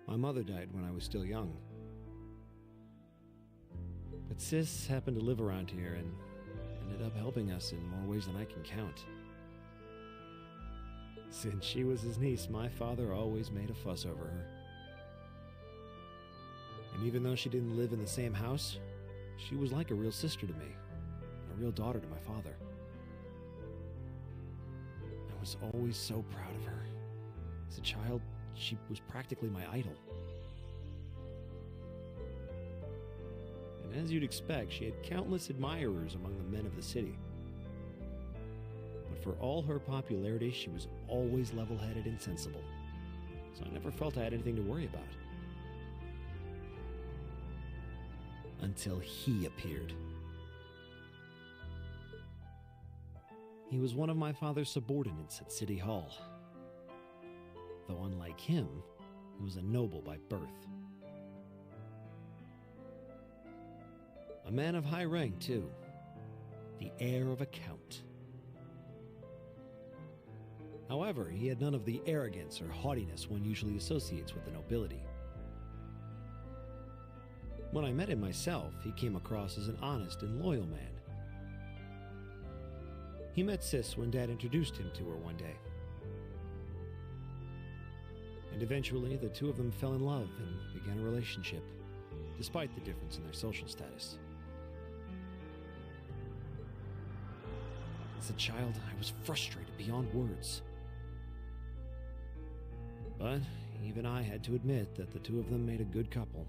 My mother died when I was still young. But Sis happened to live around here and ended up helping us in more ways than I can count. Since she was his niece, my father always made a fuss over her. And even though she didn't live in the same house, she was like a real sister to me, and a real daughter to my father. I was always so proud of her. As a child, she was practically my idol. And as you'd expect, she had countless admirers among the men of the city. But for all her popularity, she was always level-headed and sensible. So I never felt I had anything to worry about. Until he appeared. He was one of my father's subordinates at City Hall. Though unlike him, he was a noble by birth. A man of high rank, too. The heir of a count. However, he had none of the arrogance or haughtiness one usually associates with the nobility. When I met him myself, he came across as an honest and loyal man. He met Sis when Dad introduced him to her one day. And eventually, the two of them fell in love and began a relationship, despite the difference in their social status. As a child, I was frustrated beyond words. But even I had to admit that the two of them made a good couple.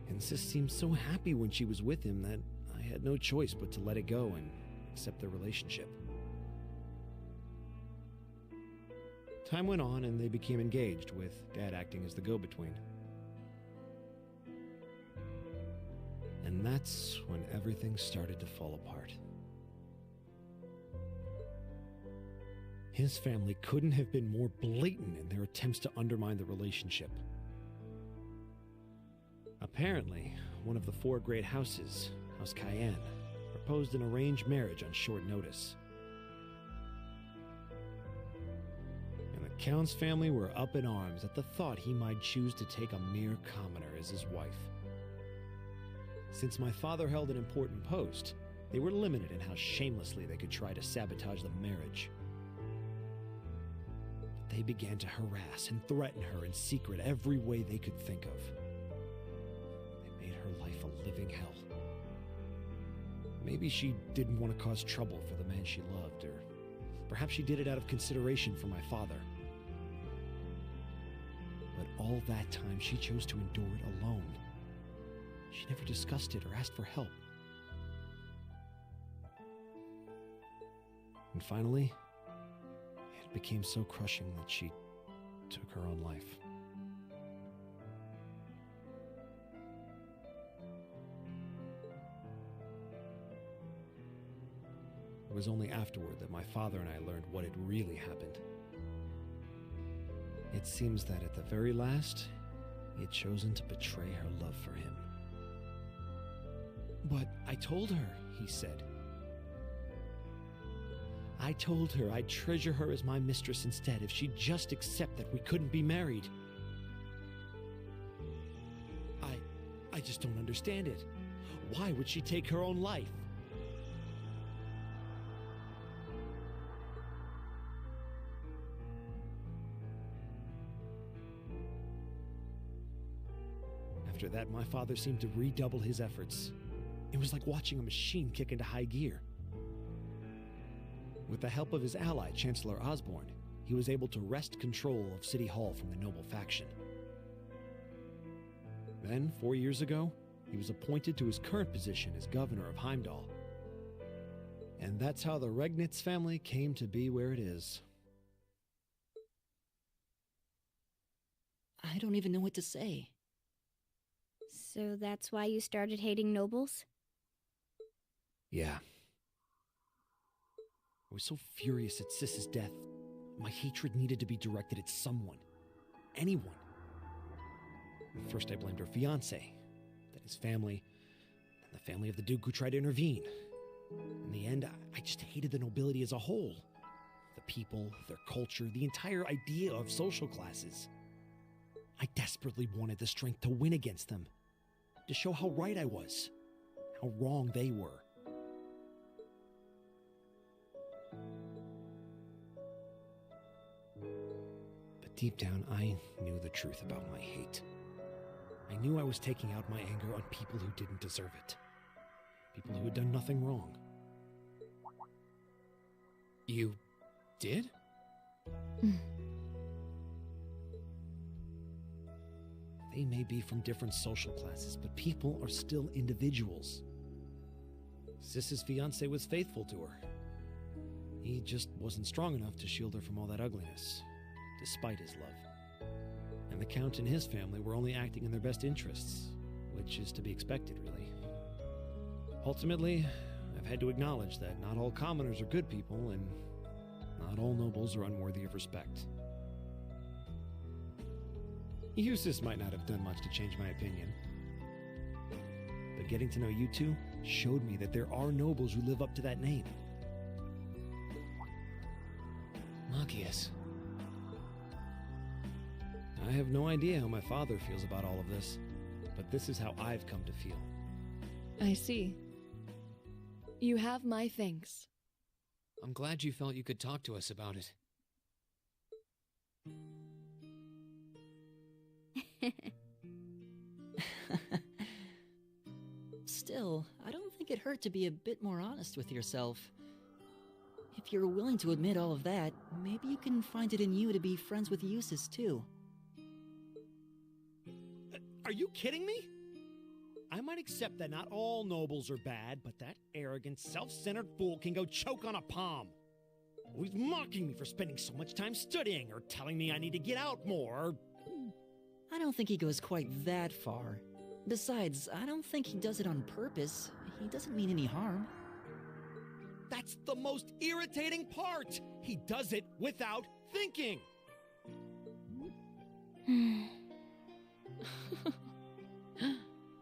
And Sis seemed so happy when she was with him that I had no choice but to let it go and accept their relationship. Time went on and they became engaged, with Dad acting as the go-between. And that's when everything started to fall apart. His family couldn't have been more blatant in their attempts to undermine the relationship. Apparently, one of the four great houses, House Cayenne, proposed an arranged marriage on short notice. And the Count's family were up in arms at the thought he might choose to take a mere commoner as his wife. Since my father held an important post, they were limited in how shamelessly they could try to sabotage the marriage. But they began to harass and threaten her in secret every way they could think of. They made her life a living hell. Maybe she didn't want to cause trouble for the man she loved, or perhaps she did it out of consideration for my father. But all that time, she chose to endure it alone. She never discussed it or asked for help. And finally, it became so crushing that she took her own life. It was only afterward that my father and I learned what had really happened. It seems that at the very last, he had chosen to betray her love for him. "But I told her," he said. "I told her I'd treasure her as my mistress instead if she'd just accept that we couldn't be married. I just don't understand it. Why would she take her own life?" After that, my father seemed to redouble his efforts. It was like watching a machine kick into high gear. With the help of his ally, Chancellor Osborne, he was able to wrest control of City Hall from the noble faction. Then, 4 years ago, he was appointed to his current position as governor of Heimdall. And that's how the Regnitz family came to be where it is. I don't even know what to say. So that's why you started hating nobles? Yeah. I was so furious at Sis's death. My hatred needed to be directed at someone. Anyone. First, I blamed her fiancé, then his family, and the family of the Duke who tried to intervene. In the end, I just hated the nobility as a whole. The people, their culture, the entire idea of social classes. I desperately wanted the strength to win against them, to show how right I was, how wrong they were. But deep down, I knew the truth about my hate. I knew I was taking out my anger on people who didn't deserve it. People who had done nothing wrong. You did? They may be from different social classes, but people are still individuals. Sis's fiancé was faithful to her. He just wasn't strong enough to shield her from all that ugliness, despite his love. And the Count and his family were only acting in their best interests, which is to be expected, really. Ultimately, I've had to acknowledge that not all commoners are good people, and not all nobles are unworthy of respect. Eustace might not have done much to change my opinion, but getting to know you two showed me that there are nobles who live up to that name. Machias. I have no idea how my father feels about all of this, but this is how I've come to feel. I see. You have my thanks. I'm glad you felt you could talk to us about it. Still, I don't think it hurt to be a bit more honest with yourself. If you're willing to admit all of that, maybe you can find it in you to be friends with Eustace too. Are you kidding me? I might accept that not all nobles are bad, but that arrogant, self-centered fool can go choke on a palm. Always mocking me for spending so much time studying, or telling me I need to get out more. I don't think he goes quite that far. Besides, I don't think he does it on purpose. He doesn't mean any harm. That's the most irritating part! He does it without thinking!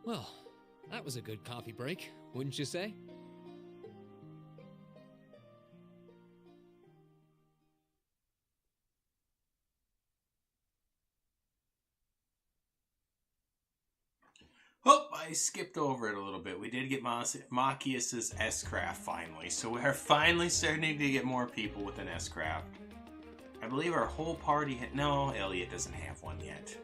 Well, that was a good coffee break, wouldn't you say? Oh, I skipped over it a little bit. We did get Machias' S-Craft finally, so we are finally starting to get more people with an S-Craft. I believe our whole party had... No, Elliot doesn't have one yet.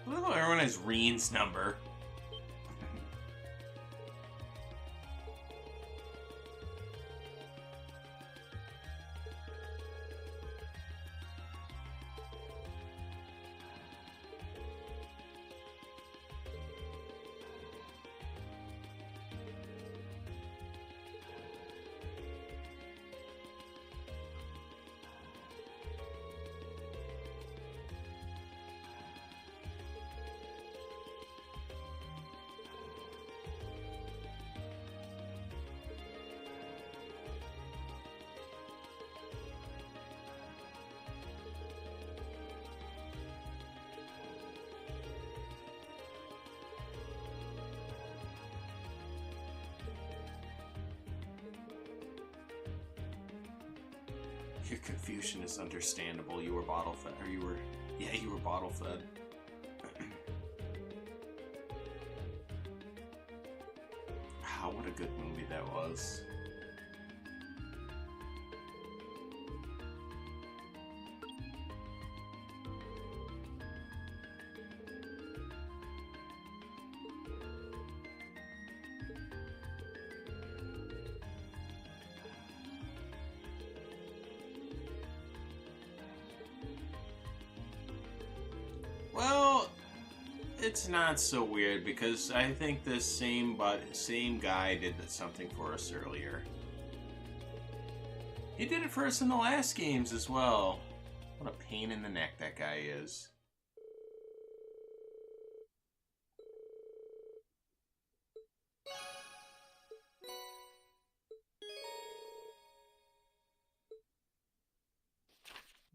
Well, everyone has Reen's number. Your confusion is understandable. You were bottle fed, or you were, yeah, you were bottle fed. Ah, what a good movie that was. Well, it's not so weird because I think this same guy did something for us earlier. He did it for us in the last games as well. What a pain in the neck that guy is.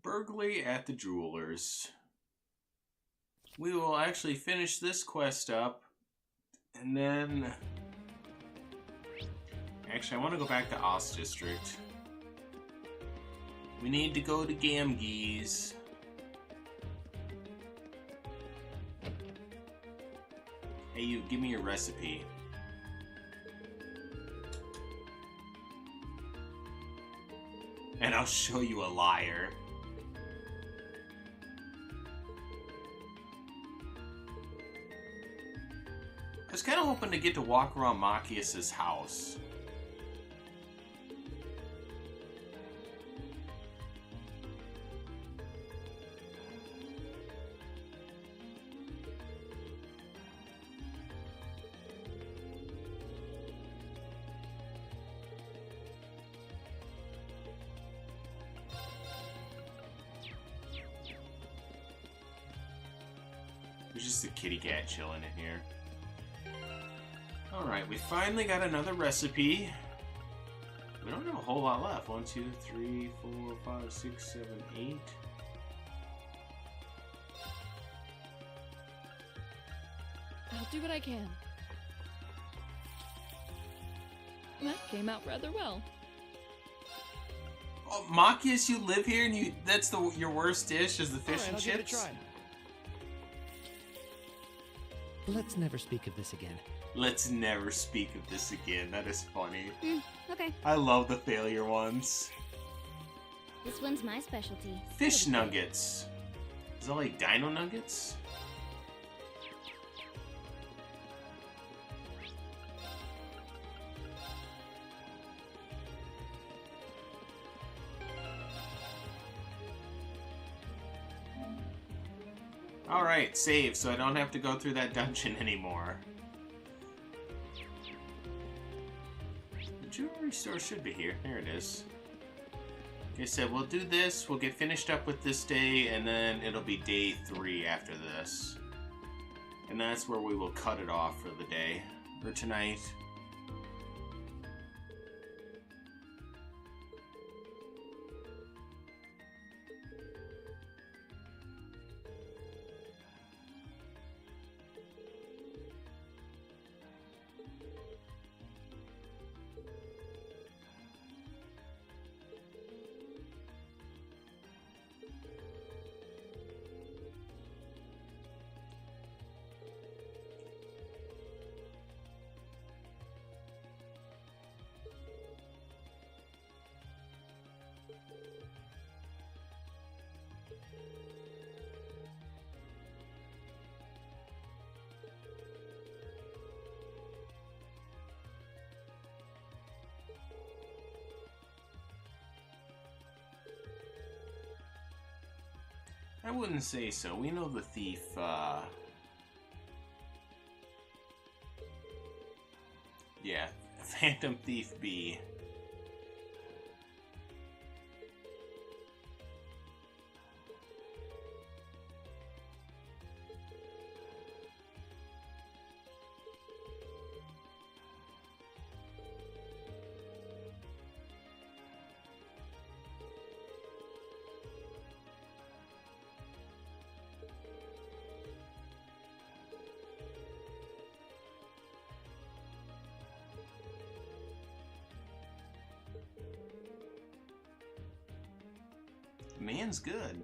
Burglary at the Jewelers. We will actually finish this quest up, and then... Actually, I want to go back to Ost District. We need to go to Gamgees. Hey, you, give me your recipe. And I'll show you a liar. was kind of hoping to get to walk around Machias's house. There's just a kitty cat chilling in here. Alright, we finally got another recipe. We don't have a whole lot left. 1, 2, 3, 4, 5, 6, 7, 8. I'll do what I can. That came out rather well. Oh, Machias, you live here and that's your worst dish is the fish and I'll give it a chips? try. Let's never speak of this again. Let's never speak of this again. That is funny. Okay. I love the failure ones. This one's my specialty. Fish nuggets. Is that like dino nuggets? Alright, save, so I don't have to go through that dungeon anymore. The jewelry store should be here. There it is. Like I said, we'll do this, we'll get finished up with this day, and then it'll be day 3 after this. And that's where we will cut it off for the day. Or tonight. I wouldn't say so. We know the thief, yeah, Phantom Thief B. Man's good.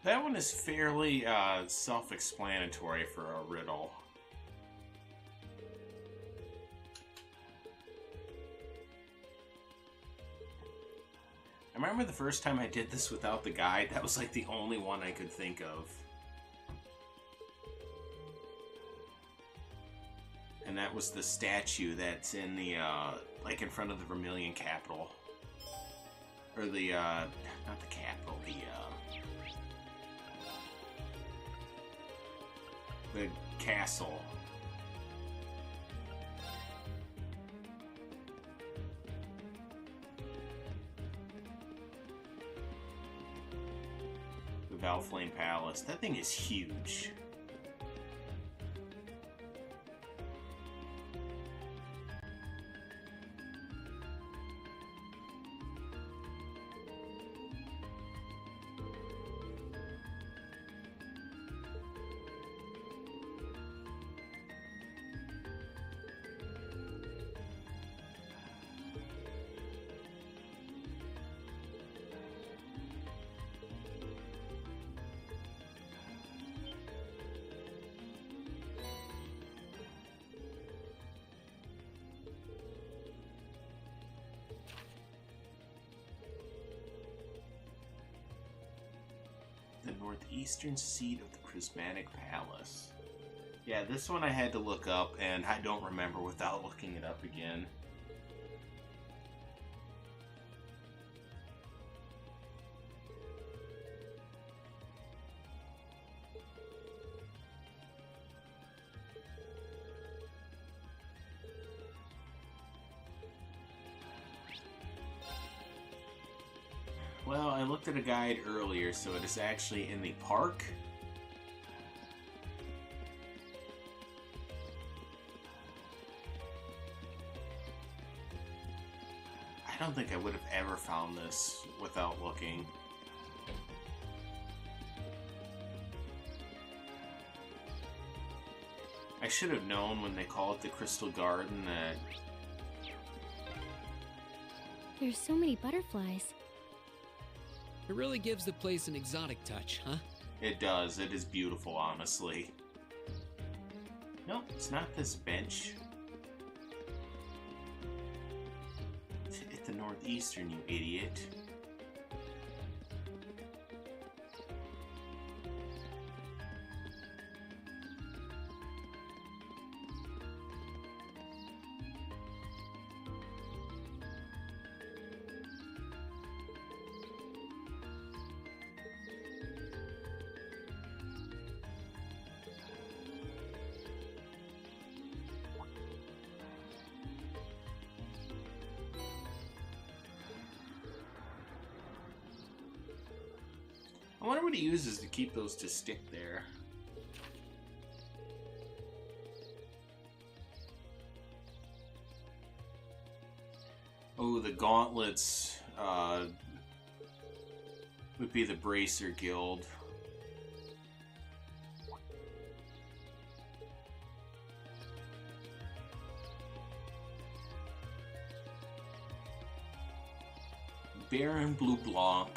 That one is fairly self-explanatory for a riddle. I remember the first time I did this without the guide, that was like the only one I could think of. And that was the statue that's in the, like in front of the Vermilion Capital. Or the, not the Capital, the castle. The Valflame Palace. That thing is huge. The northeastern seat of the Prismatic Palace. Yeah, this one I had to look up, and I don't remember without looking it up again. Well, I looked at a guide earlier, so it is actually in the park. I don't think I would have ever found this without looking. I should have known when they call it the Crystal Garden that... There's so many butterflies. It really gives the place an exotic touch, huh? It does. It is beautiful, honestly. Nope, it's not this bench. It's the northeastern, you idiot. I wonder what he uses to keep those to stick there. Oh, the gauntlets would be the Bracer Guild. Baron Blue Blanc.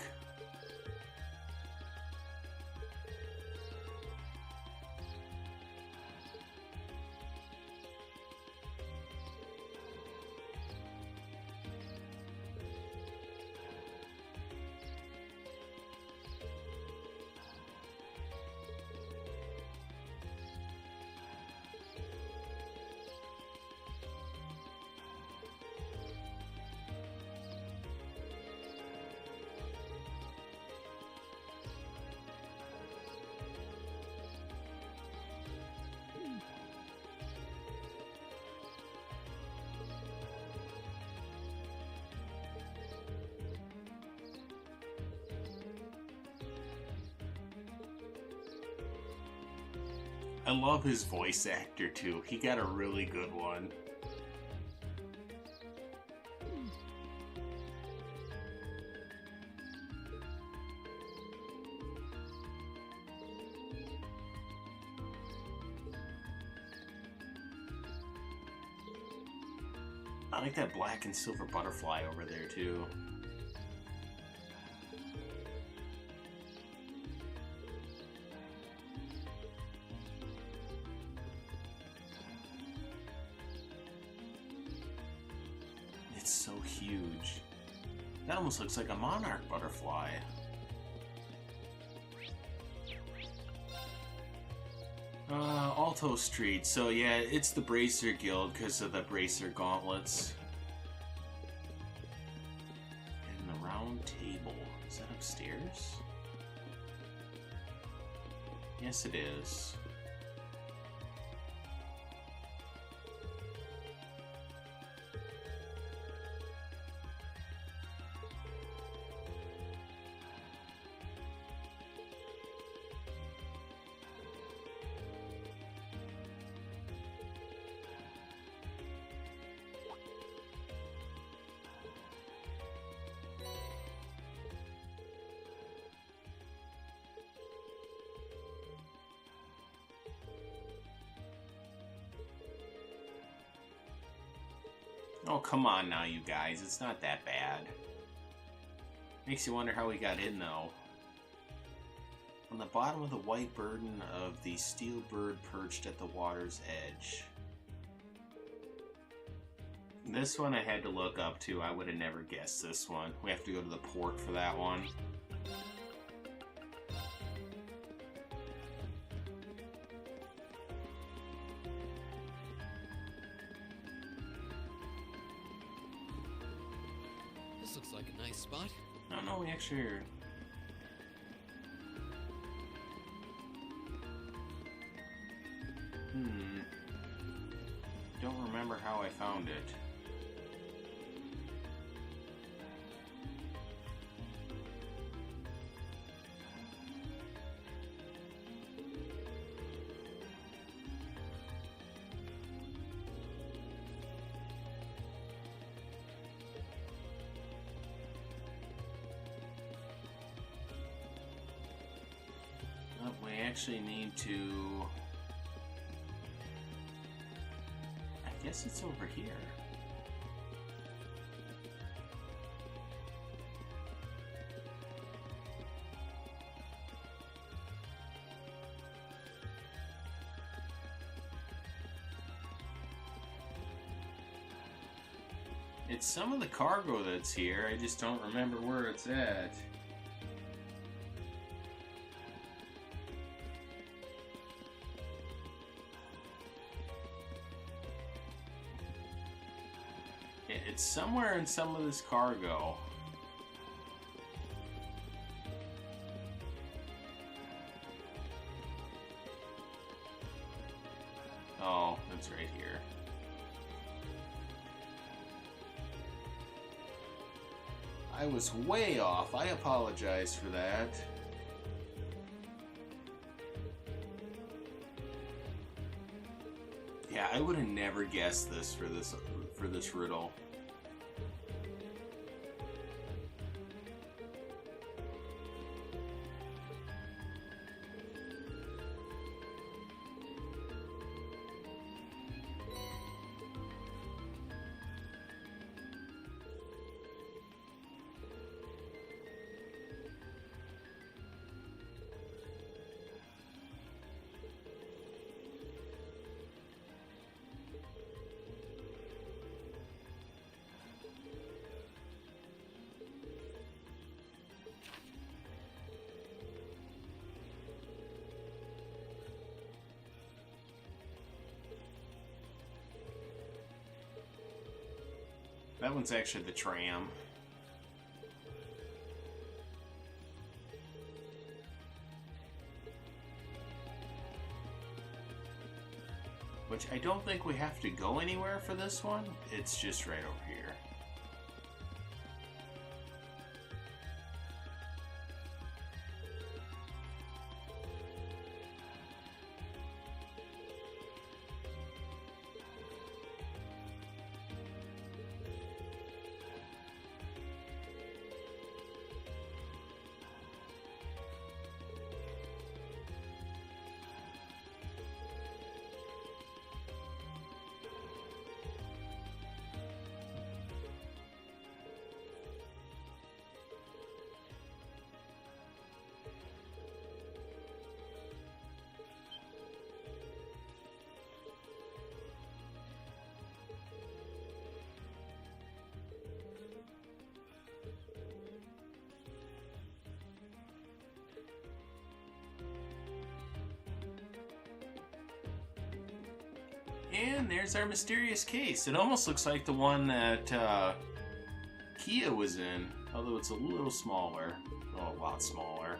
I love his voice actor too. He got a really good one. I like that black and silver butterfly over there, too. It's so huge. That almost looks like a monarch butterfly. Alto Street. So yeah, it's the Bracer Guild because of the Bracer Gauntlets. And the Round Table. Is that upstairs? Yes, it is. Oh, come on now, you guys. It's not that bad. Makes you wonder how we got in, though. On the bottom of the white burden of the steel bird perched at the water's edge. This one I had to look up, too. I would have never guessed this one. We have to go to the port for that one. This looks like a nice spot. Oh no, we actually are... Don't remember how I found it. We actually need to... I guess it's over here. It's some of the cargo that's here, I just don't remember where it's at. It's somewhere in some of this cargo. Oh, that's right here. I was way off. I apologize for that. Yeah, I would have never guessed this for this riddle. That one's actually the tram. Which I don't think we have to go anywhere for this one. It's just right over here. And there's our mysterious case. It almost looks like the one that Kia was in, although it's a little smaller. Oh, a lot smaller.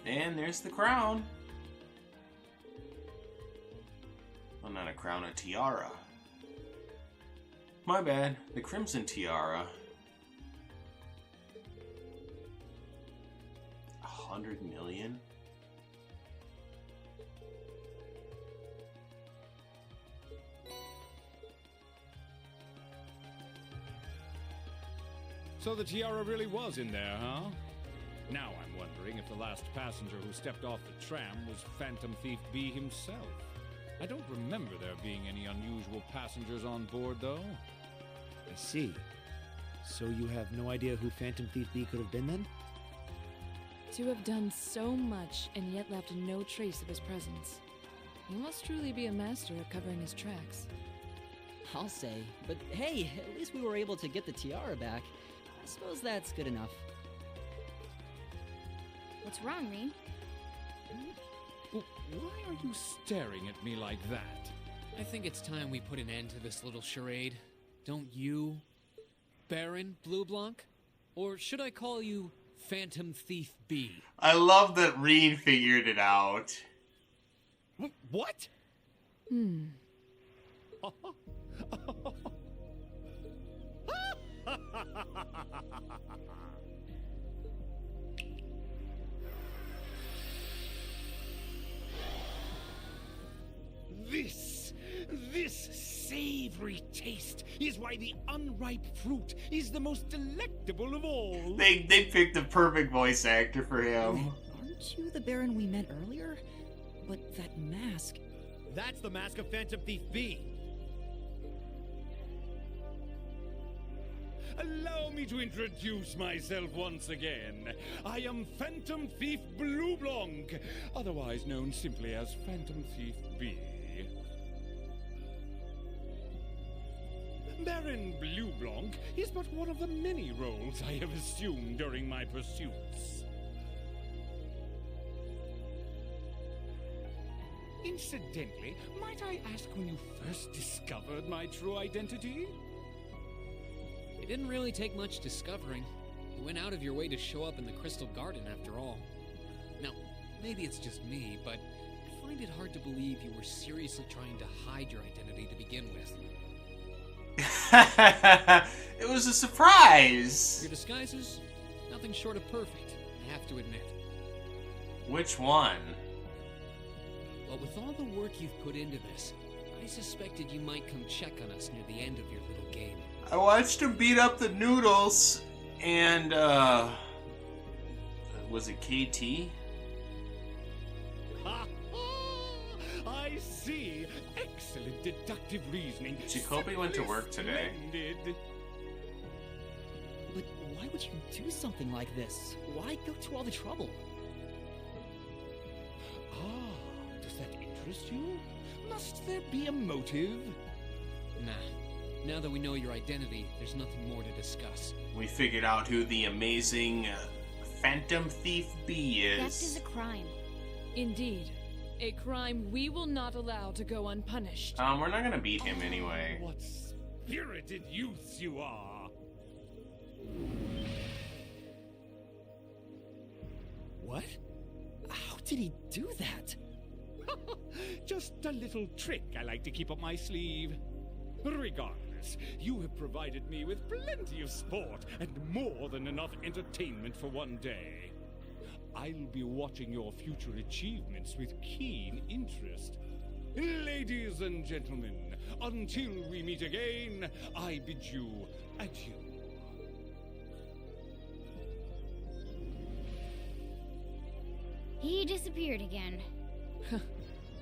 And there's the crown. Well, not a crown, a tiara. My bad, the Crimson Tiara. 100 million? So the tiara really was in there, huh? Now I'm wondering if the last passenger who stepped off the tram was Phantom Thief B himself. I don't remember there being any unusual passengers on board, though. I see. So you have no idea who Phantom Thief B could have been then? To have done so much and yet left no trace of his presence. He must truly be a master at covering his tracks. I'll say. But hey, at least we were able to get the tiara back. I suppose that's good enough. What's wrong, Rean? Why are you staring at me like that? I think it's time we put an end to this little charade. Don't you, Baron Blue Blanc? Or should I call you Phantom Thief B? I love that Reed figured it out. What? This savory taste is why the unripe fruit is the most delectable of all. They picked the perfect voice actor for him. Aren't you the Baron we met earlier? But that mask... That's the mask of Phantom Thief B. Allow me to introduce myself once again. I am Phantom Thief Blue Blanc, otherwise known simply as Phantom Thief B. Baron Blue Blanc is but one of the many roles I have assumed during my pursuits. Incidentally, might I ask when you first discovered my true identity? It didn't really take much discovering. You went out of your way to show up in the Crystal Garden after all. Now, maybe it's just me, but I find it hard to believe you were seriously trying to hide your identity to begin with. It was a surprise! Your disguises? Nothing short of perfect, I have to admit. Which one? But with all the work you've put into this, I suspected you might come check on us near the end of your little game. I watched him beat up the Noodles, and, was it KT? I see. Excellent deductive reasoning. Jacoby went to work today. Splendid. But why would you do something like this? Why go to all the trouble? Does that interest you? Must there be a motive? Nah. Now that we know your identity, there's nothing more to discuss. We figured out who the amazing Phantom Thief B is. Theft is a crime. Indeed. A crime we will not allow to go unpunished. We're not gonna beat him anyway. What spirited youths you are! What? How did he do that? Just a little trick I like to keep up my sleeve. Regardless, you have provided me with plenty of sport and more than enough entertainment for one day. I'll be watching your future achievements with keen interest. Ladies and gentlemen, until we meet again, I bid you adieu. He disappeared again.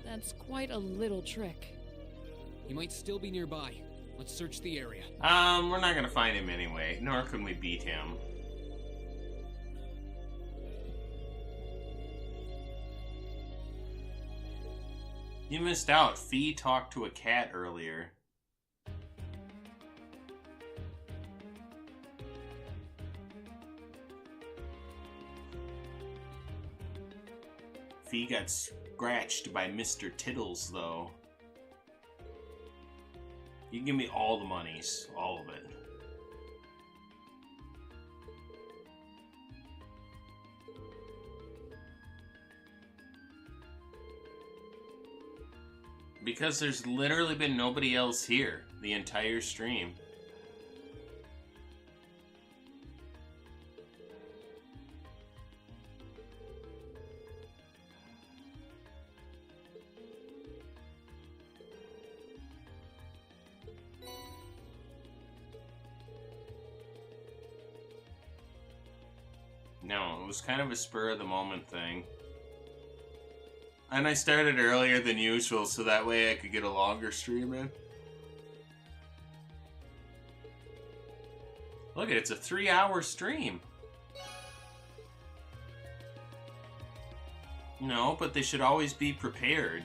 That's quite a little trick. He might still be nearby. Let's search the area. We're not gonna find him anyway, nor can we beat him. You missed out. Fee talked to a cat earlier. Fee got scratched by Mr. Tiddles, though. You can give me all the monies. All of it. Because there's literally been nobody else here the entire stream. No, it was kind of a spur of the moment thing. And I started earlier than usual, so that way I could get a longer stream in. Look, it's a 3-hour stream. No, but they should always be prepared.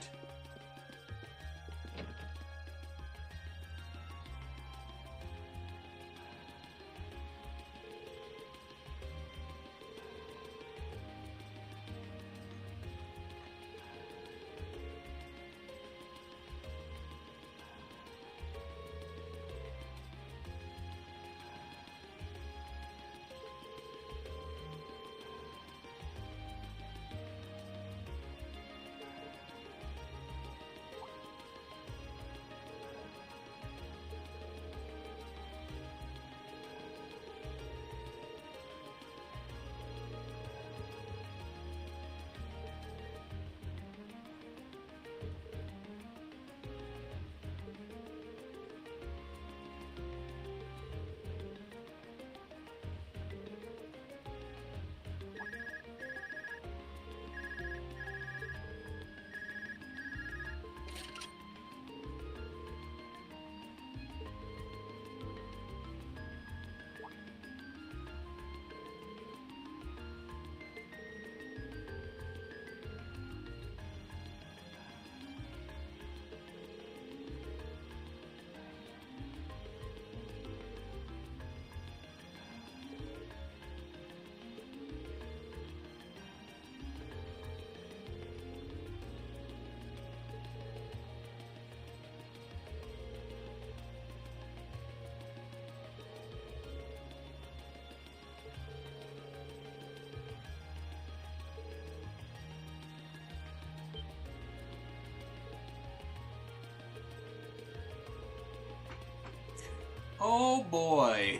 Oh boy.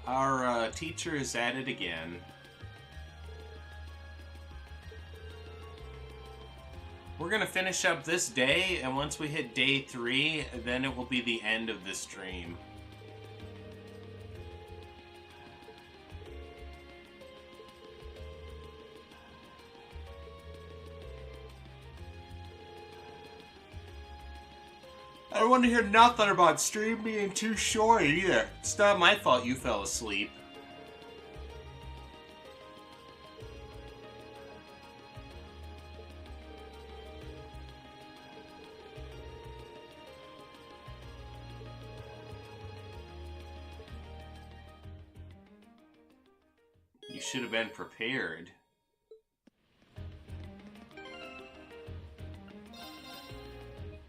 Our teacher is at it again. We're gonna finish up this day, and once we hit day 3, then it will be the end of the stream. I don't want to hear nothing about stream being too short either. It's not my fault you fell asleep. You should have been prepared.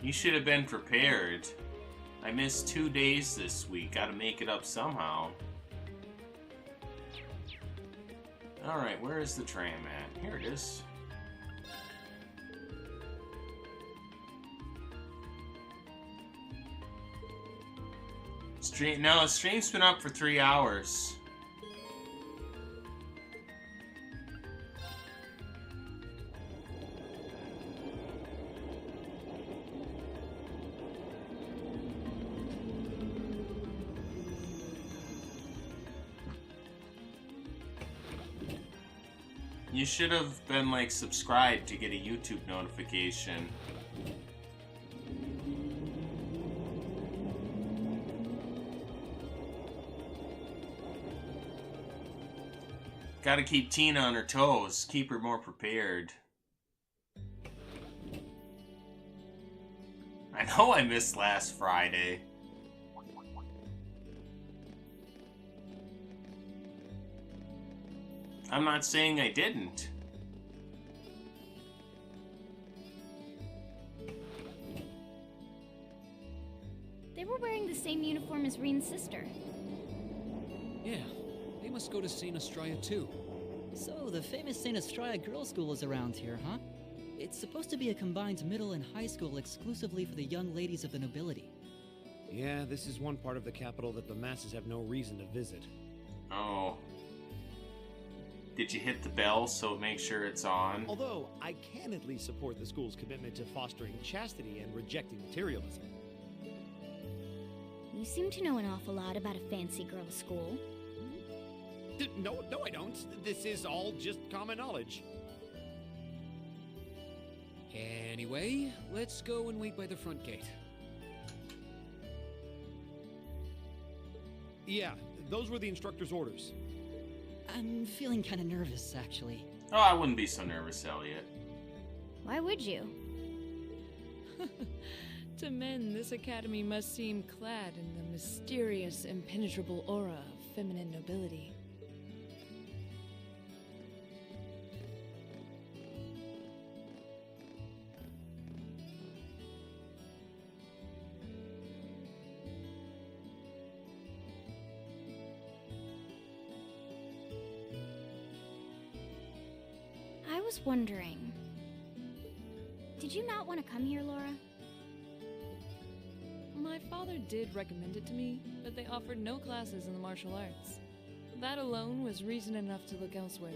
You should have been prepared. I missed 2 days this week. Gotta make it up somehow. Alright, where is the tram at? Here it is. No, stream's been up for 3 hours. You should have been, like, subscribed to get a YouTube notification. Gotta keep Tina on her toes. Keep her more prepared. I know I missed last Friday. I'm not saying I didn't. They were wearing the same uniform as Reen's sister. Yeah, they must go to St. Estrella too. So, the famous St. Estrella Girls' School is around here, huh? It's supposed to be a combined middle and high school exclusively for the young ladies of the nobility. Yeah, this is one part of the capital that the masses have no reason to visit. Oh. Did you hit the bell so make sure it's on? Although, I can at least support the school's commitment to fostering chastity and rejecting materialism. You seem to know an awful lot about a fancy girls' school. No, I don't. This is all just common knowledge. Anyway, let's go and wait by the front gate. Yeah, those were the instructor's orders. I'm feeling kind of nervous, actually. Oh, I wouldn't be so nervous, Elliot. Why would you? To men, this academy must seem clad in the mysterious, impenetrable aura of feminine nobility. I was wondering, did you not want to come here, Laura? My father did recommend it to me, but they offered no classes in the martial arts. That alone was reason enough to look elsewhere.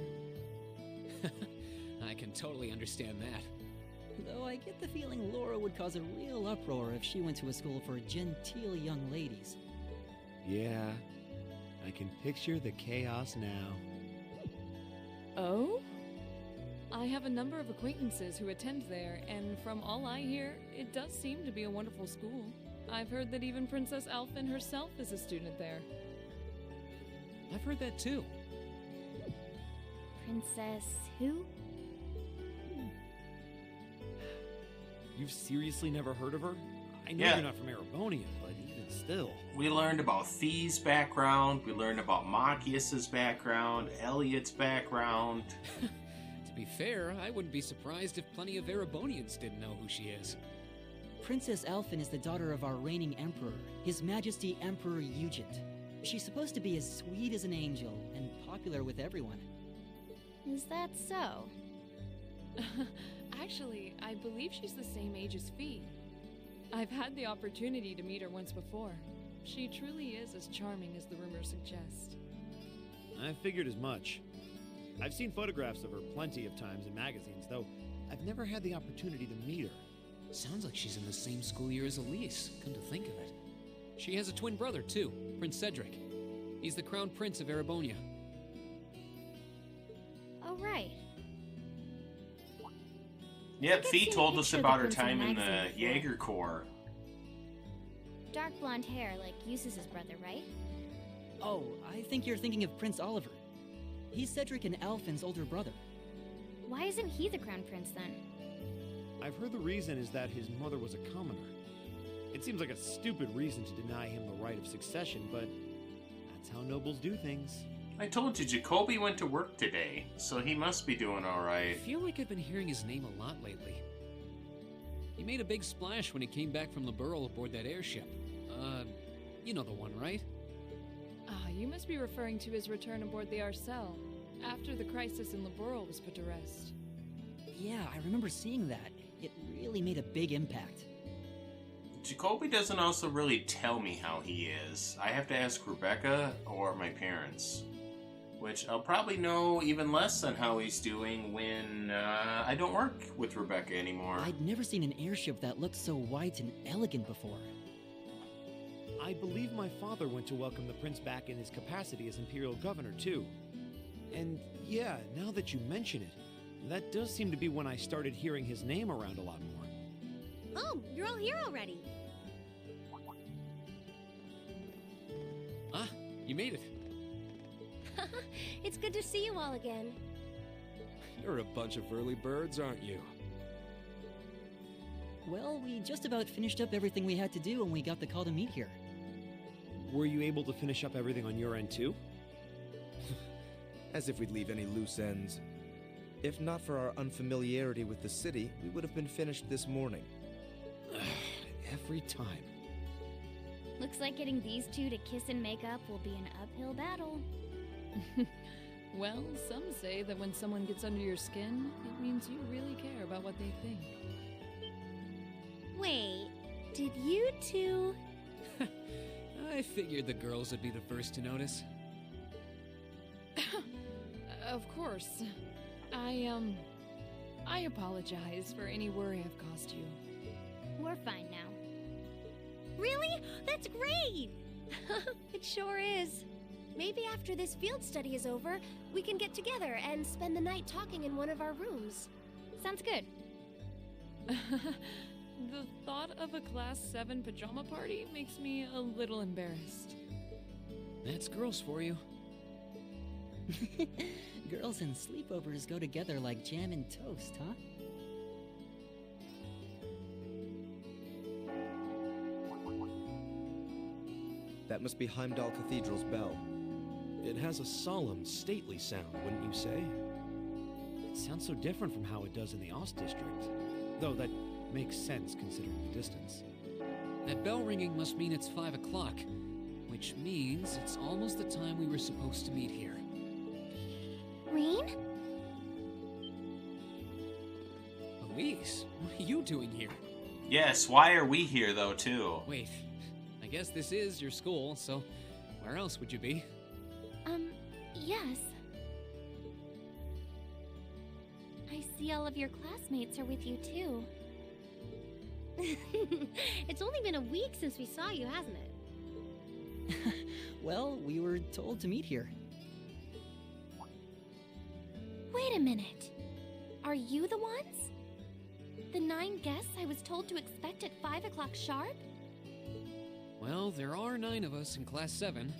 I can totally understand that. Though I get the feeling Laura would cause a real uproar if she went to a school for genteel young ladies. Yeah, I can picture the chaos now. Oh? I have a number of acquaintances who attend there, and from all I hear, it does seem to be a wonderful school. I've heard that even Princess Alphen herself is a student there. I've heard that too. Princess who? You've seriously never heard of her? I know you're not from Erebonia, but even still. We learned about Thee's background, we learned about Machias's background, Elliot's background. To be fair, I wouldn't be surprised if plenty of Erebonians didn't know who she is. Princess Alphen is the daughter of our reigning emperor, His Majesty Emperor Eugent. She's supposed to be as sweet as an angel and popular with everyone. Is that so? Actually, I believe she's the same age as Fee. I've had the opportunity to meet her once before. She truly is as charming as the rumors suggest. I figured as much. I've seen photographs of her plenty of times in magazines, though I've never had the opportunity to meet her. Sounds like she's in the same school year as Elise, come to think of it. She has a twin brother, too, Prince Cedric. He's the crown prince of Erebonia. Oh, right. Yep, I've Fee seen a told us picture of about the her prince in time a in the magazine before. Jaeger Corps. Dark blonde hair, like Eustace's brother, right? Oh, I think you're thinking of Prince Oliver. He's Cedric and Alphen's older brother. Why isn't he the crown prince then? I've heard the reason is that his mother was a commoner. It seems like a stupid reason to deny him the right of succession, but that's how nobles do things. I told you, Jacoby went to work today, so he must be doing I alright. feel like I've been hearing his name a lot lately. He made a big splash when he came back from the Burl aboard that airship. You know the one, right? Ah, you must be referring to his return aboard the Arcel, after the crisis in Liberl was put to rest. Yeah, I remember seeing that. It really made a big impact. Jacoby doesn't also really tell me how he is. I have to ask Rebecca or my parents. Which I'll probably know even less than how he's doing when I don't work with Rebecca anymore. I'd never seen an airship that looked so white and elegant before. I believe my father went to welcome the prince back in his capacity as imperial governor, too. And yeah, now that you mention it, that does seem to be when I started hearing his name around a lot more. Oh, you're all here already. Ah, you made it. It's good to see you all again. You're a bunch of early birds, aren't you? Well, we just about finished up everything we had to do when we got the call to meet here. Were you able to finish up everything on your end, too? As if we'd leave any loose ends. If not for our unfamiliarity with the city, we would have been finished this morning. Every time. Looks like getting these two to kiss and make up will be an uphill battle. Well, some say that when someone gets under your skin, it means you really care about what they think. Wait, did you two... I figured the girls would be the first to notice. Of course. I apologize for any worry I've caused you. We're fine now. Really? That's great! It sure is. Maybe after this field study is over, we can get together and spend the night talking in one of our rooms. Sounds good. The thought of a Class 7 pajama party makes me a little embarrassed. That's girls for you. Girls and sleepovers go together like jam and toast, huh? That must be Heimdall Cathedral's bell. It has a solemn, stately sound, wouldn't you say? It sounds so different from how it does in the Ost District. Though that makes sense considering the distance. That bell ringing must mean it's 5 o'clock, which means it's almost the time we were supposed to meet here. Rean? Elise, what are you doing here? Yes, why are we here, though, too? Wait, I guess this is your school, so where else would you be? Yes. I see all of your classmates are with you, too. It's only been a week since we saw you, hasn't it? Well, we were told to meet here. Wait a minute. Are you the ones? The 9 guests I was told to expect at 5 o'clock sharp? Well, there are 9 of us in Class 7.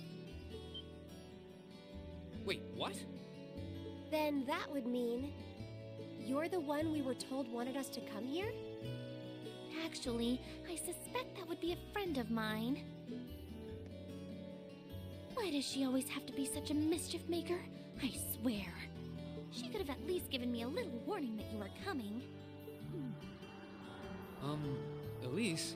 Wait, what? Then that would mean you're the one we were told wanted us to come here? Actually, I suspect that would be a friend of mine. Why does she always have to be such a mischief maker? I swear. She could have at least given me a little warning that you were coming. Elise?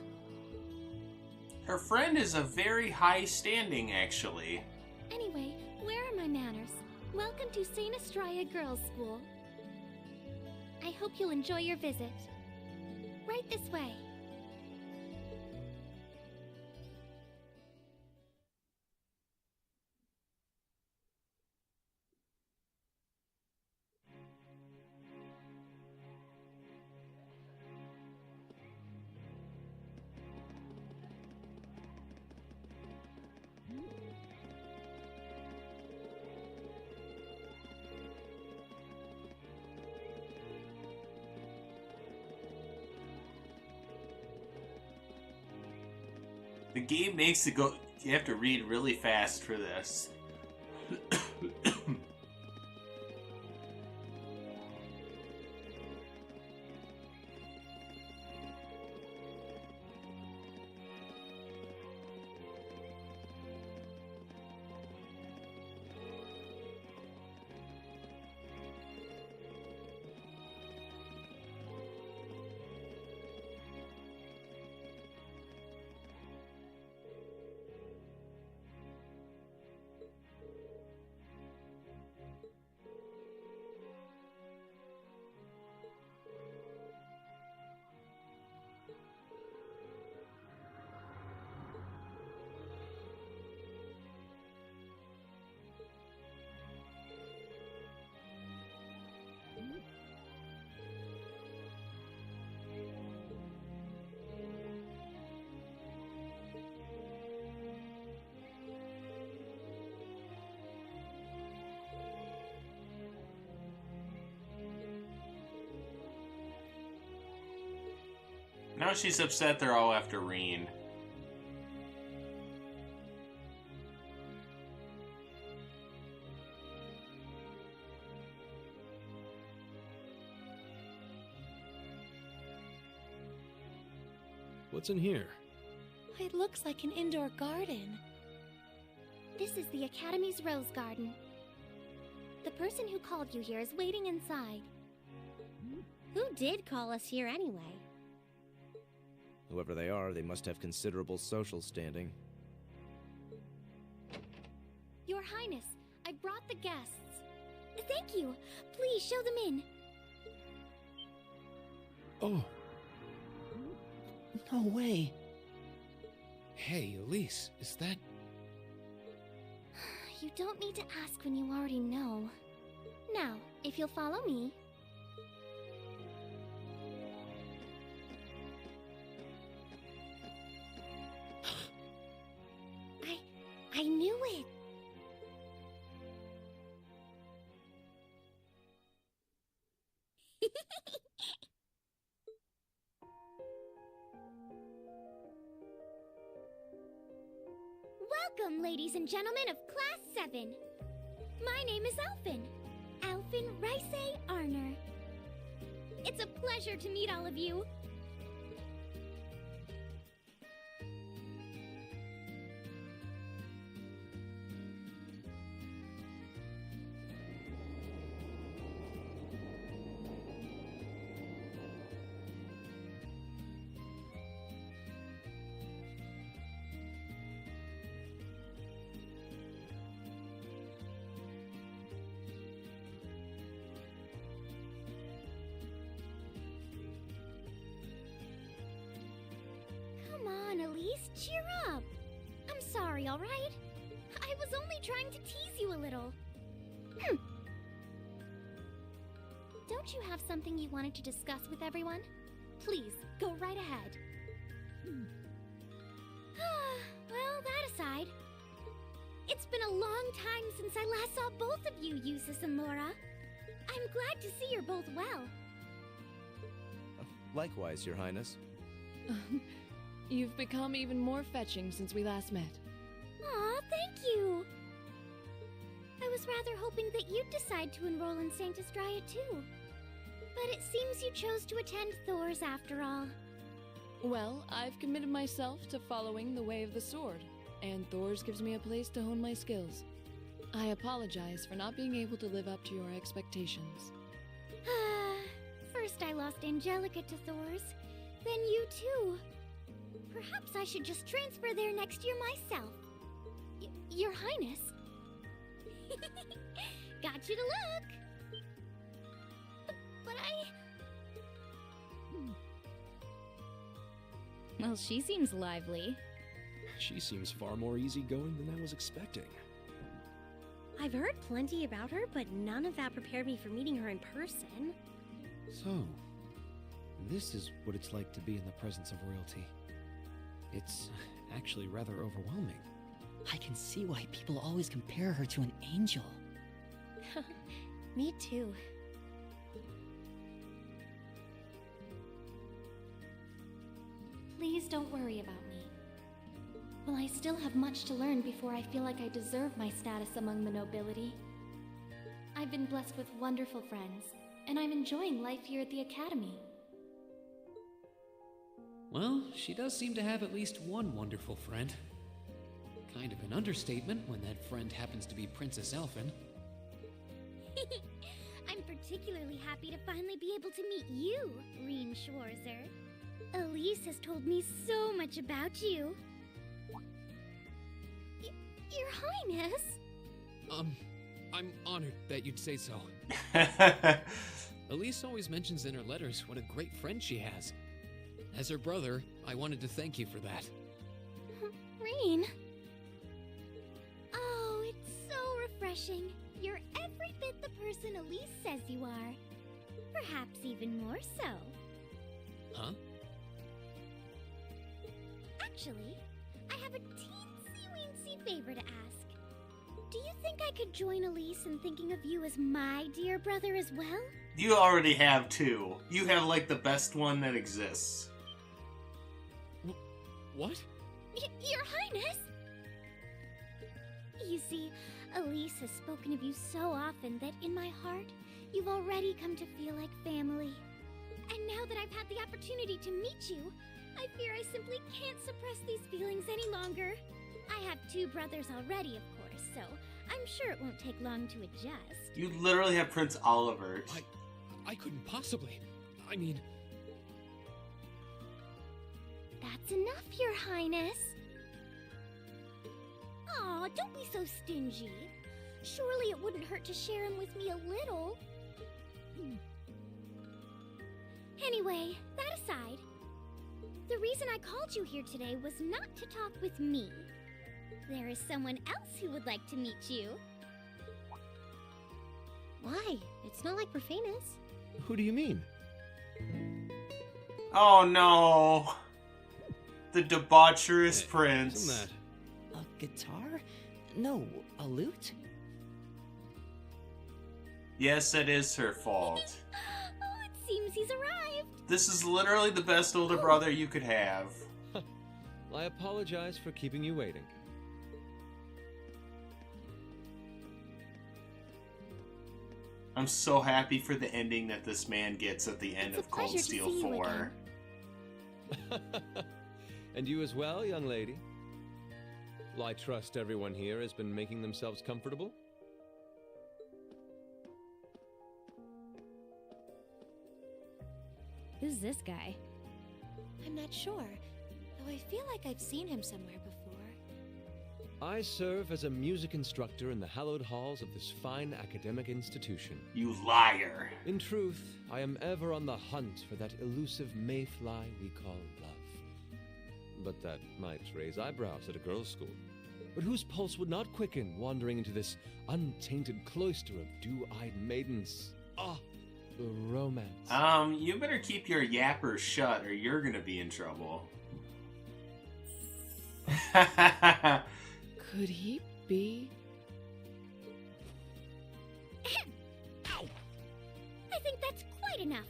Her friend is a very high standing, actually. Anyway, where are my manners? Welcome to St. Estrella Girls' School. I hope you'll enjoy your visit. Right this way. The game makes it go... You have to read really fast for this. Now she's upset they're all after Rean. What's in here? It looks like an indoor garden. This is the Academy's Rose Garden. The person who called you here is waiting inside. Who did call us here anyway? Whoever they are, they must have considerable social standing. Your Highness, I brought the guests. Thank you. Please show them in. Oh. No way. Hey, Elise, is that... You don't need to ask when you already know. Now, if you'll follow me... I knew it! Welcome, ladies and gentlemen of Class 7. My name is Alphen. Alphen Rice Arner. It's a pleasure to meet all of you. Come on, Elise, cheer up. I'm sorry, all right? I was only trying to tease you a little. Don't you have something you wanted to discuss with everyone? Please, go right ahead. Well, that aside, it's been a long time since I last saw both of you, Eustace and Laura. I'm glad to see you're both well. Likewise, Your Highness. You've become even more fetching since we last met. Aw, thank you! I was rather hoping that you'd decide to enroll in Sanctus Dryad too. But it seems you chose to attend Thor's after all. Well, I've committed myself to following the way of the sword, and Thor's gives me a place to hone my skills. I apologize for not being able to live up to your expectations. First I lost Angelica to Thor's, then you too. Perhaps I should just transfer there next year myself. Your Highness. Got you to look. But Well, she seems lively. She seems far more easygoing than I was expecting. I've heard plenty about her, but none of that prepared me for meeting her in person. So, this is what it's like to be in the presence of royalty. It's actually rather overwhelming. I can see why people always compare her to an angel. Me too. please don't worry about me. While I still have much to learn before I feel like I deserve my status among the nobility, I've been blessed with wonderful friends, and I'm enjoying life here at the Academy. Well, she does seem to have at least one wonderful friend. Kind of an understatement when that friend happens to be Princess Elphen. I'm particularly happy to finally be able to meet you, Reen Schwarzer. Elise has told me so much about you. Your Highness? I'm honored that you'd say so. Elise always mentions in her letters what a great friend she has. As her brother, I wanted to thank you for that. Reen? Oh, it's so refreshing. You're every bit the person Elise says you are. Perhaps even more so. Huh? Actually, I have a teensy-weensy favor to ask. Do you think I could join Elise in thinking of you as my dear brother as well? You already have two. You have, like, the best one that exists. What? Your Highness! You see, Elise has spoken of you so often that in my heart, you've already come to feel like family. And now that I've had the opportunity to meet you, I fear I simply can't suppress these feelings any longer. I have two brothers already, of course, so I'm sure it won't take long to adjust. You literally have Prince Olivert. I couldn't possibly. I mean... That's enough, Your Highness. Aw, Aw, don't be so stingy. Surely it wouldn't hurt to share him with me a little. Anyway, that aside, the reason I called you here today was not to talk with me. There is someone else who would like to meet you. Why? It's not like we're famous. Who do you mean? Oh no! The debaucherous prince. Isn't that a guitar? No, a lute? Yes, it is her fault. Oh, it seems he's arrived. This is literally the best older brother you could have. I apologize for keeping you waiting. I'm so happy for the ending that this man gets at the end of Cold Steel 4. And you as well, young lady? Well, I trust everyone here has been making themselves comfortable? Who's this guy? I'm not sure, though I feel like I've seen him somewhere before. I serve as a music instructor in the hallowed halls of this fine academic institution. You liar! In truth, I am ever on the hunt for that elusive mayfly we call love. But that might raise eyebrows at a girls' school. But whose pulse would not quicken wandering into this untainted cloister of dew-eyed maidens? Ah, the romance. You better keep your yappers shut or you're gonna be in trouble. Could he be? Ow! I think that's quite enough.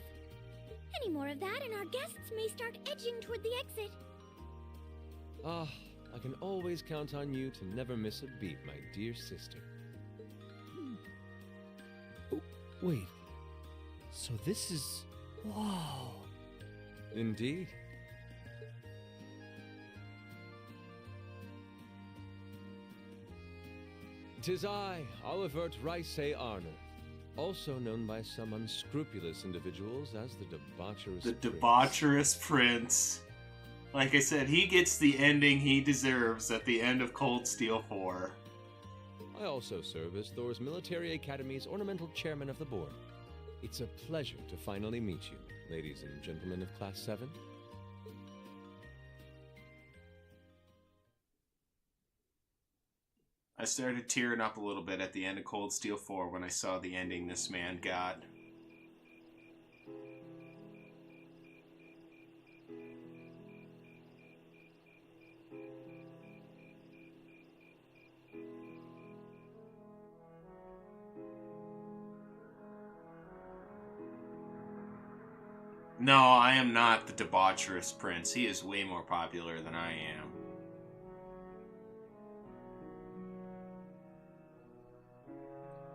Any more of that and our guests may start edging toward the exit. Ah, I can always count on you to never miss a beat, my dear sister. Oh, wait. So this is... Whoa. Indeed. 'Tis I, Olivert Rice Arner, also known by some unscrupulous individuals as the Debaucherous The Prince. Debaucherous Prince. Like I said, he gets the ending he deserves at the end of Cold Steel 4. I also serve as Thor's Military Academy's ornamental chairman of the board. It's a pleasure to finally meet you, ladies and gentlemen of Class 7. I started tearing up a little bit at the end of Cold Steel 4 when I saw the ending this man got. No, I am not the Debaucherous Prince. He is way more popular than I am.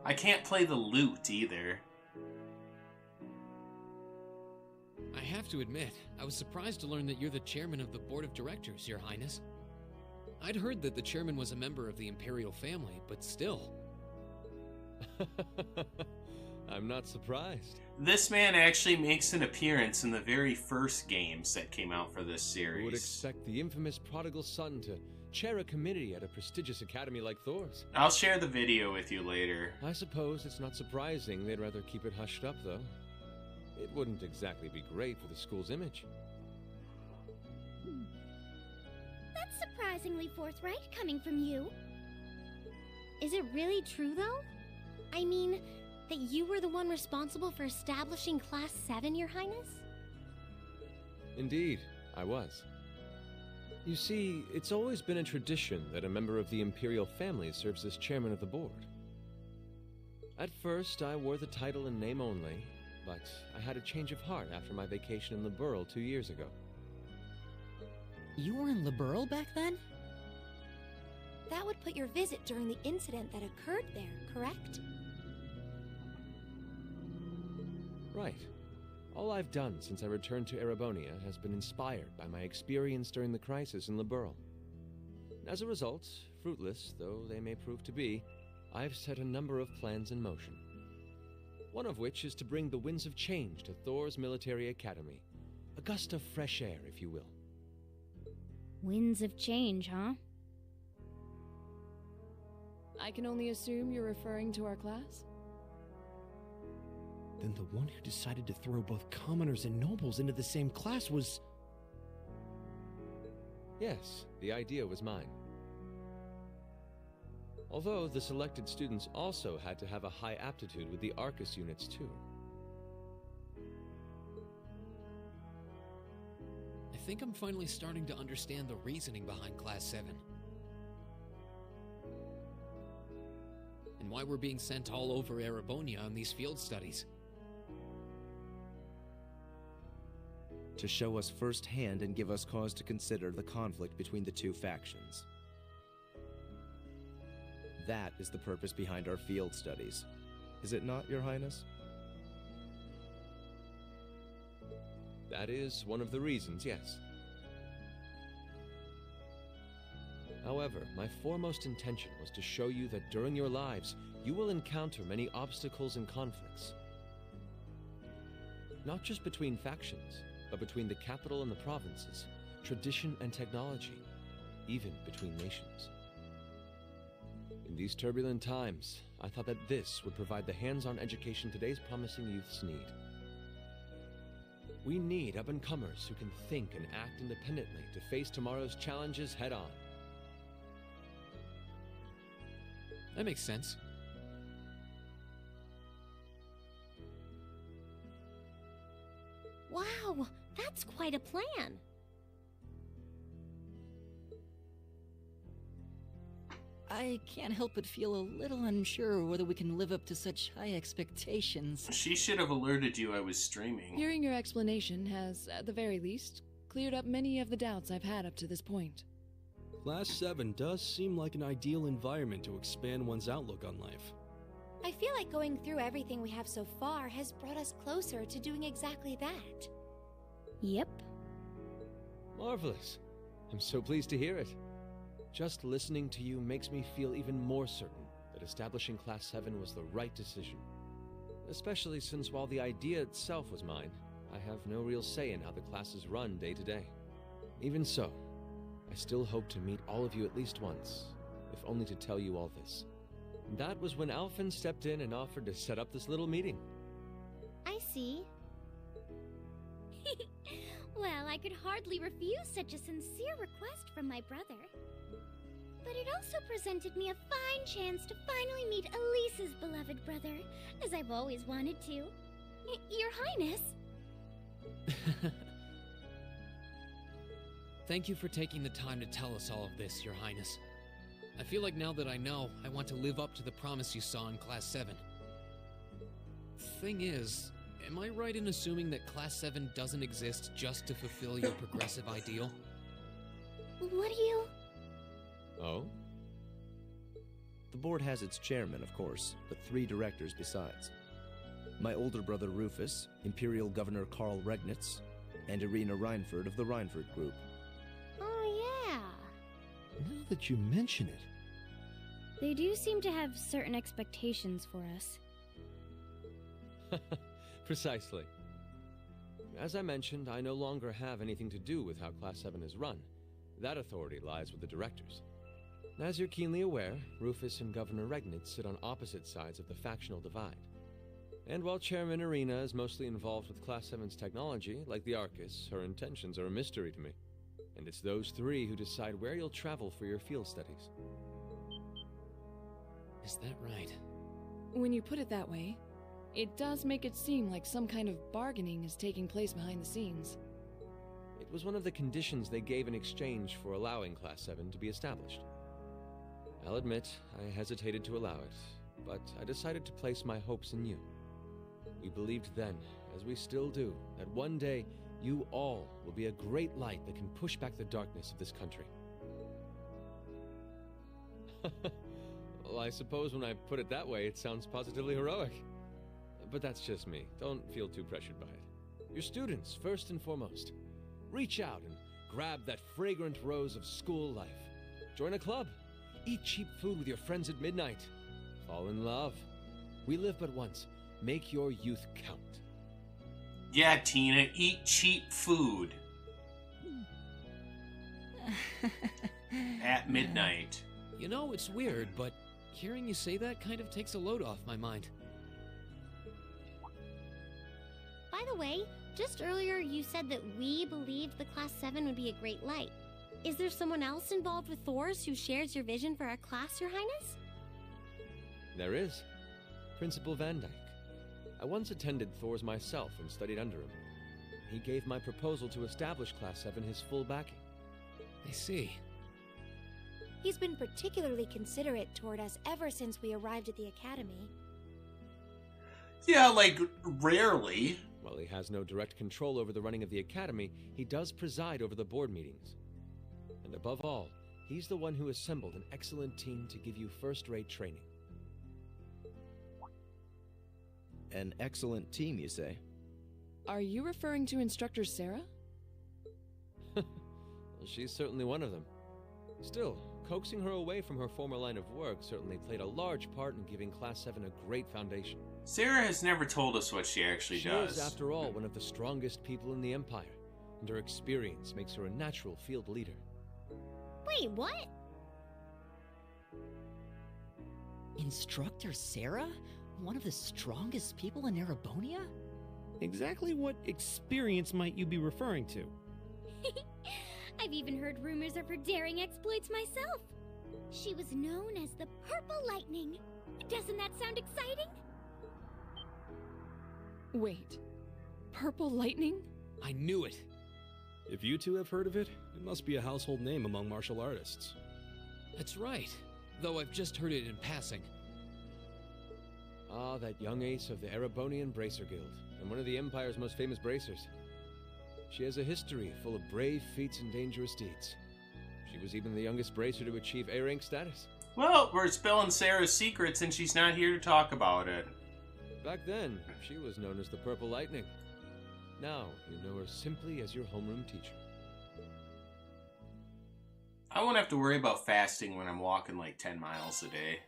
I can't play the lute either. I have to admit, I was surprised to learn that you're the chairman of the board of directors, Your Highness. I'd heard that the chairman was a member of the Imperial family, but still. I'm not surprised. This man actually makes an appearance in the very first games that came out for this series. Who would expect the infamous prodigal son to chair a committee at a prestigious academy like Thor's? I'll share the video with you later. I suppose it's not surprising they'd rather keep it hushed up, though. It wouldn't exactly be great for the school's image. That's surprisingly forthright coming from you. Is it really true, though? I mean, that you were the one responsible for establishing Class 7, Your Highness? Indeed, I was. You see, it's always been a tradition that a member of the Imperial family serves as chairman of the board. At first, I wore the title in name only, but I had a change of heart after my vacation in Liberl 2 years ago. You were in Liberl back then? That would put your visit during the incident that occurred there, correct? Right. All I've done since I returned to Erebonia has been inspired by my experience during the crisis in Liberl. As a result, fruitless though they may prove to be, I've set a number of plans in motion. One of which is to bring the winds of change to Thor's Military Academy. A gust of fresh air, if you will. Winds of change, huh? I can only assume you're referring to our class? Then the one who decided to throw both commoners and nobles into the same class was... Yes, the idea was mine. Although the selected students also had to have a high aptitude with the Arcus units too. I think I'm finally starting to understand the reasoning behind Class 7. And why we're being sent all over Erebonia on these field studies. To show us firsthand and give us cause to consider the conflict between the two factions. That is the purpose behind our field studies. Is it not, Your Highness? That is one of the reasons, yes. However, my foremost intention was to show you that during your lives, you will encounter many obstacles and conflicts. Not just between factions, but between the capital and the provinces, tradition and technology, even between nations. In these turbulent times, I thought that this would provide the hands-on education today's promising youths need. We need up-and-comers who can think and act independently to face tomorrow's challenges head-on. That makes sense. Wow, that's quite a plan. I can't help but feel a little unsure whether we can live up to such high expectations. She should have alerted you I was streaming. Hearing your explanation has, at the very least, cleared up many of the doubts I've had up to this point. Class 7 does seem like an ideal environment to expand one's outlook on life. I feel like going through everything we have so far has brought us closer to doing exactly that. Yep. Marvelous. I'm so pleased to hear it. Just listening to you makes me feel even more certain that establishing Class 7 was the right decision. Especially since while the idea itself was mine, I have no real say in how the classes run day to day. Even so, I still hope to meet all of you at least once, if only to tell you all this. And that was when Alphen stepped in and offered to set up this little meeting. I see. Well, I could hardly refuse such a sincere request from my brother. But it also presented me a fine chance to finally meet Elise's beloved brother, as I've always wanted to. Your Highness! Thank you for taking the time to tell us all of this, Your Highness. I feel like now that I know, I want to live up to the promise you saw in Class 7. Thing is, am I right in assuming that Class 7 doesn't exist just to fulfill your progressive ideal? What do you... Oh? The board has its chairman, of course, but 3 directors besides. My older brother Rufus, Imperial Governor Karl Regnitz, and Irina Reinford of the Reinford Group. Oh, yeah. Now that you mention it... They do seem to have certain expectations for us. Precisely. As I mentioned, I no longer have anything to do with how Class 7 is run. That authority lies with the directors. As you're keenly aware, Rufus and Governor Regnitz sit on opposite sides of the factional divide. And while Chairman Irina is mostly involved with Class 7's technology, like the Arcus, her intentions are a mystery to me. And it's those 3 who decide where you'll travel for your field studies. Is that right? When you put it that way, it does make it seem like some kind of bargaining is taking place behind the scenes. It was one of the conditions they gave in exchange for allowing Class 7 to be established. I'll admit, I hesitated to allow it, but I decided to place my hopes in you. We believed then, as we still do, that one day you all will be a great light that can push back the darkness of this country. Well, I suppose when I put it that way, it sounds positively heroic. But that's just me. Don't feel too pressured by it. You're students, first and foremost. Reach out and grab that fragrant rose of school life. Join a club. Eat cheap food with your friends at midnight. Fall in love. We live but once. Make your youth count. Yeah, Tina, eat cheap food. At midnight. You know, it's weird, but Hearing you say that kind of takes a load off my mind. By the way, just earlier you said that we believed the Class 7 would be a great light. Is there someone else involved with Thor's who shares your vision for our class, Your Highness? There is. Principal Van Dyke. I once attended Thor's myself and studied under him. He gave my proposal to establish Class 7 his full backing. I see. He's been particularly considerate toward us ever since we arrived at the Academy. Yeah, like, rarely. While he has no direct control over the running of the Academy, he does preside over the board meetings. And above all, he's the one who assembled an excellent team to give you first-rate training. An excellent team, you say? Are you referring to Instructor Sarah? Well, she's certainly one of them. Still, coaxing her away from her former line of work certainly played a large part in giving Class 7 a great foundation. Sarah has never told us what she actually does. She is, after all, one of the strongest people in the Empire, and her experience makes her a natural field leader. Wait, what? Instructor Sarah? One of the strongest people in Erebonia? Exactly what experience might you be referring to? I've even heard rumors of her daring exploits myself. She was known as the Purple Lightning. Doesn't that sound exciting? Wait. Purple Lightning? I knew it! If you two have heard of it, it must be a household name among martial artists. That's right, though I've just heard it in passing. Ah, that young ace of the Erebonian Bracer Guild, and one of the Empire's most famous bracers. She has a history full of brave feats and dangerous deeds. She was even the youngest bracer to achieve A-rank status. Well, we're spilling Sarah's secrets and she's not here to talk about it. Back then, she was known as the Purple Lightning. Now, you know her simply as your homeroom teacher. I won't have to worry about fasting when I'm walking like 10 miles a day.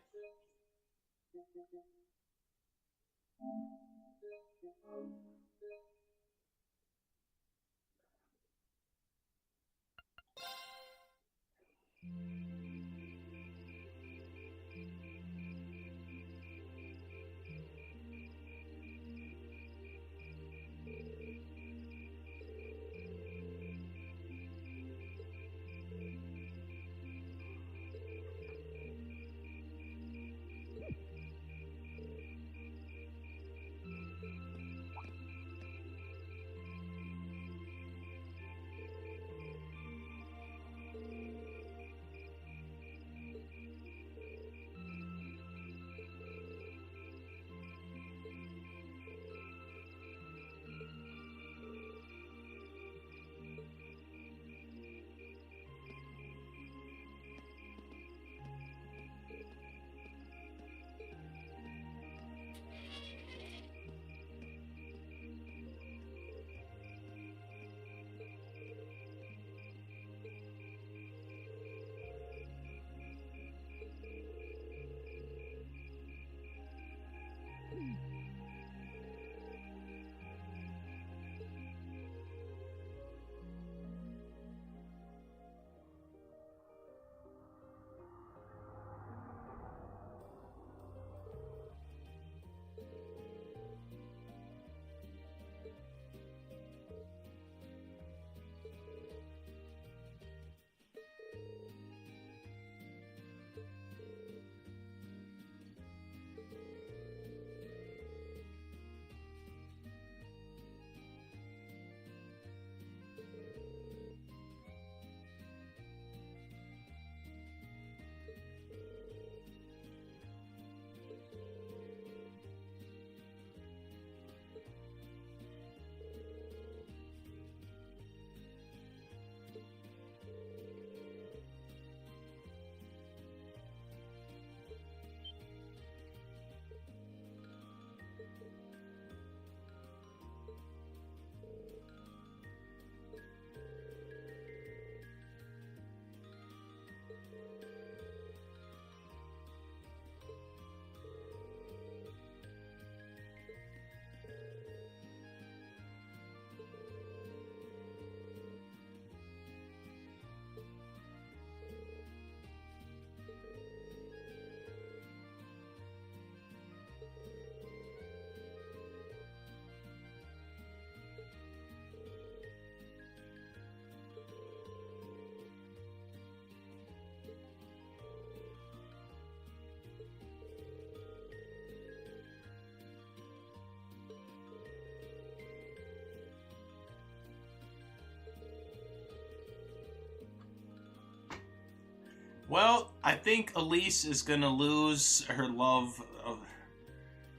Well, I think Elise is gonna lose her love of,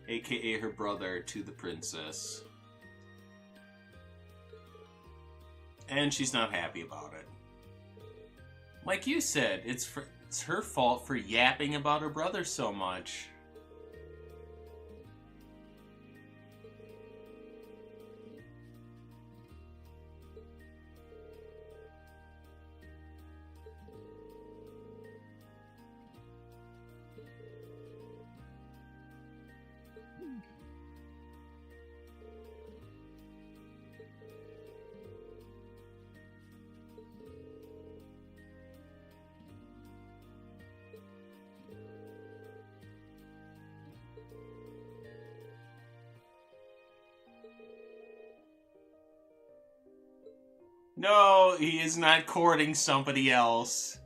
aka her brother, to the princess. And she's not happy about it. Like you said, it's her fault for yapping about her brother so much. No, he is not courting somebody else.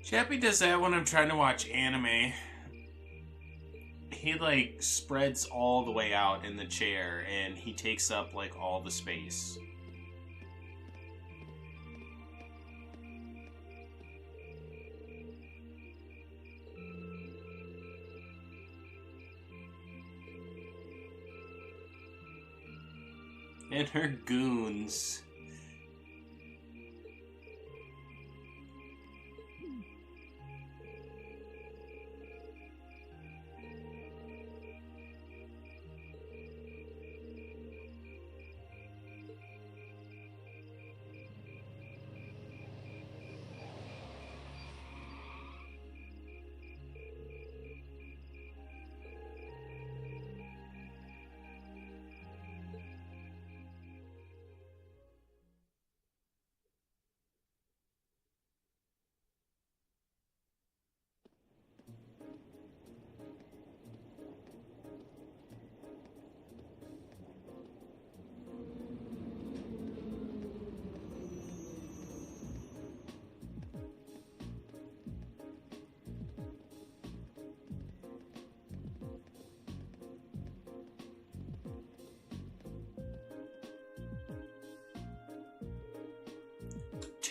Chappie does that when I'm trying to watch anime. He, like, spreads all the way out in the chair, and he takes up, like, all the space. And her goons.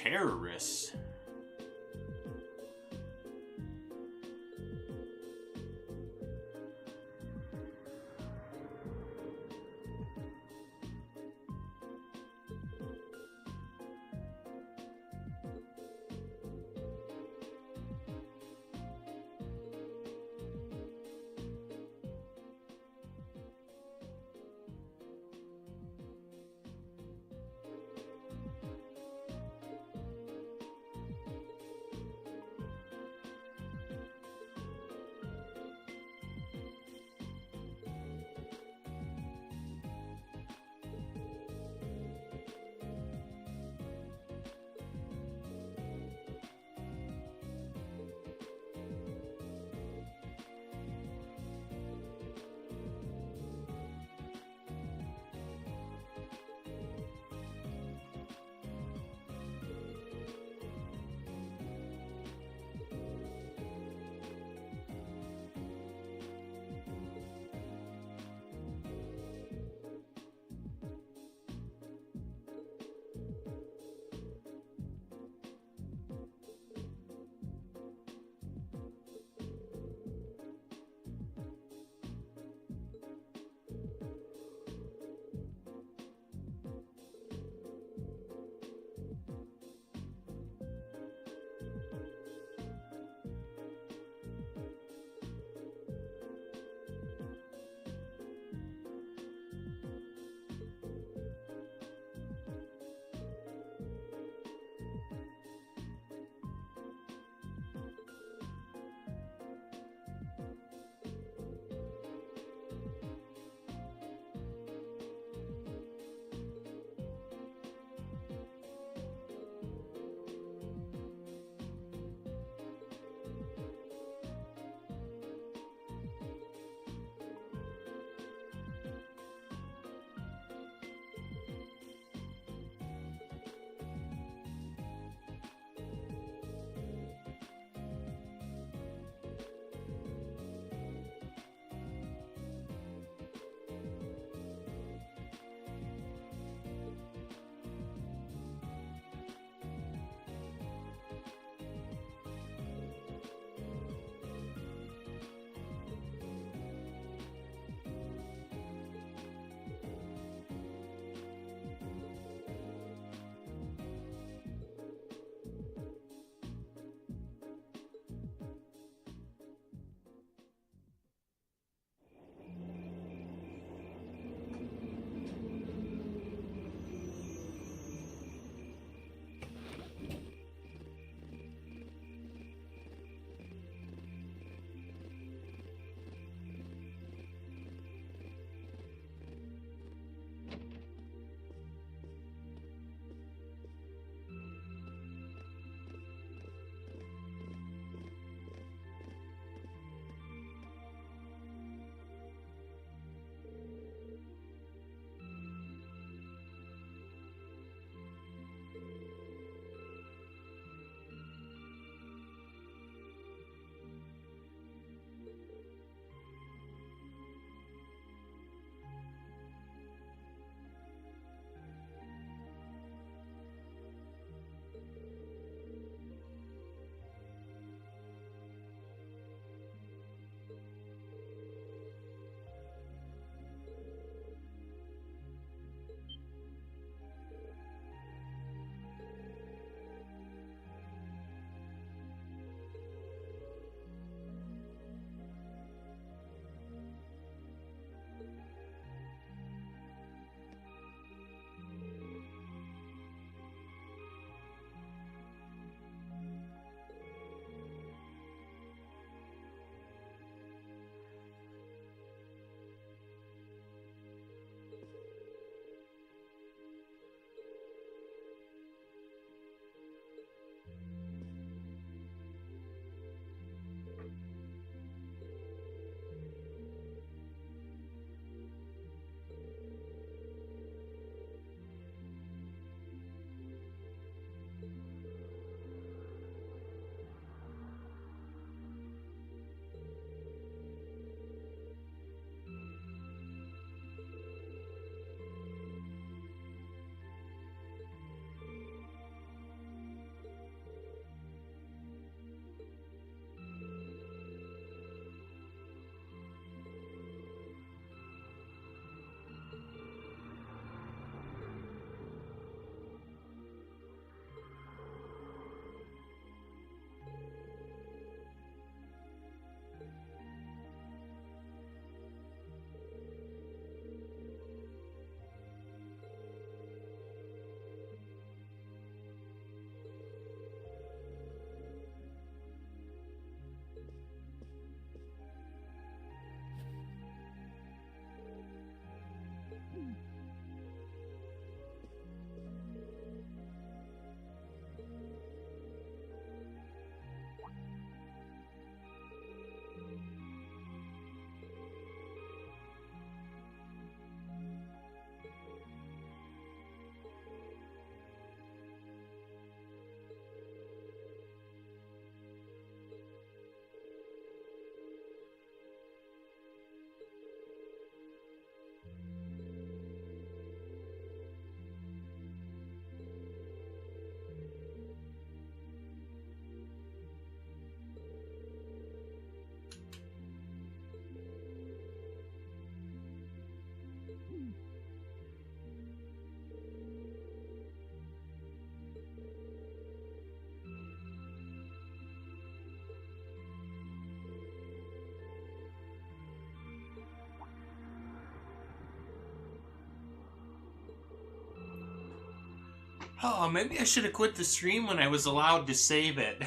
terrorists. Oh, maybe I should have quit the stream when I was allowed to save it.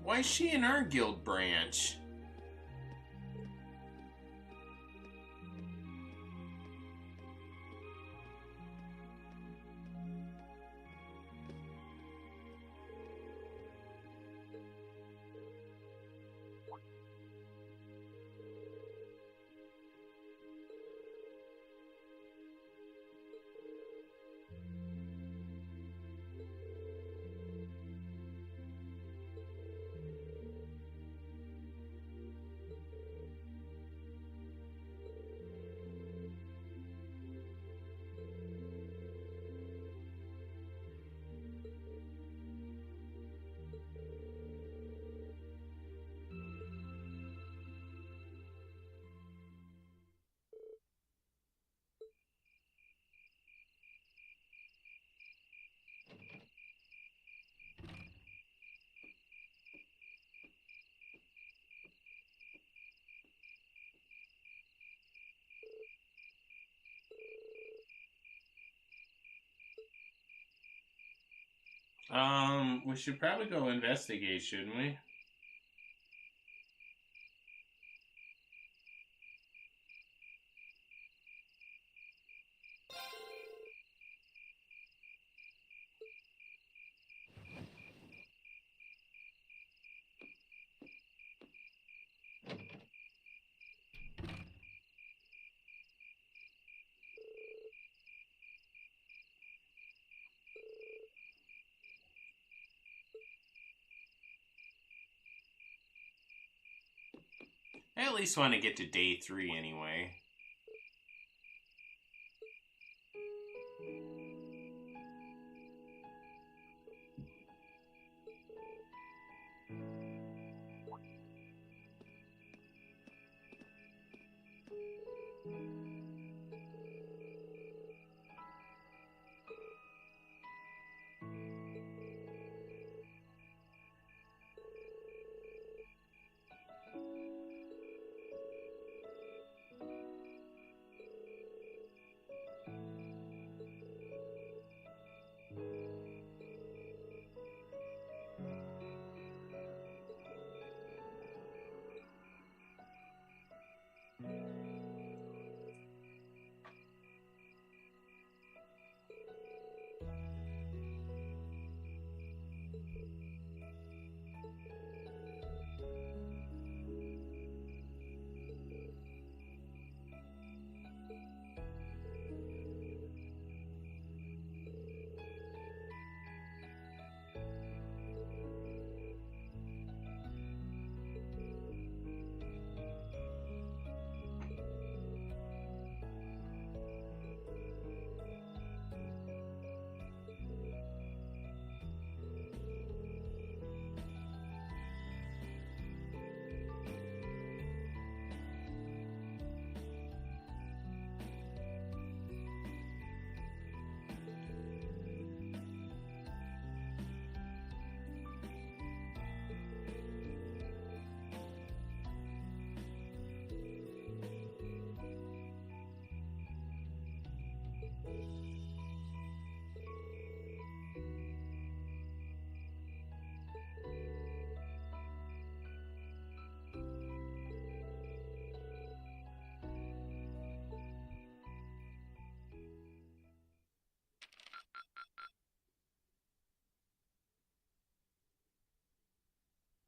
Why is she in our guild branch? We should probably go investigate, shouldn't we? I at least want to get to day 3 anyway.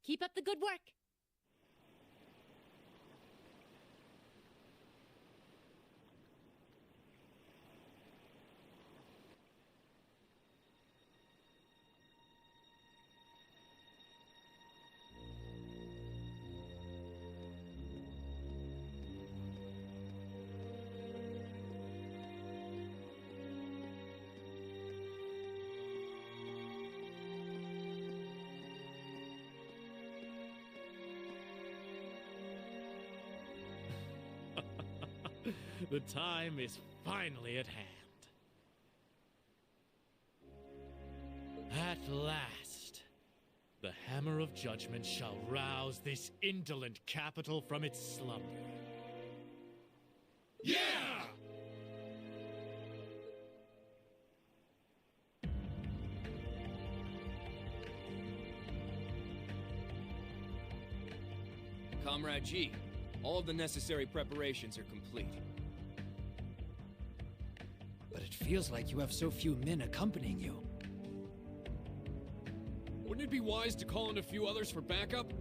Keep up the good work. The time is finally at hand. At last, the Hammer of Judgment shall rouse this indolent capital from its slumber. Yeah! Comrade G, all of the necessary preparations are complete. But it feels like you have so few men accompanying you. Wouldn't it be wise to call in a few others for backup?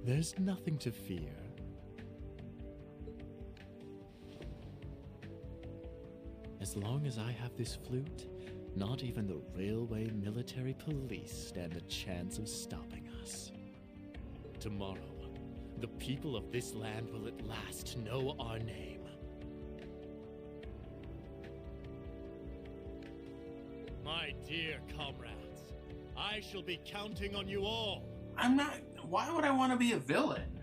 There's nothing to fear. As long as I have this flute, not even the railway military police stand a chance of stopping us. Tomorrow, the people of this land will at last know our name. My dear comrades, I shall be counting on you all. I'm not... Why would I want to be a villain?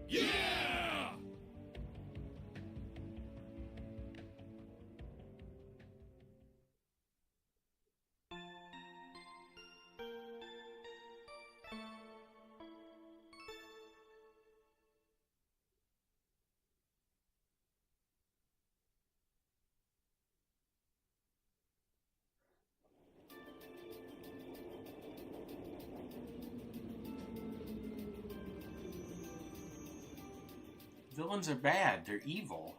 Yeah! Villains are bad. They're evil.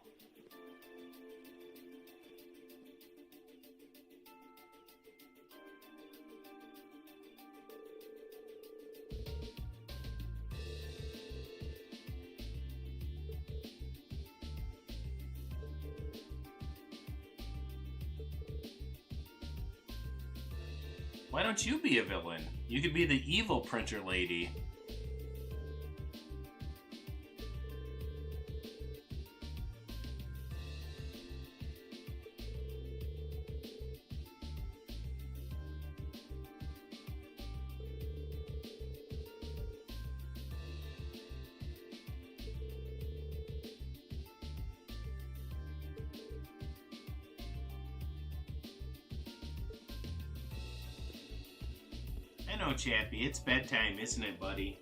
Why don't you be a villain? You could be the evil printer lady. I know, Chappie. It's bedtime, isn't it, buddy?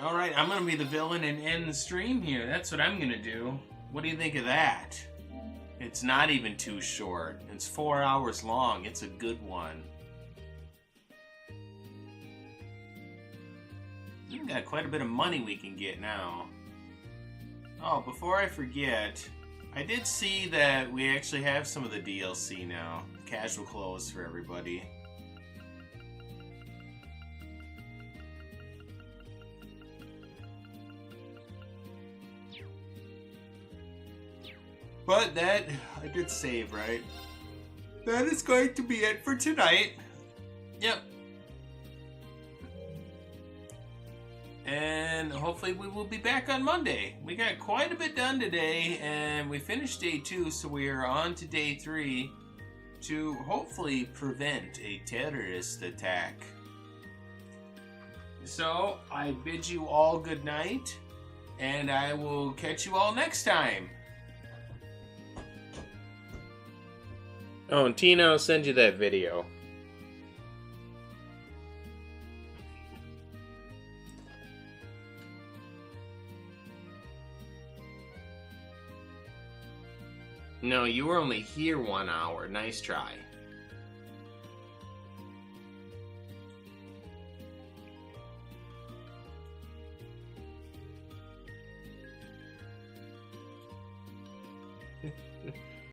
Alright, I'm gonna be the villain and end the stream here. That's what I'm gonna do. What do you think of that? It's not even too short. It's 4 hours long. It's a good one. We've got quite a bit of money we can get now. Oh, before I forget, I did see that we actually have some of the DLC now. Casual clothes for everybody. But that, I did save, right? That is going to be it for tonight. Yep. And hopefully we will be back on Monday. We got quite a bit done today, and we finished day 2, so we are on to day 3 to hopefully prevent a terrorist attack. So, I bid you all good night, and I will catch you all next time. Oh, and Tina will send you that video. No, you were only here 1 hour. Nice try.